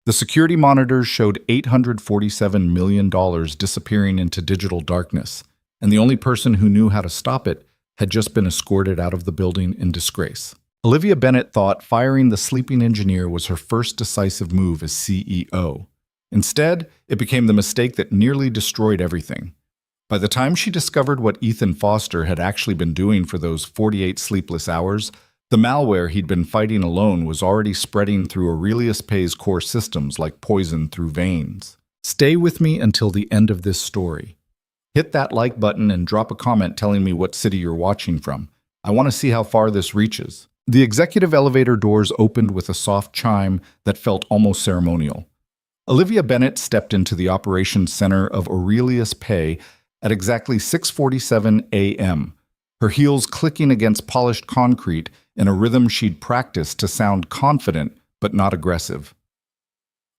The security monitors showed $847 million disappearing into digital darkness, and the only person who knew how to stop it had just been escorted out of the building in disgrace. Olivia Bennett thought firing the sleeping engineer was her first decisive move as CEO. Instead, it became the mistake that nearly destroyed everything. By the time she discovered what Ethan Foster had actually been doing for those 48 sleepless hours, the malware he'd been fighting alone was already spreading through Aurelius Pay's core systems like poison through veins. Stay with me until the end of this story. Hit that like button and drop a comment telling me what city you're watching from. I want to see how far this reaches. The executive elevator doors opened with a soft chime that felt almost ceremonial. Olivia Bennett stepped into the operations center of Aurelius Pay at exactly 6:47 a.m., her heels clicking against polished concrete in a rhythm she'd practiced to sound confident but not aggressive.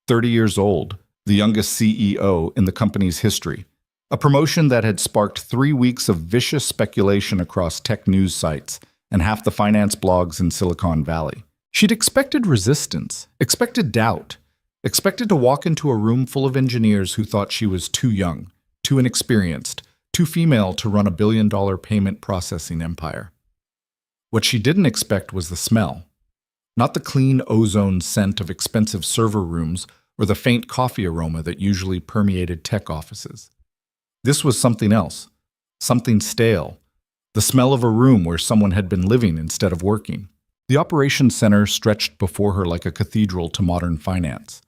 30 years old, the youngest CEO in the company's history, a promotion that had sparked 3 weeks of vicious speculation across tech news sites and half the finance blogs in Silicon Valley. She'd expected resistance, expected doubt, expected to walk into a room full of engineers who thought she was too young, too inexperienced, too female to run a billion-dollar payment processing empire. What she didn't expect was the smell. Not the clean ozone scent of expensive server rooms or the faint coffee aroma that usually permeated tech offices. This was something else, something stale, the smell of a room where someone had been living instead of working. The operations center stretched before her like a cathedral to modern finance.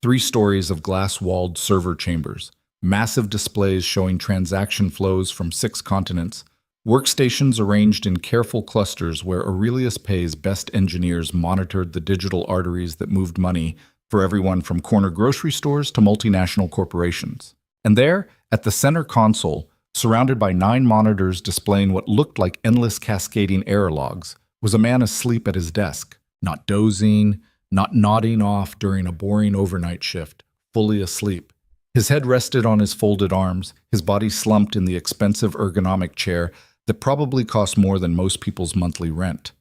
3 stories of glass-walled server chambers, massive displays showing transaction flows from 6 continents, workstations arranged in careful clusters where Aurelius Pay's best engineers monitored the digital arteries that moved money for everyone from corner grocery stores to multinational corporations. And there, at the center console, surrounded by 9 monitors displaying what looked like endless cascading error logs, was a man asleep at his desk, not dozing, not nodding off during a boring overnight shift, fully asleep. His head rested on his folded arms, his body slumped in the expensive ergonomic chair that probably cost more than most people's monthly rent.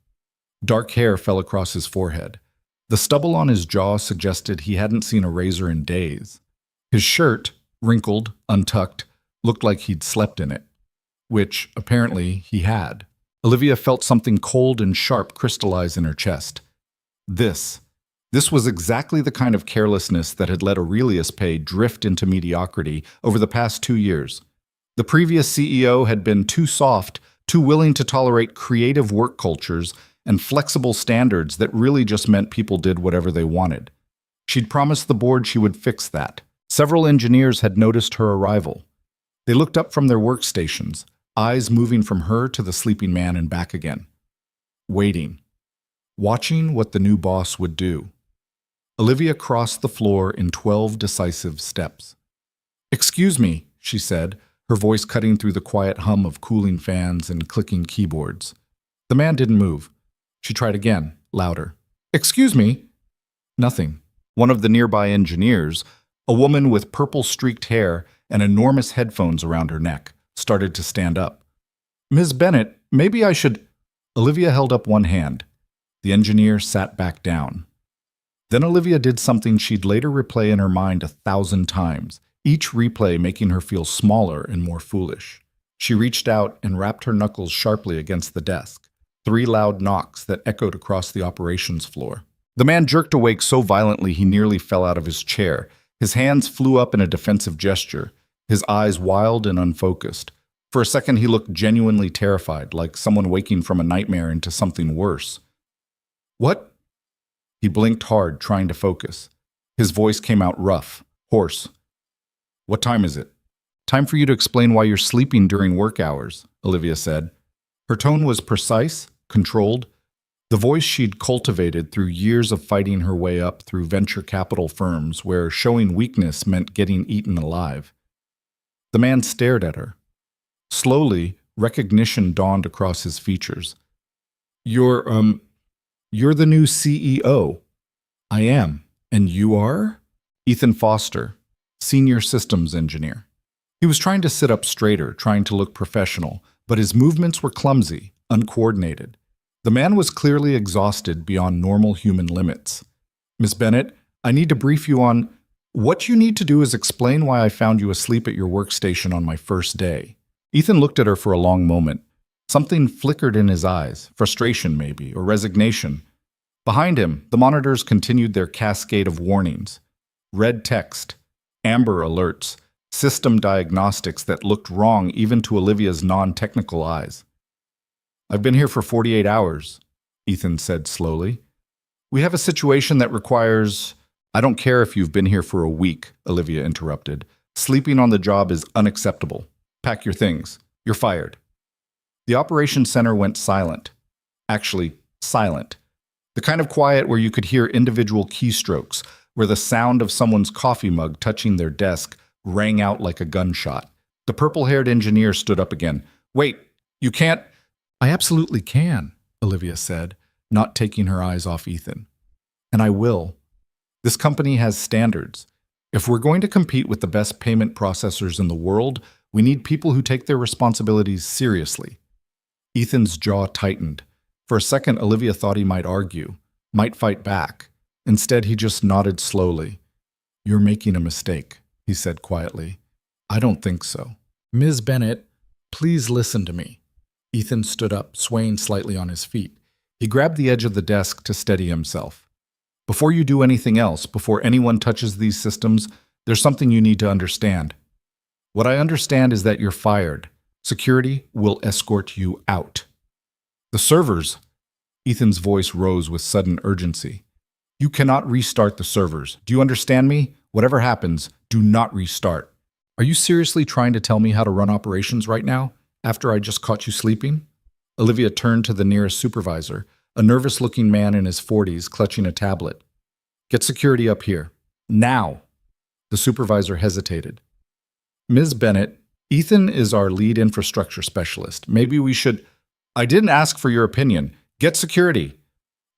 Dark hair fell across his forehead. The stubble on his jaw suggested he hadn't seen a razor in days. His shirt, wrinkled, untucked, looked like he'd slept in it, which, apparently, he had. Olivia felt something cold and sharp crystallize in her chest. This was exactly the kind of carelessness that had let Aurelius Pay drift into mediocrity over the past 2 years. The previous CEO had been too soft, too willing to tolerate creative work cultures and flexible standards that really just meant people did whatever they wanted. She'd promised the board she would fix that. Several engineers had noticed her arrival. They looked up from their workstations, eyes moving from her to the sleeping man and back again. Waiting. Watching what the new boss would do. Olivia crossed the floor in 12 decisive steps. "Excuse me," she said, her voice cutting through the quiet hum of cooling fans and clicking keyboards. The man didn't move. She tried again, louder. "Excuse me." Nothing. One of the nearby engineers, a woman with purple-streaked hair and enormous headphones around her neck, started to stand up. "Ms. Bennett, maybe I should—" Olivia held up one hand. The engineer sat back down. Then Olivia did something she'd later replay in her mind 1,000 times, each replay making her feel smaller and more foolish. She reached out and rapped her knuckles sharply against the desk, 3 loud knocks that echoed across the operations floor. The man jerked awake so violently he nearly fell out of his chair. His hands flew up in a defensive gesture, his eyes wild and unfocused. For a second he looked genuinely terrified, like someone waking from a nightmare into something worse. "What?" He blinked hard, trying to focus. His voice came out rough, hoarse. "What time is it?" "Time for you to explain why you're sleeping during work hours," Olivia said. Her tone was precise, controlled, the voice she'd cultivated through years of fighting her way up through venture capital firms where showing weakness meant getting eaten alive. The man stared at her. Slowly, recognition dawned across his features. You're the new CEO." "I am. And you are?" "Ethan Foster, senior systems engineer." He was trying to sit up straighter, trying to look professional, but his movements were clumsy, uncoordinated. The man was clearly exhausted beyond normal human limits. "Miss Bennett, I need to brief you on what you need to do is explain why I found you asleep at your workstation on my first day. Ethan looked at her for a long moment. Something flickered in his eyes, frustration maybe, or resignation. Behind him, the monitors continued their cascade of warnings. Red text, amber alerts, system diagnostics that looked wrong even to Olivia's non-technical eyes. I've been here for 48 hours, Ethan said slowly. We have a situation that requires... I don't care if you've been here for a week, Olivia interrupted. Sleeping on the job is unacceptable. Pack your things. You're fired. The operations center went silent. Actually, silent. The kind of quiet where you could hear individual keystrokes, where the sound of someone's coffee mug touching their desk rang out like a gunshot. The purple-haired engineer stood up again. Wait, you can't... I absolutely can, Olivia said, not taking her eyes off Ethan. And I will. This company has standards. If we're going to compete with the best payment processors in the world, we need people who take their responsibilities seriously. Ethan's jaw tightened. For a second, Olivia thought he might argue, might fight back. Instead, he just nodded slowly. You're making a mistake, he said quietly. I don't think so. Ms. Bennett, please listen to me. Ethan stood up, swaying slightly on his feet. He grabbed the edge of the desk to steady himself. Before you do anything else, before anyone touches these systems, there's something you need to understand. What I understand is that you're fired. Security will escort you out. The servers. Ethan's voice rose with sudden urgency. You cannot restart the servers. Do you understand me? Whatever happens, do not restart. Are you seriously trying to tell me how to run operations right now, after I just caught you sleeping? Olivia turned to the nearest supervisor, a nervous-looking man in his 40s clutching a tablet. Get security up here. Now! The supervisor hesitated. Ms. Bennett, Ethan is our lead infrastructure specialist. Maybe we should... I didn't ask for your opinion. Get security.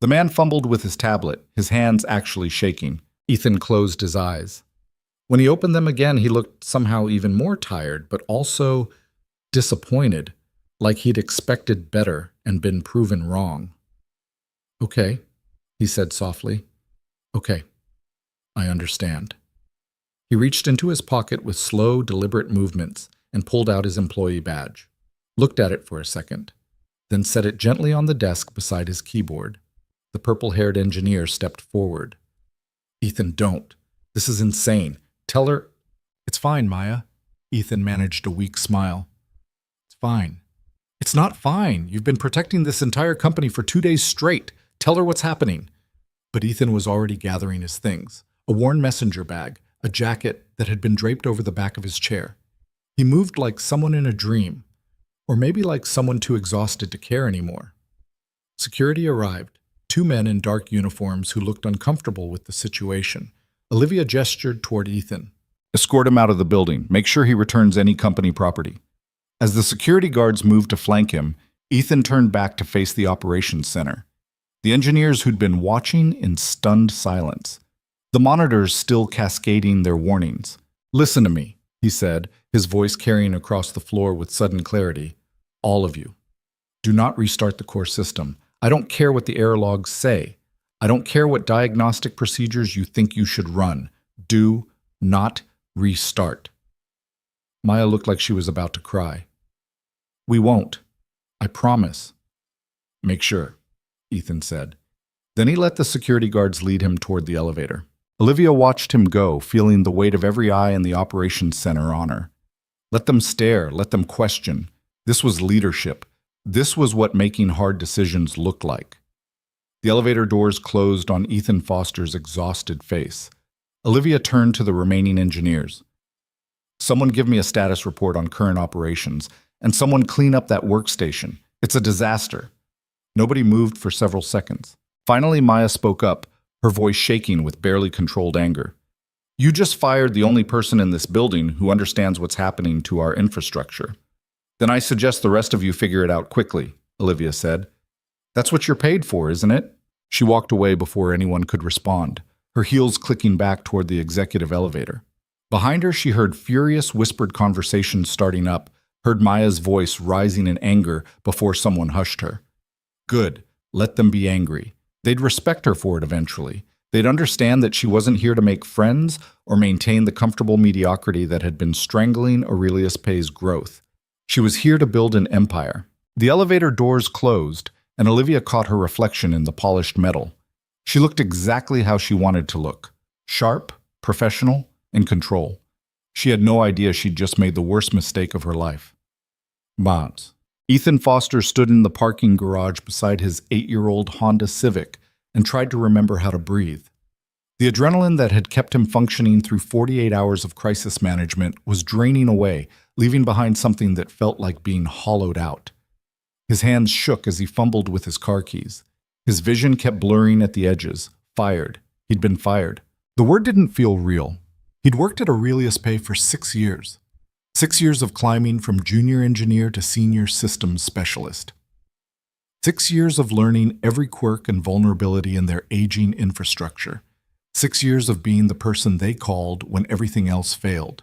The man fumbled with his tablet, his hands actually shaking. Ethan closed his eyes. When he opened them again, he looked somehow even more tired, but also disappointed, like he'd expected better and been proven wrong. Okay, he said softly. Okay, I understand. He reached into his pocket with slow, deliberate movements and pulled out his employee badge, looked at it for a second, then set it gently on the desk beside his keyboard. The purple-haired engineer stepped forward. Ethan, don't. This is insane. Tell her... It's fine, Maya. Ethan managed a weak smile. It's fine. It's not fine. You've been protecting this entire company for 2 days straight. Tell her what's happening. But Ethan was already gathering his things. A worn messenger bag, a jacket that had been draped over the back of his chair. He moved like someone in a dream, or maybe like someone too exhausted to care anymore. Security arrived, 2 men in dark uniforms who looked uncomfortable with the situation. Olivia gestured toward Ethan. Escort him out of the building. Make sure he returns any company property. As the security guards moved to flank him, Ethan turned back to face the operations center. The engineers who'd been watching in stunned silence. The monitors still cascading their warnings. Listen to me, he said, his voice carrying across the floor with sudden clarity. All of you. Do not restart the core system. I don't care what the error logs say. I don't care what diagnostic procedures you think you should run. Do not restart. Maya looked like she was about to cry. We won't. I promise. Make sure, Ethan said. Then he let the security guards lead him toward the elevator. Olivia watched him go, feeling the weight of every eye in the operations center on her. Let them stare, let them question. This was leadership. This was what making hard decisions looked like. The elevator doors closed on Ethan Foster's exhausted face. Olivia turned to the remaining engineers. Someone give me a status report on current operations, and someone clean up that workstation. It's a disaster. Nobody moved for several seconds. Finally, Maya spoke up, her voice shaking with barely controlled anger. You just fired the only person in this building who understands what's happening to our infrastructure. Then I suggest the rest of you figure it out quickly, Olivia said. That's what you're paid for, isn't it? She walked away before anyone could respond, her heels clicking back toward the executive elevator. Behind her, she heard furious, whispered conversations starting up, heard Maya's voice rising in anger before someone hushed her. Good. Let them be angry. They'd respect her for it eventually. They'd understand that she wasn't here to make friends or maintain the comfortable mediocrity that had been strangling Aurelius Pay's growth. She was here to build an empire. The elevator doors closed, and Olivia caught her reflection in the polished metal. She looked exactly how she wanted to look: sharp, professional, in control. She had no idea she'd just made the worst mistake of her life. Bonds. Ethan Foster stood in the parking garage beside his 8-year-old Honda Civic and tried to remember how to breathe. The adrenaline that had kept him functioning through 48 hours of crisis management was draining away, leaving behind something that felt like being hollowed out. His hands shook as he fumbled with his car keys. His vision kept blurring at the edges. Fired. He'd been fired. The word didn't feel real. He'd worked at Aurelius Pay for 6 years. 6 years of climbing from junior engineer to senior systems specialist. 6 years of learning every quirk and vulnerability in their aging infrastructure. 6 years of being the person they called when everything else failed.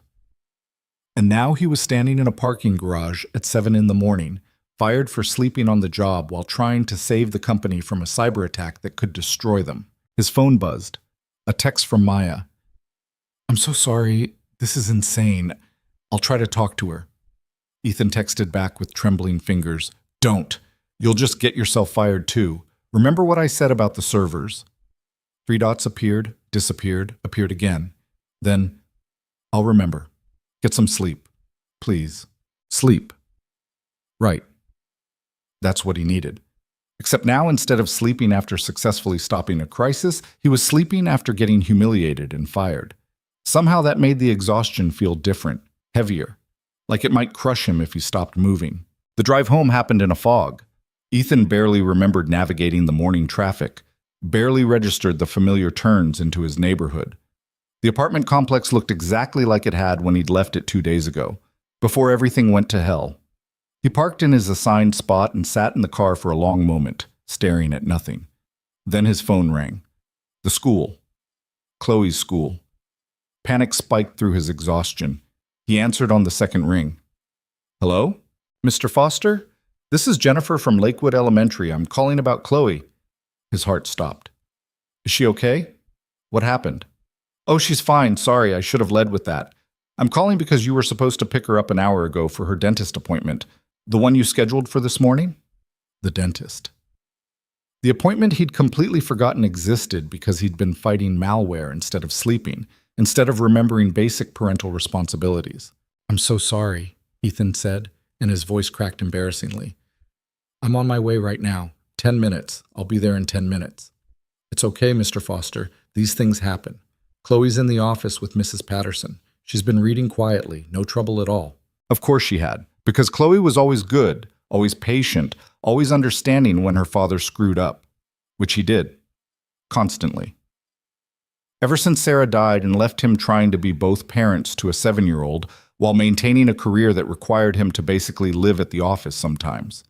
And now he was standing in a parking garage at 7 in the morning, fired for sleeping on the job while trying to save the company from a cyber attack that could destroy them. His phone buzzed. A text from Maya. "I'm so sorry. This is insane. I'll try to talk to her." Ethan texted back with trembling fingers. "Don't. You'll just get yourself fired too. Remember what I said about the servers?" 3 dots appeared, disappeared, appeared again. Then, "I'll remember. Get some sleep. Please. Sleep." Right. That's what he needed. Except now, instead of sleeping after successfully stopping a crisis, he was sleeping after getting humiliated and fired. Somehow that made the exhaustion feel different, heavier, like it might crush him if he stopped moving. The drive home happened in a fog. Ethan barely remembered navigating the morning traffic, barely registered the familiar turns into his neighborhood. The apartment complex looked exactly like it had when he'd left it 2 days ago, before everything went to hell. He parked in his assigned spot and sat in the car for a long moment, staring at nothing. Then his phone rang. The school. Chloe's school. Panic spiked through his exhaustion. He answered on the second ring. "Hello? Mr. Foster? This is Jennifer from Lakewood Elementary. I'm calling about Chloe." His heart stopped. "Is she okay? What happened?" "Oh, she's fine. Sorry, I should have led with that. I'm calling because you were supposed to pick her up an hour ago for her dentist appointment. The one you scheduled for this morning?" The dentist. The appointment he'd completely forgotten existed because he'd been fighting malware instead of sleeping, instead of remembering basic parental responsibilities. "I'm so sorry," Ethan said, and his voice cracked embarrassingly. "I'm on my way right now. 10 minutes. I'll be there in 10 minutes. "It's okay, Mr. Foster. These things happen. Chloe's in the office with Mrs. Patterson. She's been reading quietly. No trouble at all." Of course she had, because Chloe was always good, always patient, always understanding when her father screwed up, which he did. Constantly. Ever since Sarah died and left him trying to be both parents to a 7-year-old while maintaining a career that required him to basically live at the office sometimes.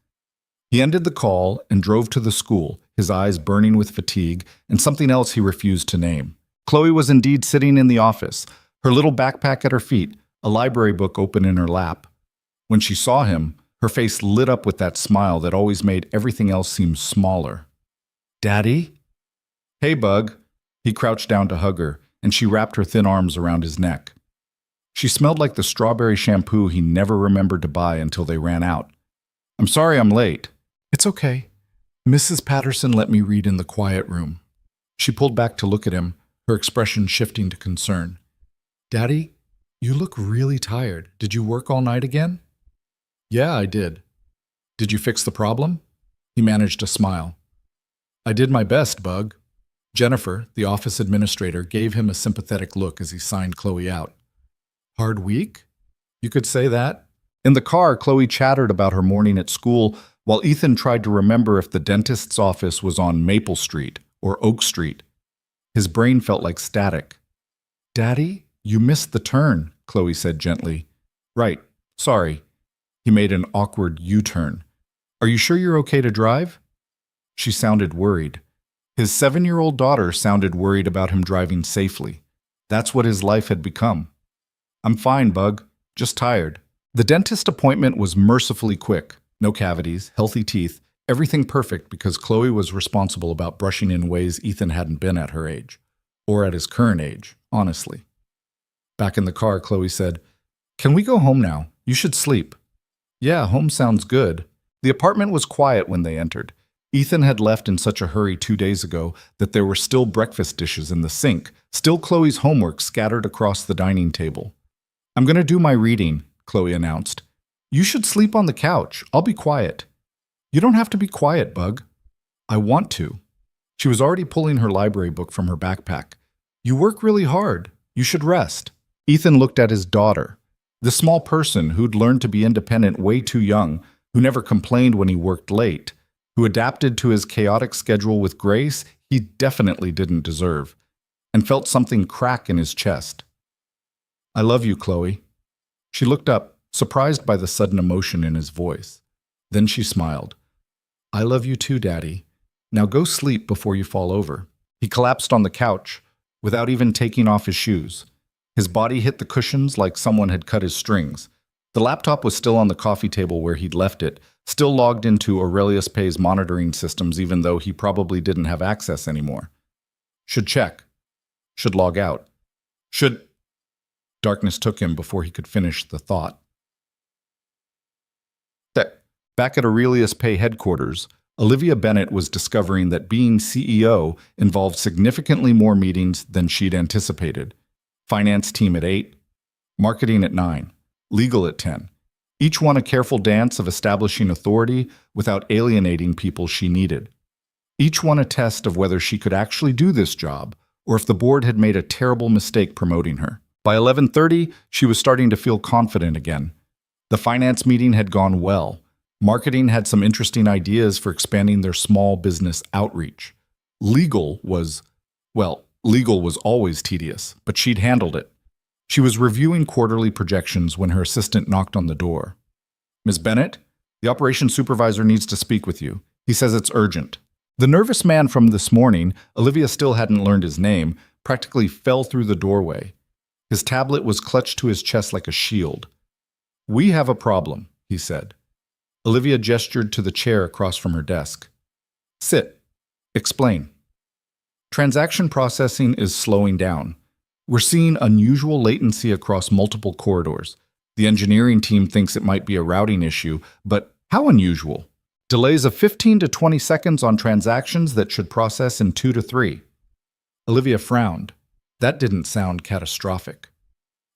He ended the call and drove to the school, his eyes burning with fatigue and something else he refused to name. Chloe was indeed sitting in the office, her little backpack at her feet, a library book open in her lap. When she saw him, her face lit up with that smile that always made everything else seem smaller. "Daddy?" "Hey, Bug." He crouched down to hug her, and she wrapped her thin arms around his neck. She smelled like the strawberry shampoo he never remembered to buy until they ran out. "I'm sorry I'm late." "It's okay. Mrs. Patterson let me read in the quiet room." She pulled back to look at him, her expression shifting to concern. "Daddy, you look really tired. Did you work all night again?" "Yeah, I did." "Did you fix the problem?" He managed a smile. "I did my best, Bug." Jennifer, the office administrator, gave him a sympathetic look as he signed Chloe out. "Hard week? You could say that." In the car, Chloe chattered about her morning at school while Ethan tried to remember if the dentist's office was on Maple Street or Oak Street. His brain felt like static. "Daddy, you missed the turn," Chloe said gently. "Right, sorry." He made an awkward U-turn. "Are you sure you're okay to drive?" She sounded worried. His 7-year-old daughter sounded worried about him driving safely. That's what his life had become. "I'm fine, Bug. Just tired." The dentist appointment was mercifully quick. No cavities, healthy teeth, everything perfect because Chloe was responsible about brushing in ways Ethan hadn't been at her age. Or at his current age, honestly. Back in the car, Chloe said, "Can we go home now? You should sleep." "Yeah, home sounds good." The apartment was quiet when they entered. Ethan had left in such a hurry 2 days ago that there were still breakfast dishes in the sink, still Chloe's homework scattered across the dining table. "I'm going to do my reading," Chloe announced. "You should sleep on the couch. I'll be quiet." "You don't have to be quiet, Bug." "I want to." She was already pulling her library book from her backpack. "You work really hard. You should rest." Ethan looked at his daughter, the small person who'd learned to be independent way too young, who never complained when he worked late, who adapted to his chaotic schedule with grace he definitely didn't deserve, and felt something crack in his chest. "I love you, Chloe." She looked up, surprised by the sudden emotion in his voice. Then she smiled. "I love you too, Daddy. Now go sleep before you fall over." He collapsed on the couch, without even taking off his shoes. His body hit the cushions like someone had cut his strings. The laptop was still on the coffee table where he'd left it, still logged into Aurelius Pay's monitoring systems even though he probably didn't have access anymore. Should check. Should log out. Should... Darkness took him before he could finish the thought. Back at Aurelius Pay headquarters, Olivia Bennett was discovering that being CEO involved significantly more meetings than she'd anticipated. Finance team at 8, marketing at 9, legal at 10. Each one a careful dance of establishing authority without alienating people she needed. Each one a test of whether she could actually do this job, or if the board had made a terrible mistake promoting her. By 11:30, she was starting to feel confident again. The finance meeting had gone well. Marketing had some interesting ideas for expanding their small business outreach. Legal was always tedious, but she'd handled it. She was reviewing quarterly projections when her assistant knocked on the door. "Ms. Bennett, the operations supervisor needs to speak with you. He says it's urgent." The nervous man from this morning, Olivia still hadn't learned his name, practically fell through the doorway. His tablet was clutched to his chest like a shield. "We have a problem," he said. Olivia gestured to the chair across from her desk. "Sit. Explain." "Transaction processing is slowing down. We're seeing unusual latency across multiple corridors. The engineering team thinks it might be a routing issue, but how unusual? Delays of 15 to 20 seconds on transactions that should process in 2 to 3. Olivia frowned. That didn't sound catastrophic.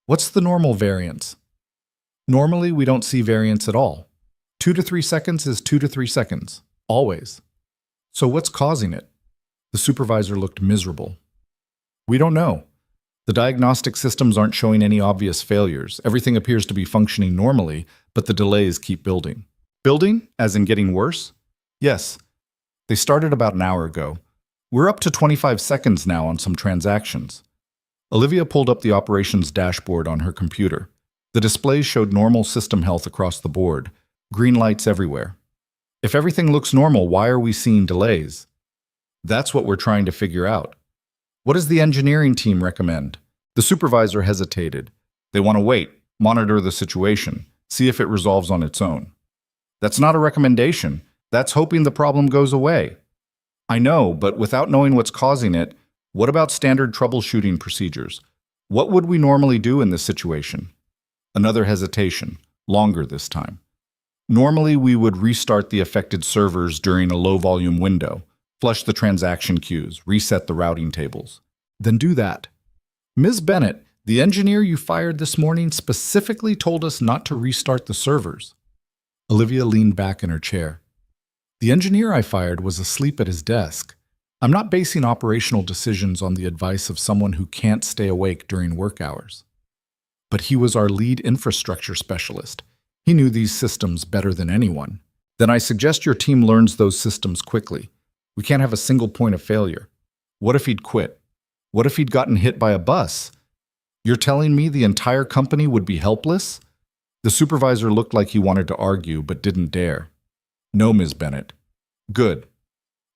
"What's the normal variance?" "Normally, we don't see variance at all. 2 to 3 seconds is 2 to 3 seconds. Always." "So what's causing it?" The supervisor looked miserable. "We don't know. The diagnostic systems aren't showing any obvious failures. Everything appears to be functioning normally, but the delays keep building." "Building? As in getting worse?" "Yes. They started about an hour ago. We're up to 25 seconds now on some transactions." Olivia pulled up the operations dashboard on her computer. The displays showed normal system health across the board, green lights everywhere. "If everything looks normal, why are we seeing delays?" "That's what we're trying to figure out." "What does the engineering team recommend?" The supervisor hesitated. "They want to wait, monitor the situation, see if it resolves on its own." "That's not a recommendation. That's hoping the problem goes away." "I know, but without knowing what's causing it, what about standard troubleshooting procedures? What would we normally do in this situation?" Another hesitation, longer this time. "Normally, we would restart the affected servers during a low-volume window, flush the transaction queues, reset the routing tables." "Then do that." "Ms. Bennett, the engineer you fired this morning specifically told us not to restart the servers." Olivia leaned back in her chair. "The engineer I fired was asleep at his desk. I'm not basing operational decisions on the advice of someone who can't stay awake during work hours." "But he was our lead infrastructure specialist. He knew these systems better than anyone." "Then I suggest your team learns those systems quickly. We can't have a single point of failure." "What if he'd quit? What if he'd gotten hit by a bus? You're telling me the entire company would be helpless?" The supervisor looked like he wanted to argue, but didn't dare. "No, Ms. Bennett." "Good.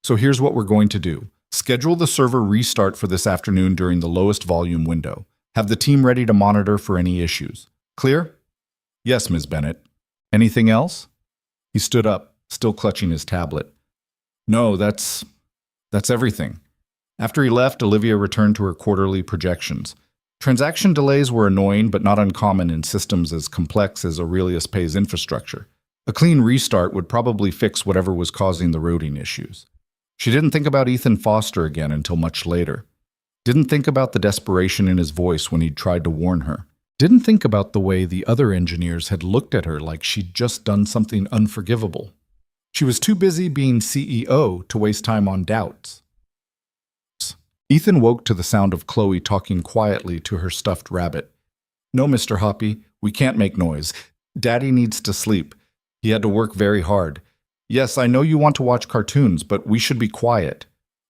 So here's what we're going to do. Schedule the server restart for this afternoon during the lowest volume window. Have the team ready to monitor for any issues. Clear?" "Yes, Ms. Bennett." "Anything else?" He stood up, still clutching his tablet. "No, that's everything." After he left, Olivia returned to her quarterly projections. Transaction delays were annoying but not uncommon in systems as complex as Aurelius Pay's infrastructure. A clean restart would probably fix whatever was causing the routing issues. She didn't think about Ethan Foster again until much later. Didn't think about the desperation in his voice when he'd tried to warn her. Didn't think about the way the other engineers had looked at her like she'd just done something unforgivable. She was too busy being CEO to waste time on doubts. Ethan woke to the sound of Chloe talking quietly to her stuffed rabbit. "No, Mr. Hoppy, we can't make noise. Daddy needs to sleep. He had to work very hard. Yes, I know you want to watch cartoons, but we should be quiet."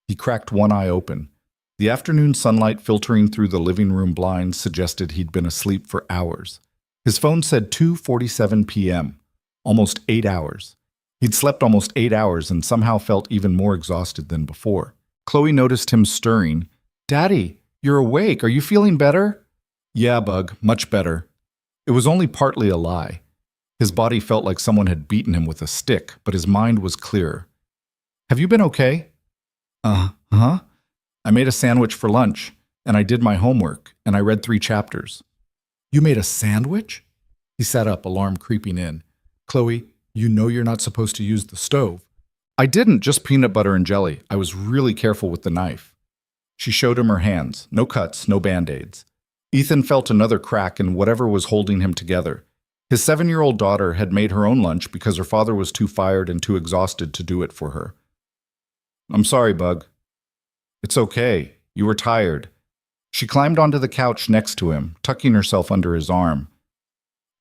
He cracked one eye open. The afternoon sunlight filtering through the living room blinds suggested he'd been asleep for hours. His phone said 2:47 p.m., almost 8 hours. He'd slept almost 8 hours and somehow felt even more exhausted than before. Chloe noticed him stirring. "Daddy, you're awake. Are you feeling better?" "Yeah, Bug, much better." It was only partly a lie. His body felt like someone had beaten him with a stick, but his mind was clearer. "Have you been okay?" "Uh-huh. I made a sandwich for lunch, and I did my homework, and I read 3 chapters." "You made a sandwich?" He sat up, alarm creeping in. "Chloe, you know you're not supposed to use the stove." "I didn't, just peanut butter and jelly. I was really careful with the knife." She showed him her hands. No cuts, no band-aids. Ethan felt another crack in whatever was holding him together. His 7-year-old daughter had made her own lunch because her father was too fired and too exhausted to do it for her. "I'm sorry, Bug." "It's okay. You were tired." She climbed onto the couch next to him, tucking herself under his arm.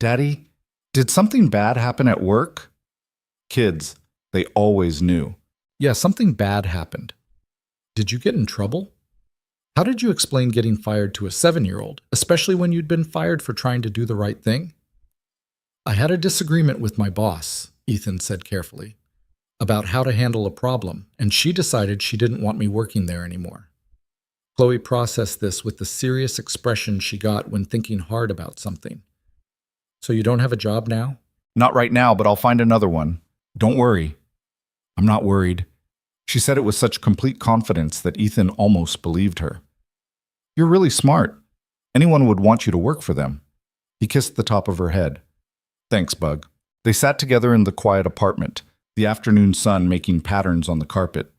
"Daddy, did something bad happen at work?" Kids, they always knew. "Yeah, something bad happened." "Did you get in trouble?" "How did you explain getting fired to a 7-year-old, especially when you'd been fired for trying to do the right thing?" "I had a disagreement with my boss," Ethan said carefully, "about how to handle a problem, and she decided she didn't want me working there anymore." Chloe processed this with the serious expression she got when thinking hard about something. "So you don't have a job now?" "Not right now, but I'll find another one. Don't worry." "I'm not worried." She said it with such complete confidence that Ethan almost believed her. "You're really smart. Anyone would want you to work for them." He kissed the top of her head. "Thanks, Bug." They sat together in the quiet apartment, the afternoon sun making patterns on the carpet.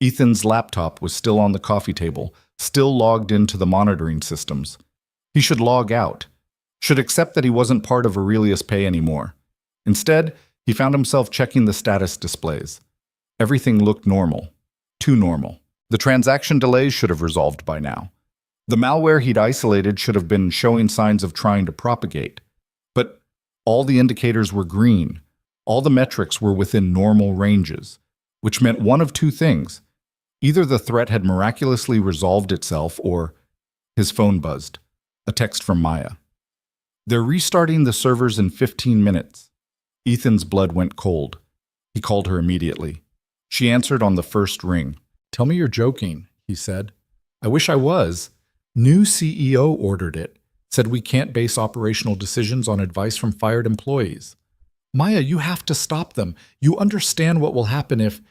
Ethan's laptop was still on the coffee table, still logged into the monitoring systems. He should log out, should accept that he wasn't part of Aurelius Pay anymore. Instead, he found himself checking the status displays. Everything looked normal. Too normal. The transaction delays should have resolved by now. The malware he'd isolated should have been showing signs of trying to propagate. But all the indicators were green. All the metrics were within normal ranges, which meant one of two things. Either the threat had miraculously resolved itself, or his phone buzzed. A text from Maya. "They're restarting the servers in 15 minutes. Ethan's blood went cold. He called her immediately. She answered on the first ring. "Tell me you're joking," he said. "I wish I was. New CEO ordered it. Said we can't base operational decisions on advice from fired employees." "Maya, you have to stop them. You understand what will happen if—"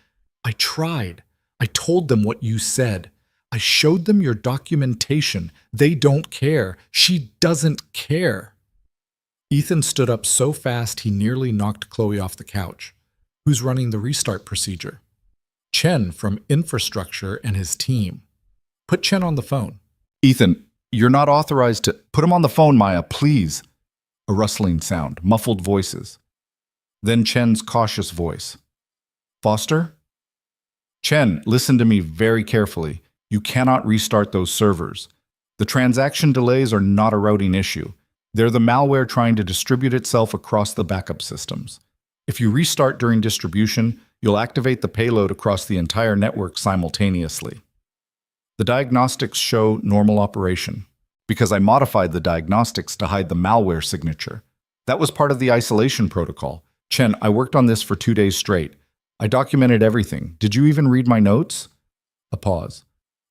"I tried. I told them what you said. I showed them your documentation. They don't care. She doesn't care." Ethan stood up so fast he nearly knocked Chloe off the couch. "Who's running the restart procedure?" "Chen from infrastructure and his team." "Put Chen on the phone." "Ethan, you're not authorized to—" "Put him on the phone, Maya, please." A rustling sound, muffled voices. Then Chen's cautious voice. "Foster?" "Chen, listen to me very carefully. You cannot restart those servers. The transaction delays are not a routing issue. They're the malware trying to distribute itself across the backup systems. If you restart during distribution, you'll activate the payload across the entire network simultaneously. The diagnostics show normal operation, because I modified the diagnostics to hide the malware signature. That was part of the isolation protocol. Chen, I worked on this for 2 days straight. I documented everything. Did you even read my notes?" A pause.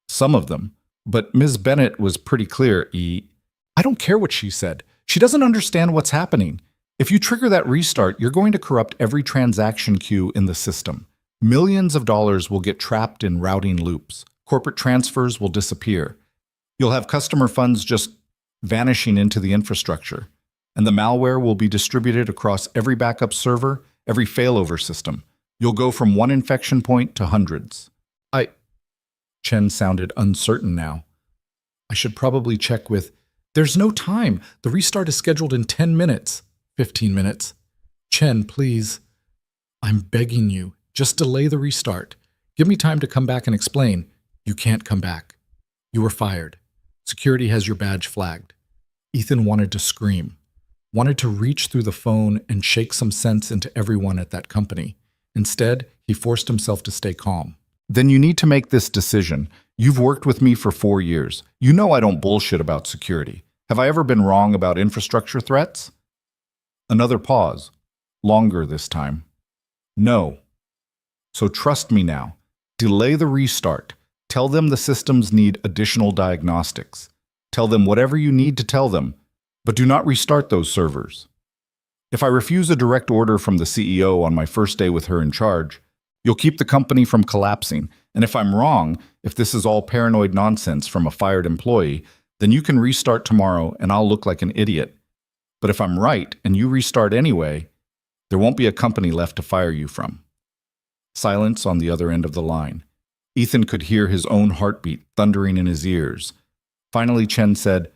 "Some of them. But Ms. Bennett was pretty clear, I don't care what she said. She doesn't understand what's happening. If you trigger that restart, you're going to corrupt every transaction queue in the system. Millions of dollars will get trapped in routing loops. Corporate transfers will disappear. You'll have customer funds just vanishing into the infrastructure. And the malware will be distributed across every backup server, every failover system. You'll go from one infection point to hundreds. Chen sounded uncertain now. I should probably check with, there's no time. The restart is scheduled in 10 minutes. 15 minutes. Chen, please. I'm begging you. Just delay the restart. Give me time to come back and explain. You can't come back. You were fired. Security has your badge flagged. Ethan wanted to scream. Wanted to reach through the phone and shake some sense into everyone at that company. Instead, he forced himself to stay calm. Then you need to make this decision. You've worked with me for 4 years. You know I don't bullshit about security. Have I ever been wrong about infrastructure threats? Another pause. Longer this time. No. So trust me now. Delay the restart. Tell them the systems need additional diagnostics. Tell them whatever you need to tell them, but do not restart those servers. If I refuse a direct order from the CEO on my first day with her in charge, you'll keep the company from collapsing. And if I'm wrong, if this is all paranoid nonsense from a fired employee, then you can restart tomorrow and I'll look like an idiot. But if I'm right and you restart anyway, there won't be a company left to fire you from. Silence on the other end of the line. Ethan could hear his own heartbeat thundering in his ears. Finally, Chen said,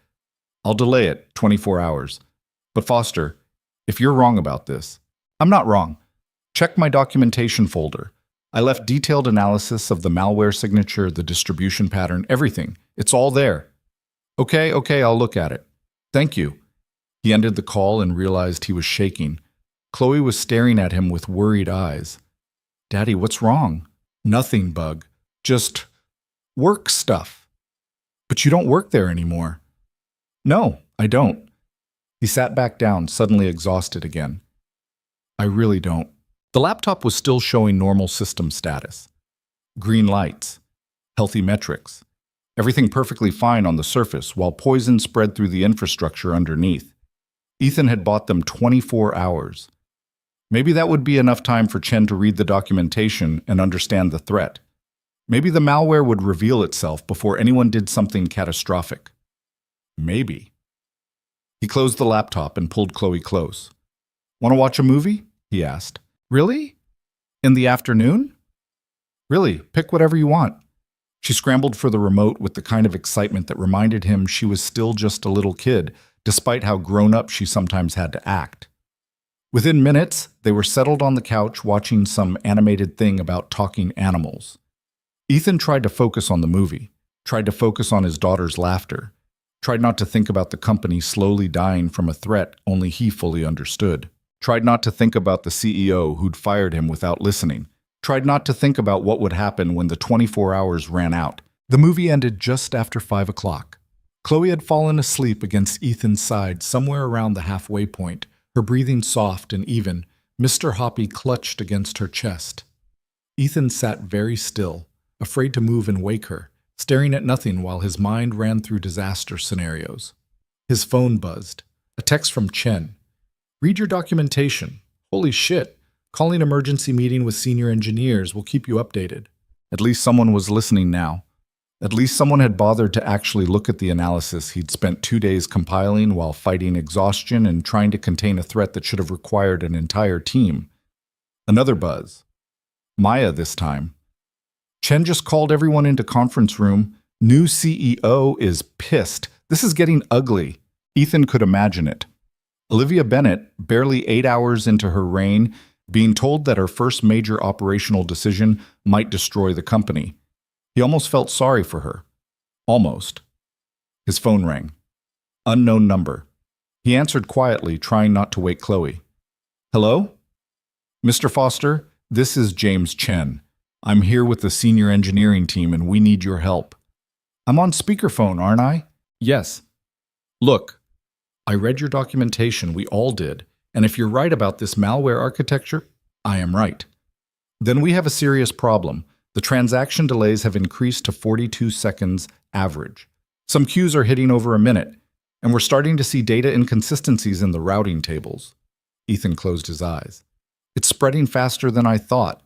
I'll delay it 24 hours. But Foster, if you're wrong about this, I'm not wrong. Check my documentation folder. I left detailed analysis of the malware signature, the distribution pattern, everything. It's all there. Okay, I'll look at it. Thank you. He ended the call and realized he was shaking. Chloe was staring at him with worried eyes. Daddy, what's wrong? Nothing, Bug. Just work stuff. But you don't work there anymore. No, I don't. He sat back down, suddenly exhausted again. I really don't. The laptop was still showing normal system status. Green lights, healthy metrics, everything perfectly fine on the surface while poison spread through the infrastructure underneath. Ethan had bought them 24 hours. Maybe that would be enough time for Chen to read the documentation and understand the threat. Maybe the malware would reveal itself before anyone did something catastrophic. Maybe. He closed the laptop and pulled Chloe close. Want to watch a movie? He asked. Really? In the afternoon? Really, pick whatever you want. She scrambled for the remote with the kind of excitement that reminded him she was still just a little kid, despite how grown up she sometimes had to act. Within minutes, they were settled on the couch watching some animated thing about talking animals. Ethan tried to focus on the movie, tried to focus on his daughter's laughter, tried not to think about the company slowly dying from a threat only he fully understood. Tried not to think about the CEO who'd fired him without listening. Tried not to think about what would happen when the 24 hours ran out. The movie ended just after 5 o'clock. Chloe had fallen asleep against Ethan's side somewhere around the halfway point, her breathing soft and even. Mr. Hoppy clutched against her chest. Ethan sat very still, afraid to move and wake her, staring at nothing while his mind ran through disaster scenarios. His phone buzzed. A text from Chen. Read your documentation. Holy shit. Calling emergency meeting with senior engineers will keep you updated. At least someone was listening now. At least someone had bothered to actually look at the analysis he'd spent 2 days compiling while fighting exhaustion and trying to contain a threat that should have required an entire team. Another buzz. Maya this time. Chen just called everyone into conference room. New CEO is pissed. This is getting ugly. Ethan could imagine it. Olivia Bennett, barely 8 hours into her reign, being told that her first major operational decision might destroy the company. He almost felt sorry for her. Almost. His phone rang. Unknown number. He answered quietly, trying not to wake Chloe. Hello? Mr. Foster, this is James Chen. I'm here with the senior engineering team and we need your help. I'm on speakerphone, aren't I? Yes. Look, I read your documentation, we all did, and if you're right about this malware architecture, I am right. Then we have a serious problem. The transaction delays have increased to 42 seconds average. Some queues are hitting over a minute, and we're starting to see data inconsistencies in the routing tables. Ethan closed his eyes. It's spreading faster than I thought.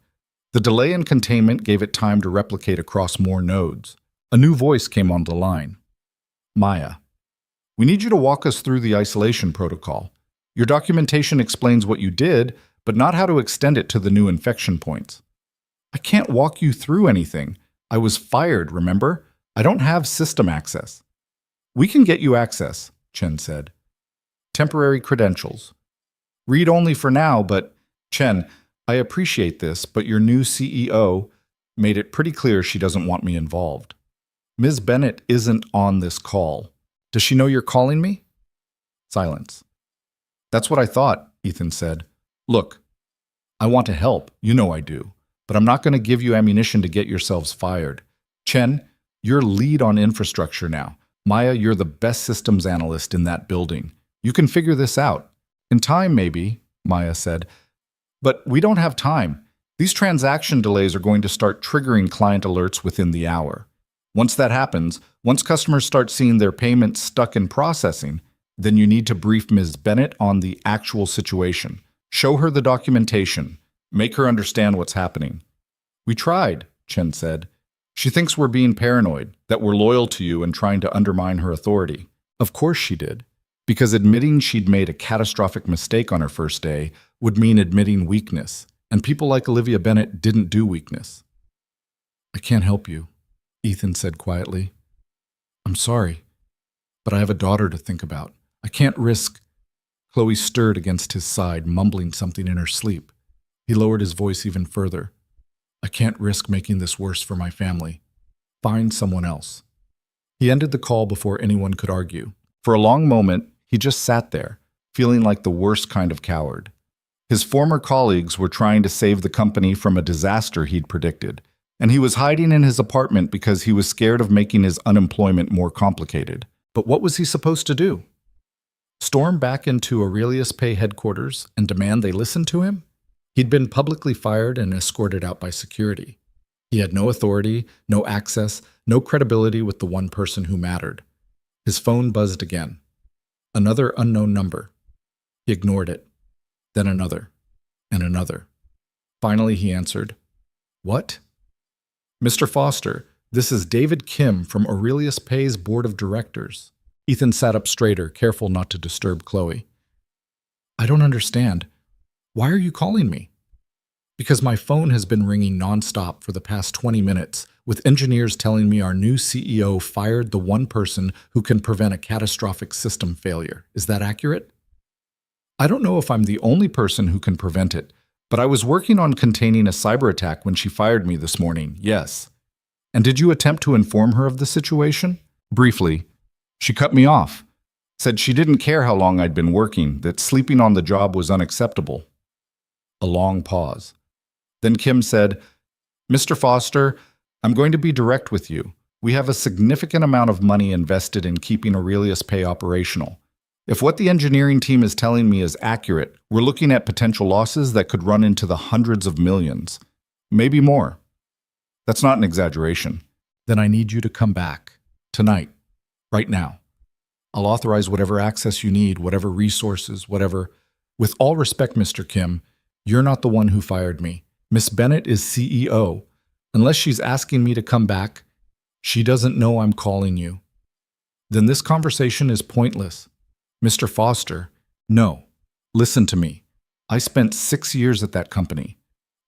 The delay in containment gave it time to replicate across more nodes. A new voice came on the line. Maya, we need you to walk us through the isolation protocol. Your documentation explains what you did, but not how to extend it to the new infection points. I can't walk you through anything. I was fired, remember? I don't have system access. We can get you access, Chen said. Temporary credentials. Read only for now, but Chen, I appreciate this, but your new CEO made it pretty clear she doesn't want me involved. Ms. Bennett isn't on this call. Does she know you're calling me? Silence. That's what I thought, Ethan said. Look, I want to help, you know I do, but I'm not going to give you ammunition to get yourselves fired. Chen, you're lead on infrastructure now. Maya, you're the best systems analyst in that building. You can figure this out. In time, maybe, Maya said. But we don't have time. These transaction delays are going to start triggering client alerts within the hour. Once that happens, once customers start seeing their payments stuck in processing, then you need to brief Ms. Bennett on the actual situation. Show her the documentation. Make her understand what's happening. We tried, Chen said. She thinks we're being paranoid, that we're loyal to you and trying to undermine her authority. Of course she did, because admitting she'd made a catastrophic mistake on her first day would mean admitting weakness, and people like Olivia Bennett didn't do weakness. I can't help you, Ethan said quietly. I'm sorry, but I have a daughter to think about. I can't risk. Chloe stirred against his side, mumbling something in her sleep. He lowered his voice even further. I can't risk making this worse for my family. Find someone else. He ended the call before anyone could argue. For a long moment, he just sat there, feeling like the worst kind of coward. His former colleagues were trying to save the company from a disaster he'd predicted, and he was hiding in his apartment because he was scared of making his unemployment more complicated. But what was he supposed to do? Storm back into Aurelius Pay headquarters and demand they listen to him? He'd been publicly fired and escorted out by security. He had no authority, no access, no credibility with the one person who mattered. His phone buzzed again. Another unknown number. He ignored it. Then another. And another. Finally, he answered. What? Mr. Foster, this is David Kim from Aurelius Pay's board of directors. Ethan sat up straighter, careful not to disturb Chloe. I don't understand. Why are you calling me? Because my phone has been ringing nonstop for the past 20 minutes, with engineers telling me our new CEO fired the one person who can prevent a catastrophic system failure. Is that accurate? I don't know if I'm the only person who can prevent it, but I was working on containing a cyber attack when she fired me this morning, yes. And did you attempt to inform her of the situation? Briefly. She cut me off, said she didn't care how long I'd been working, that sleeping on the job was unacceptable. A long pause. Then Kim said, Mr. Foster, I'm going to be direct with you. We have a significant amount of money invested in keeping Aurelius Pay operational. If what the engineering team is telling me is accurate, we're looking at potential losses that could run into the hundreds of millions, maybe more. That's not an exaggeration. Then I need you to come back. Tonight. Right now. I'll authorize whatever access you need, whatever resources, whatever. With all respect, Mr. Kim, you're not the one who fired me. Miss Bennett is CEO. Unless she's asking me to come back, she doesn't know I'm calling you. Then this conversation is pointless. Mr. Foster, no. Listen to me. I spent 6 years at that company.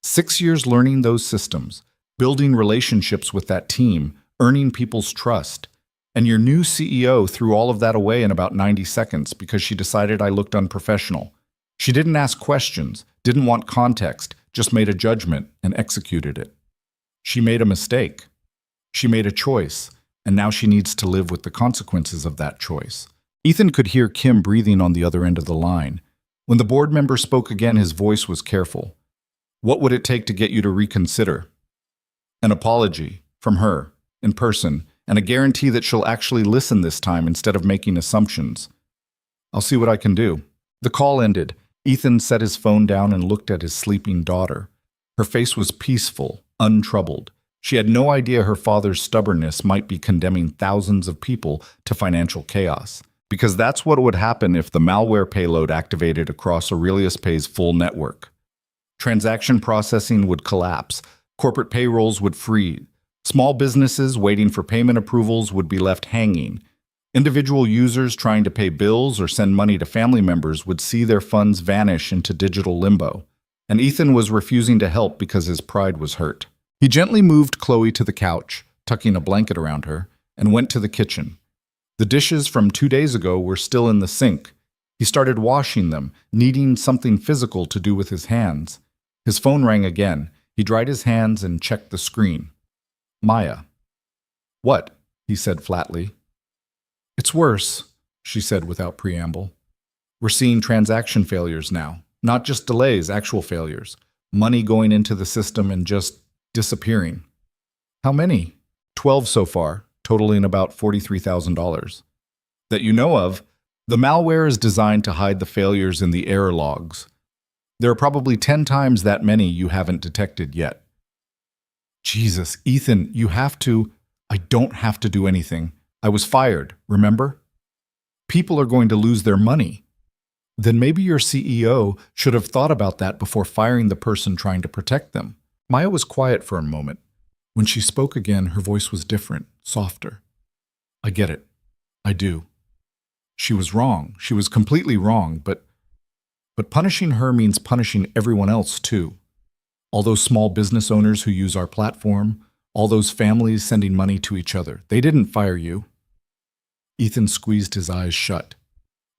6 years learning those systems, building relationships with that team, earning people's trust. And your new CEO threw all of that away in about 90 seconds because she decided I looked unprofessional. She didn't ask questions, didn't want context, just made a judgment and executed it. She made a mistake. She made a choice, and now she needs to live with the consequences of that choice. Ethan could hear Kim breathing on the other end of the line. When the board member spoke again, his voice was careful. What would it take to get you to reconsider? An apology from her, in person, and a guarantee that she'll actually listen this time instead of making assumptions. I'll see what I can do. The call ended. Ethan set his phone down and looked at his sleeping daughter. Her face was peaceful, untroubled. She had no idea her father's stubbornness might be condemning thousands of people to financial chaos, because that's what would happen if the malware payload activated across Aurelius Pay's full network. Transaction processing would collapse, Corporate payrolls would freeze. Small businesses waiting for payment approvals would be left hanging. Individual users trying to pay bills or send money to family members would see their funds vanish into digital limbo. And Ethan was refusing to help because his pride was hurt. He gently moved Chloe to the couch, tucking a blanket around her, and went to the kitchen. The dishes from 2 days ago were still in the sink. He started washing them, needing something physical to do with his hands. His phone rang again. He dried his hands and checked the screen. Maya. "What?" he said flatly. "It's worse," she said without preamble. "We're seeing transaction failures now. Not just delays, actual failures. Money going into the system and just disappearing." "How many?" 12 so far, totaling about $43,000. "That you know of. The malware is designed to hide the failures in the error logs. There are probably 10 times that many you haven't detected yet." "Jesus, Ethan, you have to—" "I don't have to do anything. I was fired, remember? People are going to lose their money." "Then maybe your CEO should have thought about that before firing the person trying to protect them." Maya was quiet for a moment. When she spoke again, her voice was different, softer. "I get it. I do. She was wrong. She was completely wrong, but punishing her means punishing everyone else too. All those small business owners who use our platform, all those families sending money to each other. They didn't fire you." Ethan squeezed his eyes shut.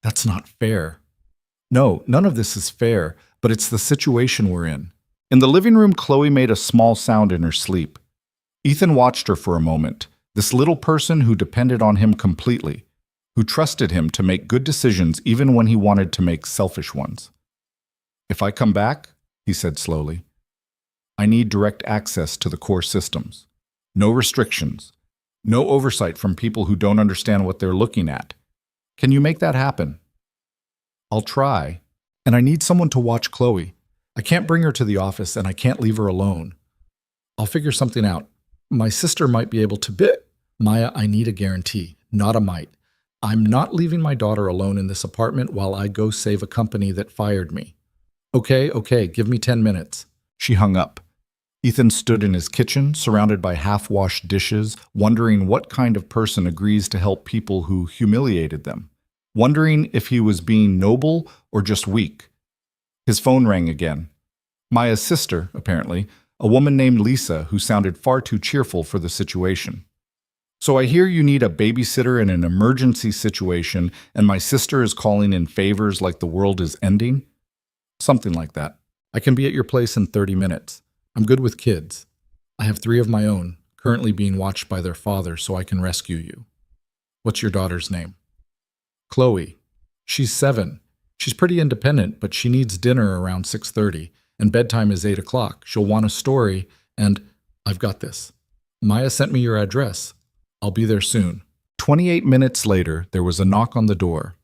"That's not fair." "No, none of this is fair, but it's the situation we're in." In the living room, Chloe made a small sound in her sleep. Ethan watched her for a moment, this little person who depended on him completely, who trusted him to make good decisions even when he wanted to make selfish ones. "If I come back," he said slowly, "I need direct access to the core systems. No restrictions. No oversight from people who don't understand what they're looking at. Can you make that happen?" "I'll try. And I need someone to watch Chloe. I can't bring her to the office and I can't leave her alone. I'll figure something out. My sister might be able to Maya, I need a guarantee, not a might. I'm not leaving my daughter alone in this apartment while I go save a company that fired me." Okay, give me 10 minutes. She hung up. Ethan stood in his kitchen, surrounded by half-washed dishes, wondering what kind of person agrees to help people who humiliated them, wondering if he was being noble or just weak. His phone rang again. Maya's sister, apparently, a woman named Lisa who sounded far too cheerful for the situation. "So I hear you need a babysitter in an emergency situation, and my sister is calling in favors like the world is ending?" "Something like that. I can be at your place in 30 minutes. I'm good with kids. I have 3 of my own, currently being watched by their father, so I can rescue you." "What's your daughter's name?" "Chloe. She's 7. She's pretty independent, but she needs dinner around 6:30, and bedtime is 8 o'clock. She'll want a story, and I've got this. Maya sent me your address. I'll be there soon." 28 minutes later, there was a knock on the door.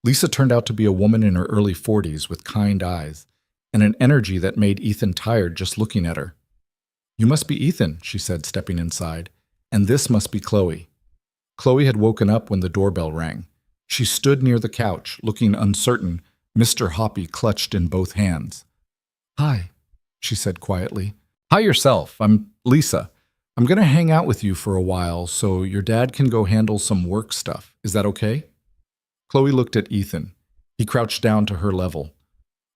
Lisa turned out to be a woman in her early 40s with kind eyes, and an energy that made Ethan tired just looking at her. "You must be Ethan," she said, stepping inside, "and this must be Chloe." Chloe had woken up when the doorbell rang. She stood near the couch, looking uncertain, Mr. Hoppy clutched in both hands. "Hi," she said quietly. "Hi yourself. I'm Lisa. I'm going to hang out with you for a while so your dad can go handle some work stuff. Is that okay?" Chloe looked at Ethan. He crouched down to her level.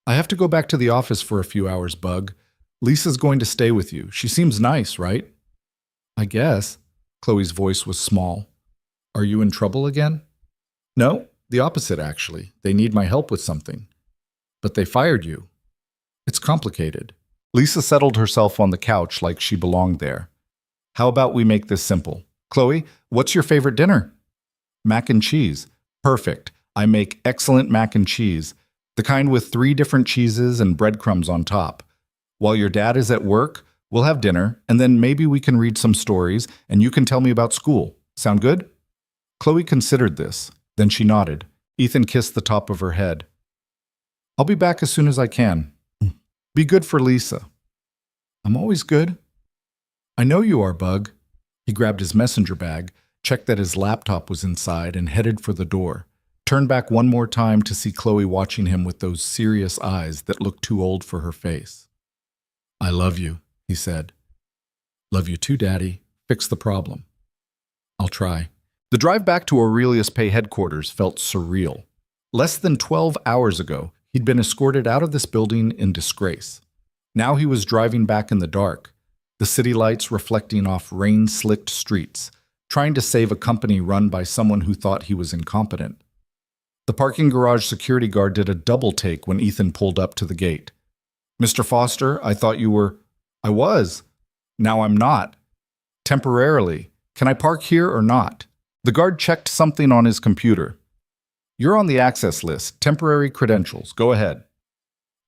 "I have to go back to the office for a few hours, Bug. Lisa's going to stay with you. She seems nice, right?" "I guess." Chloe's voice was small. "Are you in trouble again?" "No, the opposite, actually. They need my help with something." "But they fired you." "It's complicated." Lisa settled herself on the couch like she belonged there. "How about we make this simple? Chloe, what's your favorite dinner?" "Mac and cheese." "Perfect. I make excellent mac and cheese. The kind with 3 different cheeses and breadcrumbs on top. While your dad is at work, we'll have dinner, and then maybe we can read some stories, and you can tell me about school. Sound good?" Chloe considered this. Then she nodded. Ethan kissed the top of her head. "I'll be back as soon as I can. Be good for Lisa." "I'm always good." "I know you are, Bug." He grabbed his messenger bag, checked that his laptop was inside, and headed for the door. Turned back one more time to see Chloe watching him with those serious eyes that looked too old for her face. "I love you," he said. Love you too, Daddy. Fix the problem. I'll try. The drive back to Aurelius Pay headquarters felt surreal. Less than 12 hours ago, he'd been escorted out of this building in disgrace. Now he was driving back in the dark, the city lights reflecting off rain-slicked streets, trying to save a company run by someone who thought he was incompetent. The parking garage security guard did a double take when Ethan pulled up to the gate. "Mr. Foster, I thought you were—" "I was. Now I'm not. Temporarily. Can I park here or not?" The guard checked something on his computer. "You're on the access list. Temporary credentials. Go ahead."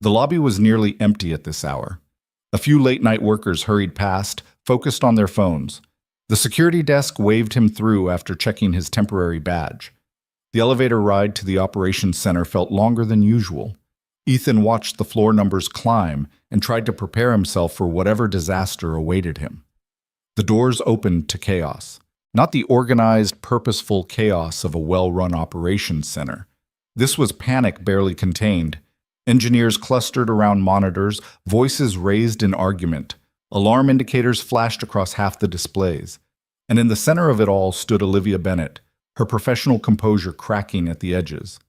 The lobby was nearly empty at this hour. A few late-night workers hurried past, focused on their phones. The security desk waved him through after checking his temporary badge. The elevator ride to the operations center felt longer than usual. Ethan watched the floor numbers climb and tried to prepare himself for whatever disaster awaited him. The doors opened to chaos. Not the organized, purposeful chaos of a well-run operations center. This was panic barely contained. Engineers clustered around monitors, voices raised in argument. Alarm indicators flashed across half the displays. And in the center of it all stood Olivia Bennett, her professional composure cracking at the edges.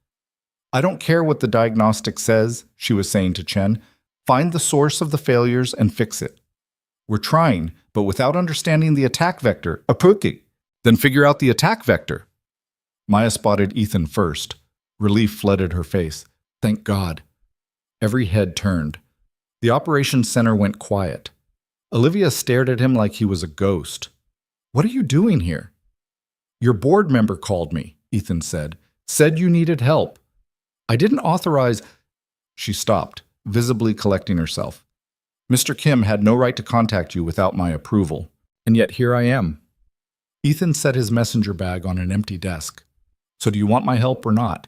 "I don't care what the diagnostic says," she was saying to Chen. "Find the source of the failures and fix it." "We're trying, but without understanding the attack vector, Apuki. Then figure out the attack vector." Maya spotted Ethan first. Relief flooded her face. Thank God. Every head turned. The operations center went quiet. Olivia stared at him like he was a ghost. "What are you doing here?" "Your board member called me," Ethan said. "Said you needed help. I didn't authorize—" She stopped, visibly collecting herself. "Mr. Kim had no right to contact you without my approval. And yet here I am." Ethan set his messenger bag on an empty desk. "So do you want my help or not?"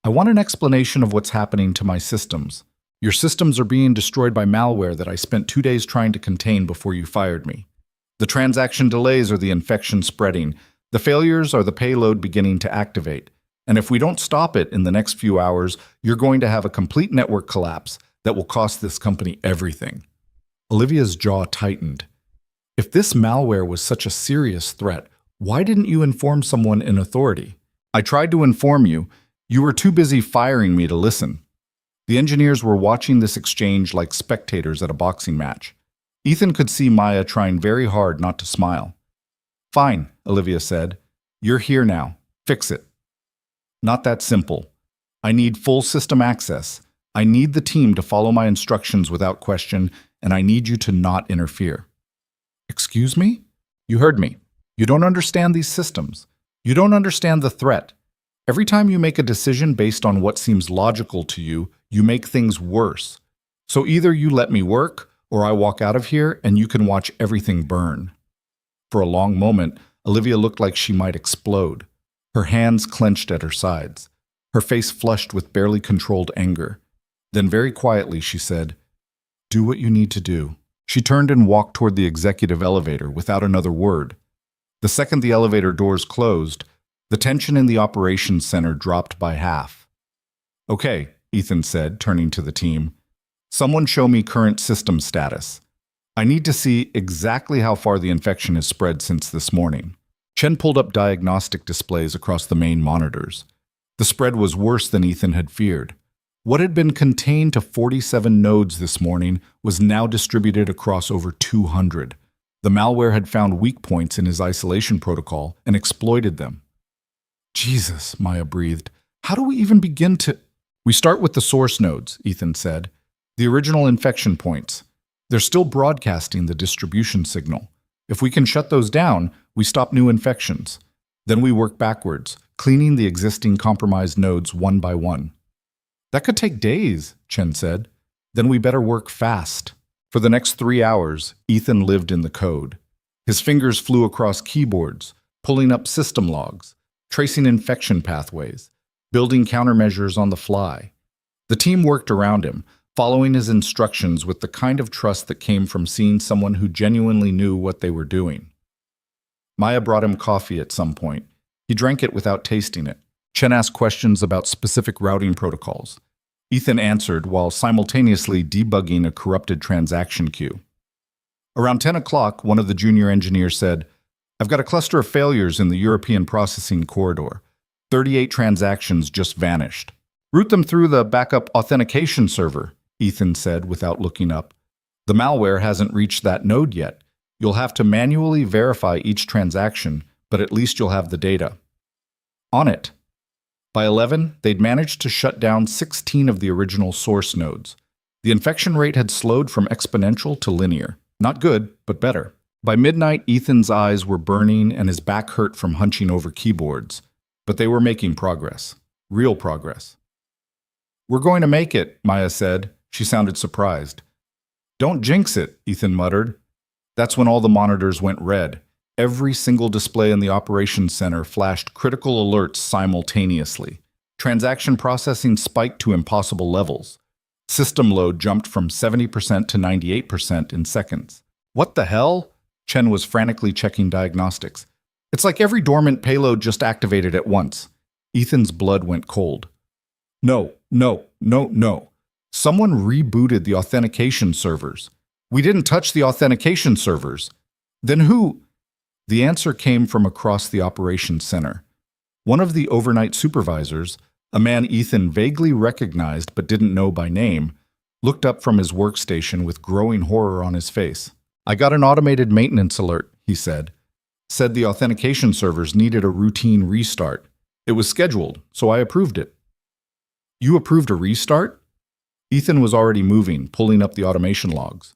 "I want an explanation of what's happening to my systems. Your systems are being destroyed by malware that I spent 2 days trying to contain before you fired me. The transaction delays are the infection spreading. The failures are the payload beginning to activate. And if we don't stop it in the next few hours, you're going to have a complete network collapse that will cost this company everything." Olivia's jaw tightened. If this malware was such a serious threat, why didn't you inform someone in authority? "I tried to inform you. You were too busy firing me to listen." The engineers were watching this exchange like spectators at a boxing match. Ethan could see Maya trying very hard not to smile. "Fine," Olivia said. "You're here now. Fix it." "Not that simple. I need full system access. I need the team to follow my instructions without question, and I need you to not interfere." "Excuse me?" "You heard me. You don't understand these systems. You don't understand the threat. Every time you make a decision based on what seems logical to you, you make things worse. So either you let me work, or I walk out of here and you can watch everything burn." For a long moment, Olivia looked like she might explode. Her hands clenched at her sides. Her face flushed with barely controlled anger. Then very quietly she said, "Do what you need to do." She turned and walked toward the executive elevator without another word. The second the elevator doors closed, the tension in the operations center dropped by half. "Okay," Ethan said, turning to the team. "Someone show me current system status. I need to see exactly how far the infection has spread since this morning." Chen pulled up diagnostic displays across the main monitors. The spread was worse than Ethan had feared. What had been contained to 47 nodes this morning was now distributed across over 200. The malware had found weak points in his isolation protocol and exploited them. "Jesus," Maya breathed. "How do we even begin to—" "We start with the source nodes," Ethan said. "The original infection points. They're still broadcasting the distribution signal. If we can shut those down, we stop new infections. Then we work backwards, cleaning the existing compromised nodes one by one." "That could take days," Chen said. "Then we better work fast." For the next 3 hours, Ethan lived in the code. His fingers flew across keyboards, pulling up system logs, tracing infection pathways, building countermeasures on the fly. The team worked around him, following his instructions with the kind of trust that came from seeing someone who genuinely knew what they were doing. Maya brought him coffee at some point. He drank it without tasting it. Chen asked questions about specific routing protocols. Ethan answered while simultaneously debugging a corrupted transaction queue. Around 10 o'clock, one of the junior engineers said, "I've got a cluster of failures in the European processing corridor. 38 transactions just vanished." "Route them through the backup authentication server," Ethan said without looking up. "The malware hasn't reached that node yet. You'll have to manually verify each transaction, but at least you'll have the data." On it. By 11, they'd managed to shut down 16 of the original source nodes. The infection rate had slowed from exponential to linear. Not good, but better. By midnight, Ethan's eyes were burning and his back hurt from hunching over keyboards. But they were making progress. Real progress. "We're going to make it," Maya said. She sounded surprised. "Don't jinx it," Ethan muttered. That's when all the monitors went red. Every single display in the operations center flashed critical alerts simultaneously. Transaction processing spiked to impossible levels. System load jumped from 70% to 98% in seconds. "What the hell?" Chen was frantically checking diagnostics. "It's like every dormant payload just activated at once." Ethan's blood went cold. No. Someone rebooted the authentication servers. "We didn't touch the authentication servers." "Then who?" The answer came from across the operations center. One of the overnight supervisors, a man Ethan vaguely recognized but didn't know by name, looked up from his workstation with growing horror on his face. "I got an automated maintenance alert," he said. "Said the authentication servers needed a routine restart. It was scheduled, so I approved it." "You approved a restart?" Ethan was already moving, pulling up the automation logs.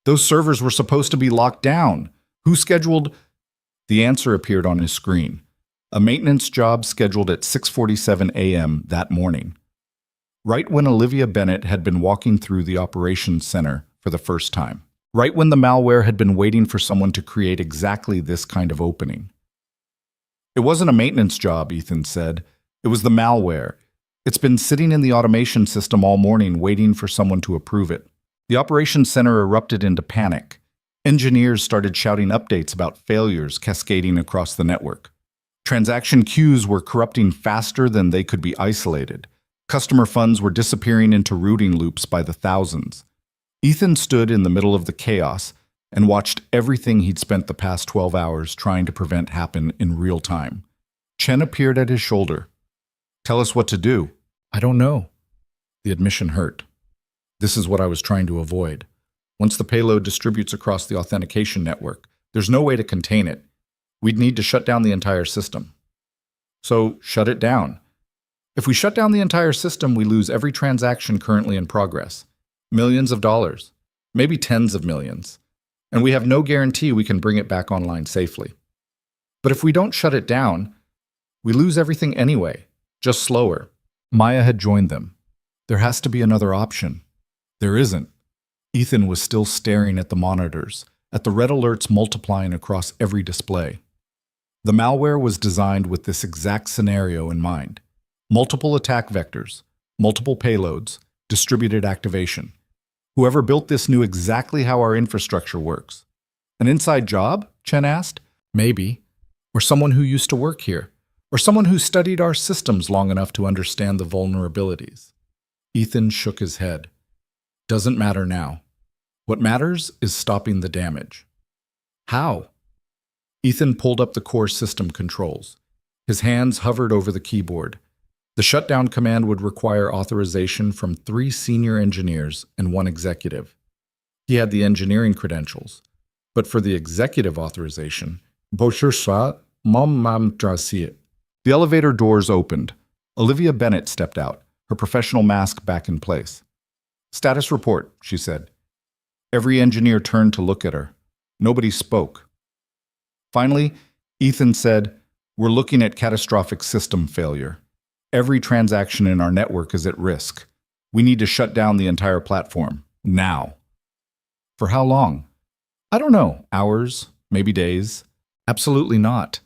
"Those servers were supposed to be locked down. Who scheduled?" The answer appeared on his screen. A maintenance job scheduled at 6:47 a.m. that morning. Right when Olivia Bennett had been walking through the operations center for the first time. Right when the malware had been waiting for someone to create exactly this kind of opening. "It wasn't a maintenance job," Ethan said. "It was the malware. It's been sitting in the automation system all morning waiting for someone to approve it." The operations center erupted into panic. Engineers started shouting updates about failures cascading across the network. Transaction queues were corrupting faster than they could be isolated. Customer funds were disappearing into routing loops by the thousands. Ethan stood in the middle of the chaos and watched everything he'd spent the past 12 hours trying to prevent happen in real time. Chen appeared at his shoulder. "Tell us what to do." "I don't know." The admission hurt. This is what I was trying to avoid. Once the payload distributes across the authentication network, there's no way to contain it. We'd need to shut down the entire system. So, shut it down. If we shut down the entire system, we lose every transaction currently in progress. Millions of dollars. Maybe tens of millions. And we have no guarantee we can bring it back online safely. But if we don't shut it down, we lose everything anyway, just slower. Maya had joined them. There has to be another option. There isn't. Ethan was still staring at the monitors, at the red alerts multiplying across every display. The malware was designed with this exact scenario in mind. Multiple attack vectors, multiple payloads, distributed activation. Whoever built this knew exactly how our infrastructure works. An inside job? Chen asked. Maybe. Or someone who used to work here. Or someone who studied our systems long enough to understand the vulnerabilities. Ethan shook his head. Doesn't matter now. What matters is stopping the damage. How? Ethan pulled up the core system controls. His hands hovered over the keyboard. The shutdown command would require authorization from 3 senior engineers and 1 executive. He had the engineering credentials, but for the executive authorization, the elevator doors opened. Olivia Bennett stepped out, her professional mask back in place. "Status report," she said. Every engineer turned to look at her. Nobody spoke. Finally, Ethan said, "We're looking at catastrophic system failure. Every transaction in our network is at risk. We need to shut down the entire platform, now." "For how long?" "I don't know. Hours, maybe days." "Absolutely not.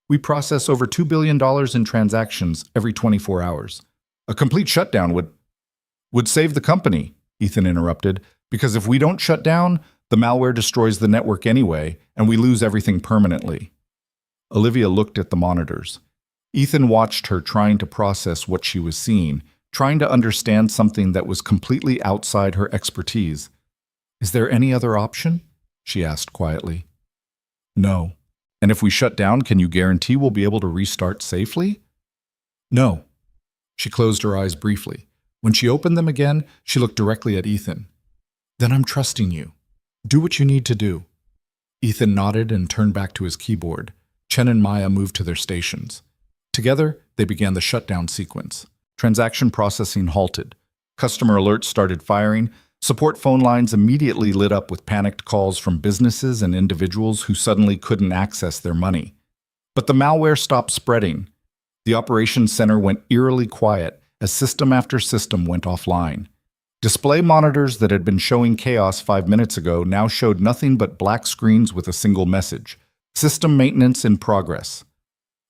We process over $2 billion in transactions every 24 hours. A complete shutdown would save the company," Ethan interrupted, "because if we don't shut down, the malware destroys the network anyway, and we lose everything permanently." Olivia looked at the monitors. Ethan watched her trying to process what she was seeing, trying to understand something that was completely outside her expertise. "Is there any other option?" she asked quietly. No. And if we shut down, can you guarantee we'll be able to restart safely? No. She closed her eyes briefly. When she opened them again, she looked directly at Ethan. Then I'm trusting you. Do what you need to do. Ethan nodded and turned back to his keyboard. Chen and Maya moved to their stations. Together, they began the shutdown sequence. Transaction processing halted. Customer alerts started firing. Support phone lines immediately lit up with panicked calls from businesses and individuals who suddenly couldn't access their money. But the malware stopped spreading. The operations center went eerily quiet as system after system went offline. Display monitors that had been showing chaos 5 minutes ago now showed nothing but black screens with a single message: system maintenance in progress.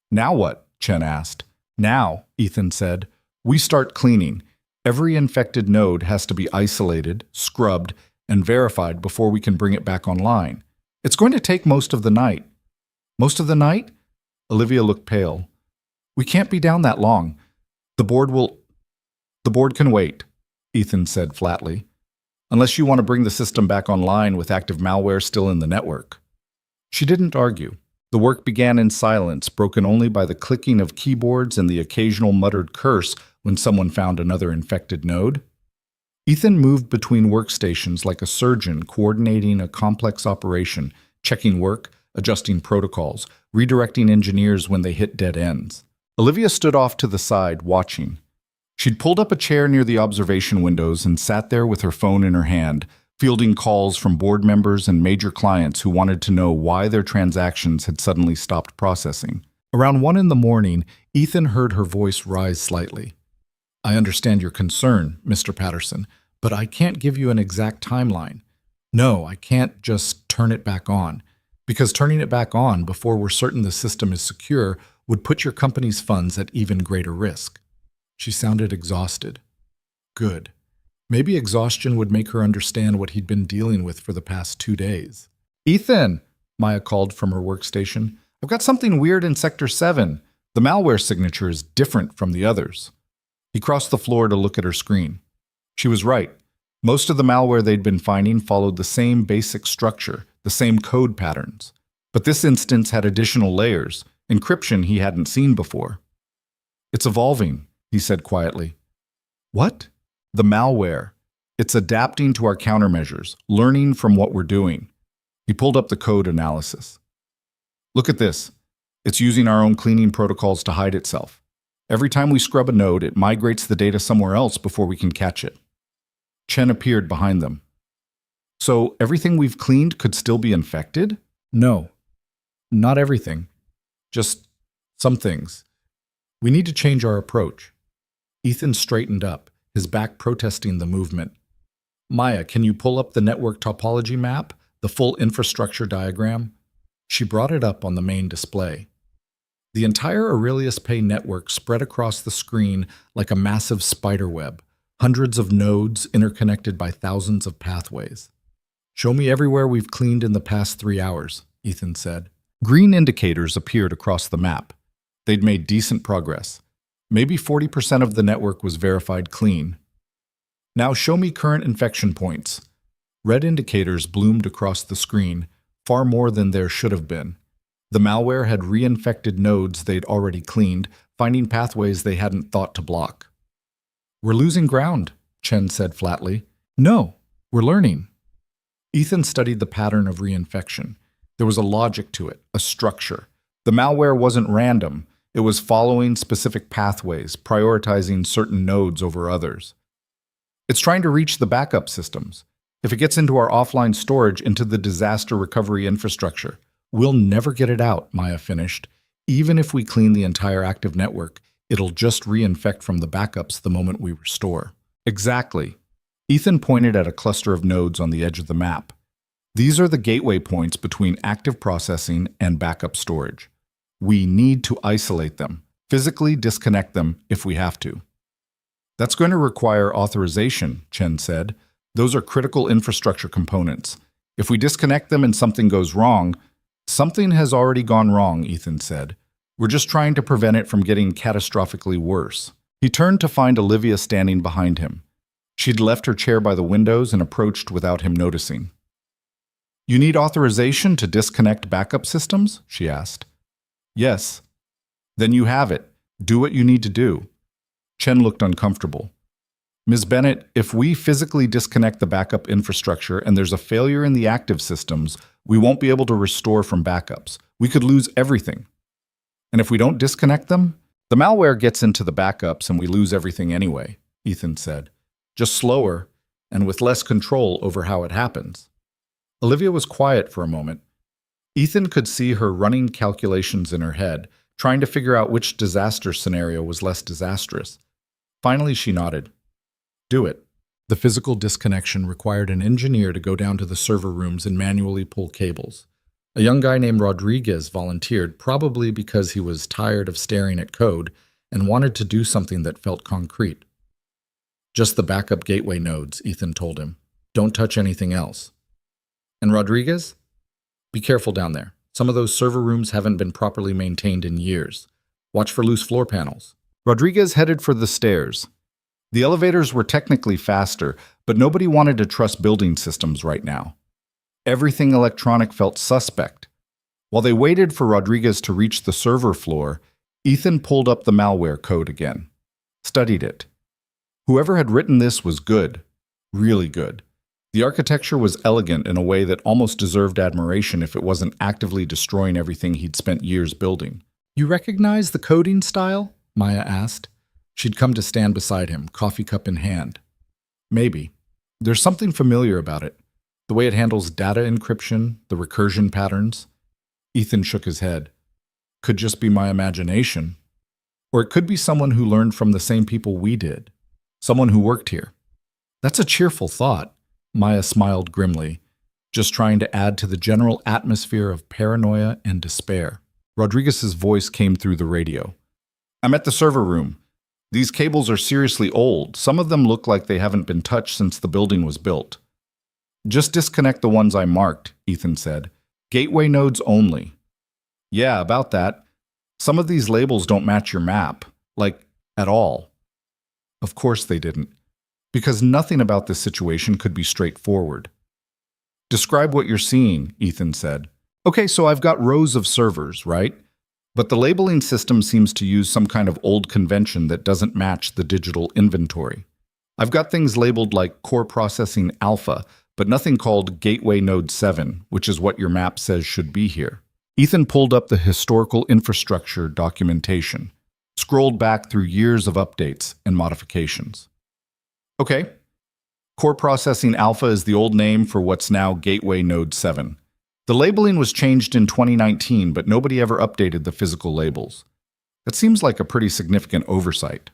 Now what? Chen asked. Now, Ethan said, we start cleaning. Every infected node has to be isolated, scrubbed, and verified before we can bring it back online. It's going to take most of the night. Most of the night? Olivia looked pale. We can't be down that long. The board can wait, Ethan said flatly, unless you want to bring the system back online with active malware still in the network. She didn't argue. The work began in silence, broken only by the clicking of keyboards and the occasional muttered curse when someone found another infected node. Ethan moved between workstations like a surgeon coordinating a complex operation, checking work, adjusting protocols, redirecting engineers when they hit dead ends. Olivia stood off to the side, watching. She'd pulled up a chair near the observation windows and sat there with her phone in her hand, fielding calls from board members and major clients who wanted to know why their transactions had suddenly stopped processing. Around 1 a.m, Ethan heard her voice rise slightly. I understand your concern, Mr. Patterson, but I can't give you an exact timeline. No, I can't just turn it back on, because turning it back on before we're certain the system is secure would put your company's funds at even greater risk. She sounded exhausted. Good. Maybe exhaustion would make her understand what he'd been dealing with for the past 2 days. Ethan, Maya called from her workstation. I've got something weird in Sector 7. The malware signature is different from the others. He crossed the floor to look at her screen. She was right. Most of the malware they'd been finding followed the same basic structure, the same code patterns. But this instance had additional layers, encryption he hadn't seen before. It's evolving, he said quietly. What? The malware. It's adapting to our countermeasures, learning from what we're doing. He pulled up the code analysis. Look at this. It's using our own cleaning protocols to hide itself. Every time we scrub a node, it migrates the data somewhere else before we can catch it. Chen appeared behind them. So everything we've cleaned could still be infected? No, not everything. Just some things. We need to change our approach. Ethan straightened up, his back protesting the movement. Maya, can you pull up the network topology map, the full infrastructure diagram? She brought it up on the main display. The entire Aurelius Pay network spread across the screen like a massive spider web, hundreds of nodes interconnected by thousands of pathways. Show me everywhere we've cleaned in the past 3 hours, Ethan said. Green indicators appeared across the map. They'd made decent progress. Maybe 40% of the network was verified clean. Now show me current infection points. Red indicators bloomed across the screen, far more than there should have been. The malware had reinfected nodes they'd already cleaned, finding pathways they hadn't thought to block. We're losing ground, Chen said flatly. No, we're learning. Ethan studied the pattern of reinfection. There was a logic to it, a structure. The malware wasn't random. It was following specific pathways, prioritizing certain nodes over others. It's trying to reach the backup systems. If it gets into our offline storage, into the disaster recovery infrastructure, we'll never get it out, Maya finished. Even if we clean the entire active network, it'll just reinfect from the backups the moment we restore. Exactly. Ethan pointed at a cluster of nodes on the edge of the map. These are the gateway points between active processing and backup storage. We need to isolate them, physically disconnect them if we have to. That's going to require authorization, Chen said. Those are critical infrastructure components. If we disconnect them and something goes wrong, something has already gone wrong, Ethan said. We're just trying to prevent it from getting catastrophically worse. He turned to find Olivia standing behind him. She'd left her chair by the windows and approached without him noticing. You need authorization to disconnect backup systems? She asked. Yes. Then you have it. Do what you need to do. Chen looked uncomfortable. Ms. Bennett, if we physically disconnect the backup infrastructure and there's a failure in the active systems, we won't be able to restore from backups. We could lose everything. And if we don't disconnect them, the malware gets into the backups and we lose everything anyway, Ethan said. Just slower and with less control over how it happens. Olivia was quiet for a moment. Ethan could see her running calculations in her head, trying to figure out which disaster scenario was less disastrous. Finally, she nodded. Do it. The physical disconnection required an engineer to go down to the server rooms and manually pull cables. A young guy named Rodriguez volunteered, probably because he was tired of staring at code and wanted to do something that felt concrete. Just the backup gateway nodes, Ethan told him. Don't touch anything else. And Rodriguez? Be careful down there. Some of those server rooms haven't been properly maintained in years. Watch for loose floor panels. Rodriguez headed for the stairs. The elevators were technically faster, but nobody wanted to trust building systems right now. Everything electronic felt suspect. While they waited for Rodriguez to reach the server floor, Ethan pulled up the malware code again. Studied it. Whoever had written this was good. Really good. The architecture was elegant in a way that almost deserved admiration if it wasn't actively destroying everything he'd spent years building. You recognize the coding style? Maya asked. She'd come to stand beside him, coffee cup in hand. Maybe. There's something familiar about it. The way it handles data encryption, the recursion patterns. Ethan shook his head. Could just be my imagination. Or it could be someone who learned from the same people we did. Someone who worked here. That's a cheerful thought. Maya smiled grimly, just trying to add to the general atmosphere of paranoia and despair. Rodriguez's voice came through the radio. I'm at the server room. These cables are seriously old. Some of them look like they haven't been touched since the building was built. Just disconnect the ones I marked, Ethan said. Gateway nodes only. Yeah, about that. Some of these labels don't match your map. Like, at all. Of course they didn't. Because nothing about this situation could be straightforward. Describe what you're seeing, Ethan said. Okay, so I've got rows of servers, right? But the labeling system seems to use some kind of old convention that doesn't match the digital inventory. I've got things labeled like Core Processing Alpha, but nothing called Gateway Node 7, which is what your map says should be here. Ethan pulled up the historical infrastructure documentation, scrolled back through years of updates and modifications. Okay. Core Processing Alpha is the old name for what's now Gateway Node 7. The labeling was changed in 2019, but nobody ever updated the physical labels. That seems like a pretty significant oversight.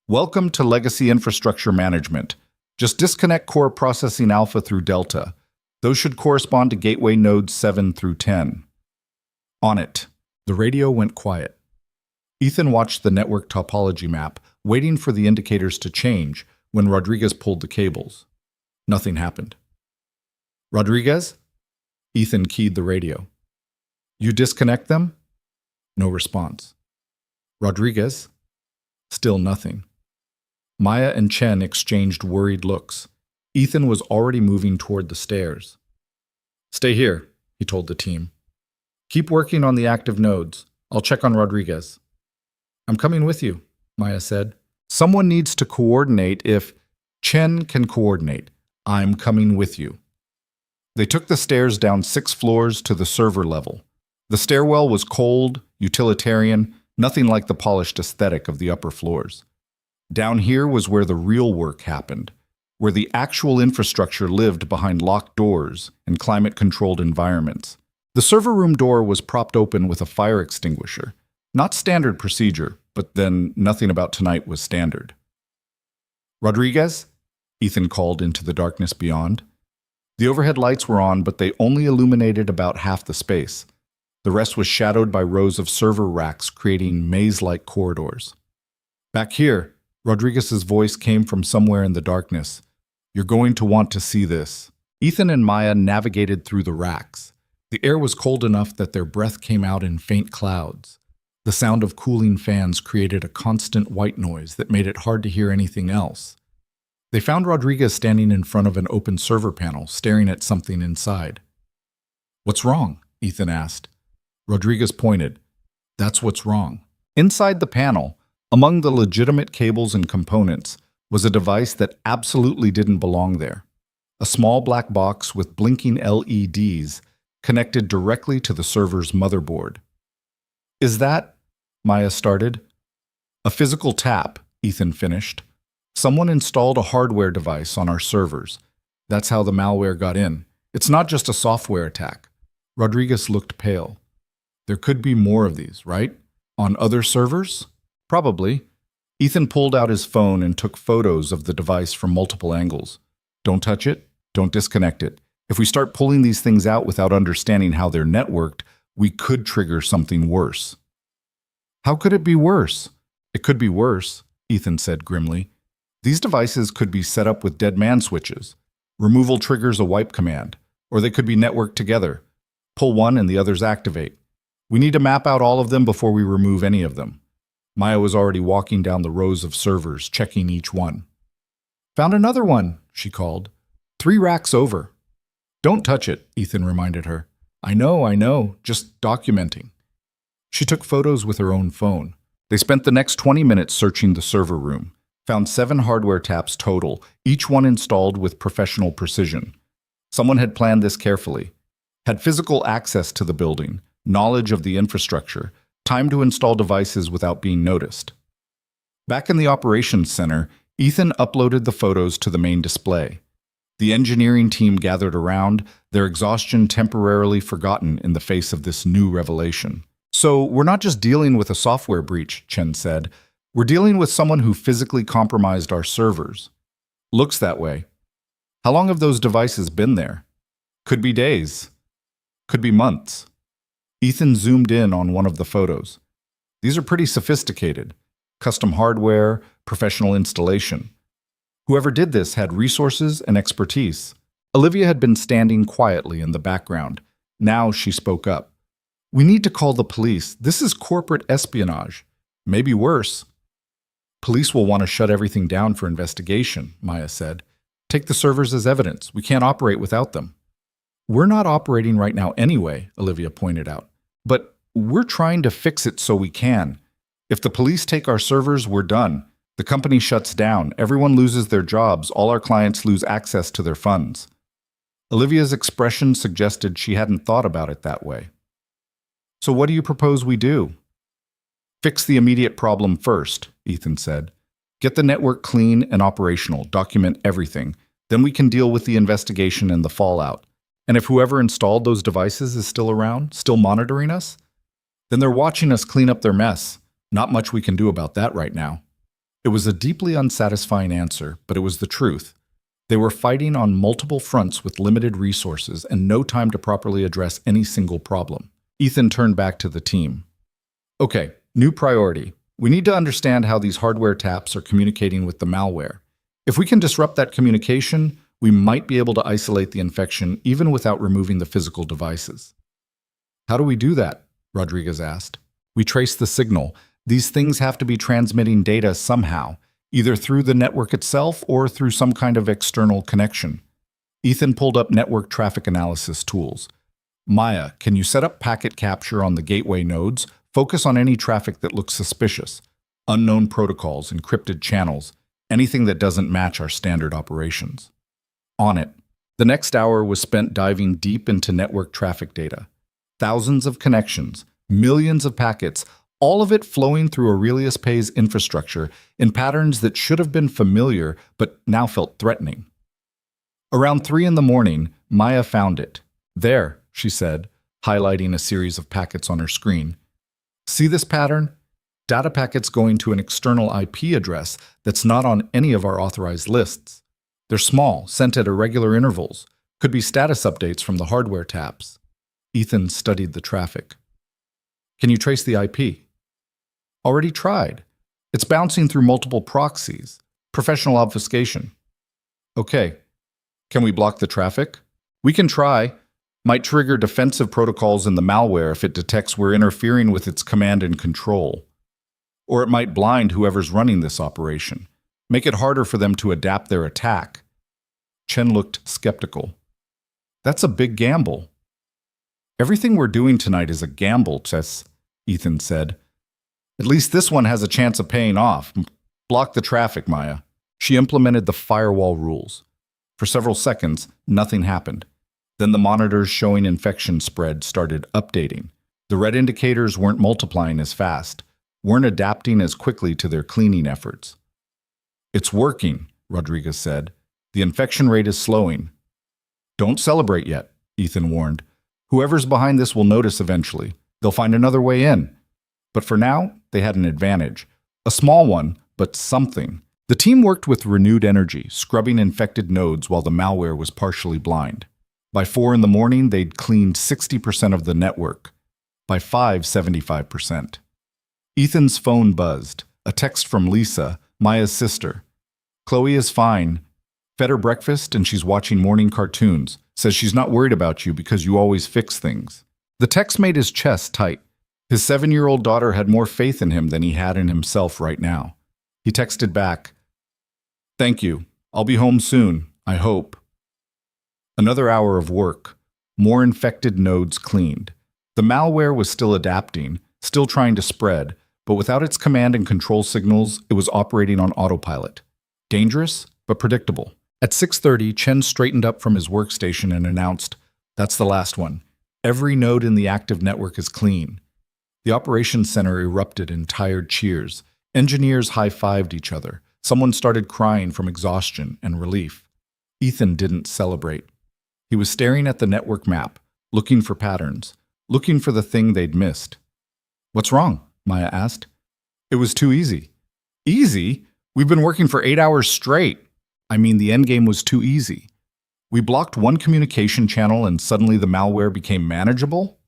Welcome to Legacy Infrastructure Management. Just disconnect Core Processing Alpha through Delta. Those should correspond to Gateway Nodes 7 through 10. On it. The radio went quiet. Ethan watched the network topology map, waiting for the indicators to change when Rodriguez pulled the cables. Nothing happened. Rodriguez? Ethan keyed the radio. You disconnect them? No response. Rodriguez? Still nothing. Maya and Chen exchanged worried looks. Ethan was already moving toward the stairs. Stay here, he told the team. Keep working on the active nodes. I'll check on Rodriguez. I'm coming with you, Maya said. Someone needs to coordinate if Chen can coordinate. I'm coming with you. They took the stairs down 6 floors to the server level. The stairwell was cold, utilitarian, nothing like the polished aesthetic of the upper floors. Down here was where the real work happened, where the actual infrastructure lived behind locked doors and climate-controlled environments. The server room door was propped open with a fire extinguisher. Not standard procedure, but then nothing about tonight was standard. Rodriguez? Ethan called into the darkness beyond. The overhead lights were on, but they only illuminated about half the space. The rest was shadowed by rows of server racks, creating maze-like corridors. Back here, Rodriguez's voice came from somewhere in the darkness. You're going to want to see this. Ethan and Maya navigated through the racks. The air was cold enough that their breath came out in faint clouds. The sound of cooling fans created a constant white noise that made it hard to hear anything else. They found Rodriguez standing in front of an open server panel, staring at something inside. What's wrong? Ethan asked. Rodriguez pointed. That's what's wrong. Inside the panel, among the legitimate cables and components, was a device that absolutely didn't belong there. A small black box with blinking LEDs connected directly to the server's motherboard. Is that? Maya started. A physical tap, Ethan finished. Someone installed a hardware device on our servers. That's how the malware got in. It's not just a software attack. Rodriguez looked pale. There could be more of these, right? On other servers? Probably. Ethan pulled out his phone and took photos of the device from multiple angles. Don't touch it. Don't disconnect it. If we start pulling these things out without understanding how they're networked, we could trigger something worse. How could it be worse? It could be worse, Ethan said grimly. These devices could be set up with dead man switches. Removal triggers a wipe command, or they could be networked together. Pull one and the others activate. We need to map out all of them before we remove any of them. Maya was already walking down the rows of servers, checking each one. Found another one, she called. 3 racks over. Don't touch it, Ethan reminded her. I know, just documenting. She took photos with her own phone. They spent the next 20 minutes searching the server room, found 7 hardware taps total, each one installed with professional precision. Someone had planned this carefully, had physical access to the building, knowledge of the infrastructure, time to install devices without being noticed. Back in the operations center, Ethan uploaded the photos to the main display. The engineering team gathered around, their exhaustion temporarily forgotten in the face of this new revelation. So, we're not just dealing with a software breach, Chen said. We're dealing with someone who physically compromised our servers. Looks that way. How long have those devices been there? Could be days. Could be months. Ethan zoomed in on one of the photos. These are pretty sophisticated. Custom hardware, professional installation. Whoever did this had resources and expertise. Olivia had been standing quietly in the background. Now she spoke up. We need to call the police. This is corporate espionage. Maybe worse. Police will want to shut everything down for investigation, Maya said. Take the servers as evidence. We can't operate without them. We're not operating right now anyway, Olivia pointed out. But we're trying to fix it so we can. If the police take our servers, we're done. The company shuts down. Everyone loses their jobs. All our clients lose access to their funds. Olivia's expression suggested she hadn't thought about it that way. So what do you propose we do? Fix the immediate problem first, Ethan said. Get the network clean and operational, document everything. Then we can deal with the investigation and the fallout. And if whoever installed those devices is still around, still monitoring us, then they're watching us clean up their mess. Not much we can do about that right now. It was a deeply unsatisfying answer, but it was the truth. They were fighting on multiple fronts with limited resources and no time to properly address any single problem. Ethan turned back to the team. Okay, new priority. We need to understand how these hardware taps are communicating with the malware. If we can disrupt that communication, we might be able to isolate the infection even without removing the physical devices. How do we do that? Rodriguez asked. We trace the signal. These things have to be transmitting data somehow, either through the network itself or through some kind of external connection. Ethan pulled up network traffic analysis tools. Maya, can you set up packet capture on the gateway nodes? Focus on any traffic that looks suspicious. Unknown protocols, encrypted channels, anything that doesn't match our standard operations. On it. The next hour was spent diving deep into network traffic data. Thousands of connections, millions of packets, all of it flowing through Aurelius Pay's infrastructure in patterns that should have been familiar but now felt threatening. Around 3 a.m, Maya found it. There, she said, highlighting a series of packets on her screen. See this pattern? Data packets going to an external IP address that's not on any of our authorized lists. They're small, sent at irregular intervals. Could be status updates from the hardware taps. Ethan studied the traffic. Can you trace the IP? Already tried. It's bouncing through multiple proxies. Professional obfuscation. Okay. Can we block the traffic? We can try. Might trigger defensive protocols in the malware if it detects we're interfering with its command and control. Or it might blind whoever's running this operation. Make it harder for them to adapt their attack. Chen looked skeptical. That's a big gamble. Everything we're doing tonight is a gamble, Tess, Ethan said. At least this one has a chance of paying off. Block the traffic, Maya. She implemented the firewall rules. For several seconds, nothing happened. Then the monitors showing infection spread started updating. The red indicators weren't multiplying as fast, weren't adapting as quickly to their cleaning efforts. It's working, Rodriguez said. The infection rate is slowing. Don't celebrate yet, Ethan warned. Whoever's behind this will notice eventually. They'll find another way in. But for now, they had an advantage. A small one, but something. The team worked with renewed energy, scrubbing infected nodes while the malware was partially blind. By 4 in the morning, they'd cleaned 60% of the network. By 5, 75%. Ethan's phone buzzed. A text from Lisa, Maya's sister. Chloe is fine. Fed her breakfast and she's watching morning cartoons. Says she's not worried about you because you always fix things. The text made his chest tight. His 7-year-old daughter had more faith in him than he had in himself right now. He texted back, "Thank you. I'll be home soon, I hope." Another hour of work. More infected nodes cleaned. The malware was still adapting, still trying to spread, but without its command and control signals, it was operating on autopilot. Dangerous, but predictable. At 6:30, Chen straightened up from his workstation and announced, "That's the last one. Every node in the active network is clean." The operations center erupted in tired cheers. Engineers high-fived each other. Someone started crying from exhaustion and relief. Ethan didn't celebrate. He was staring at the network map, looking for patterns, looking for the thing they'd missed. "What's wrong?" Maya asked. "It was too easy." "Easy? We've been working for 8 hours straight." "I mean, the endgame was too easy. We blocked one communication channel and suddenly the malware became manageable?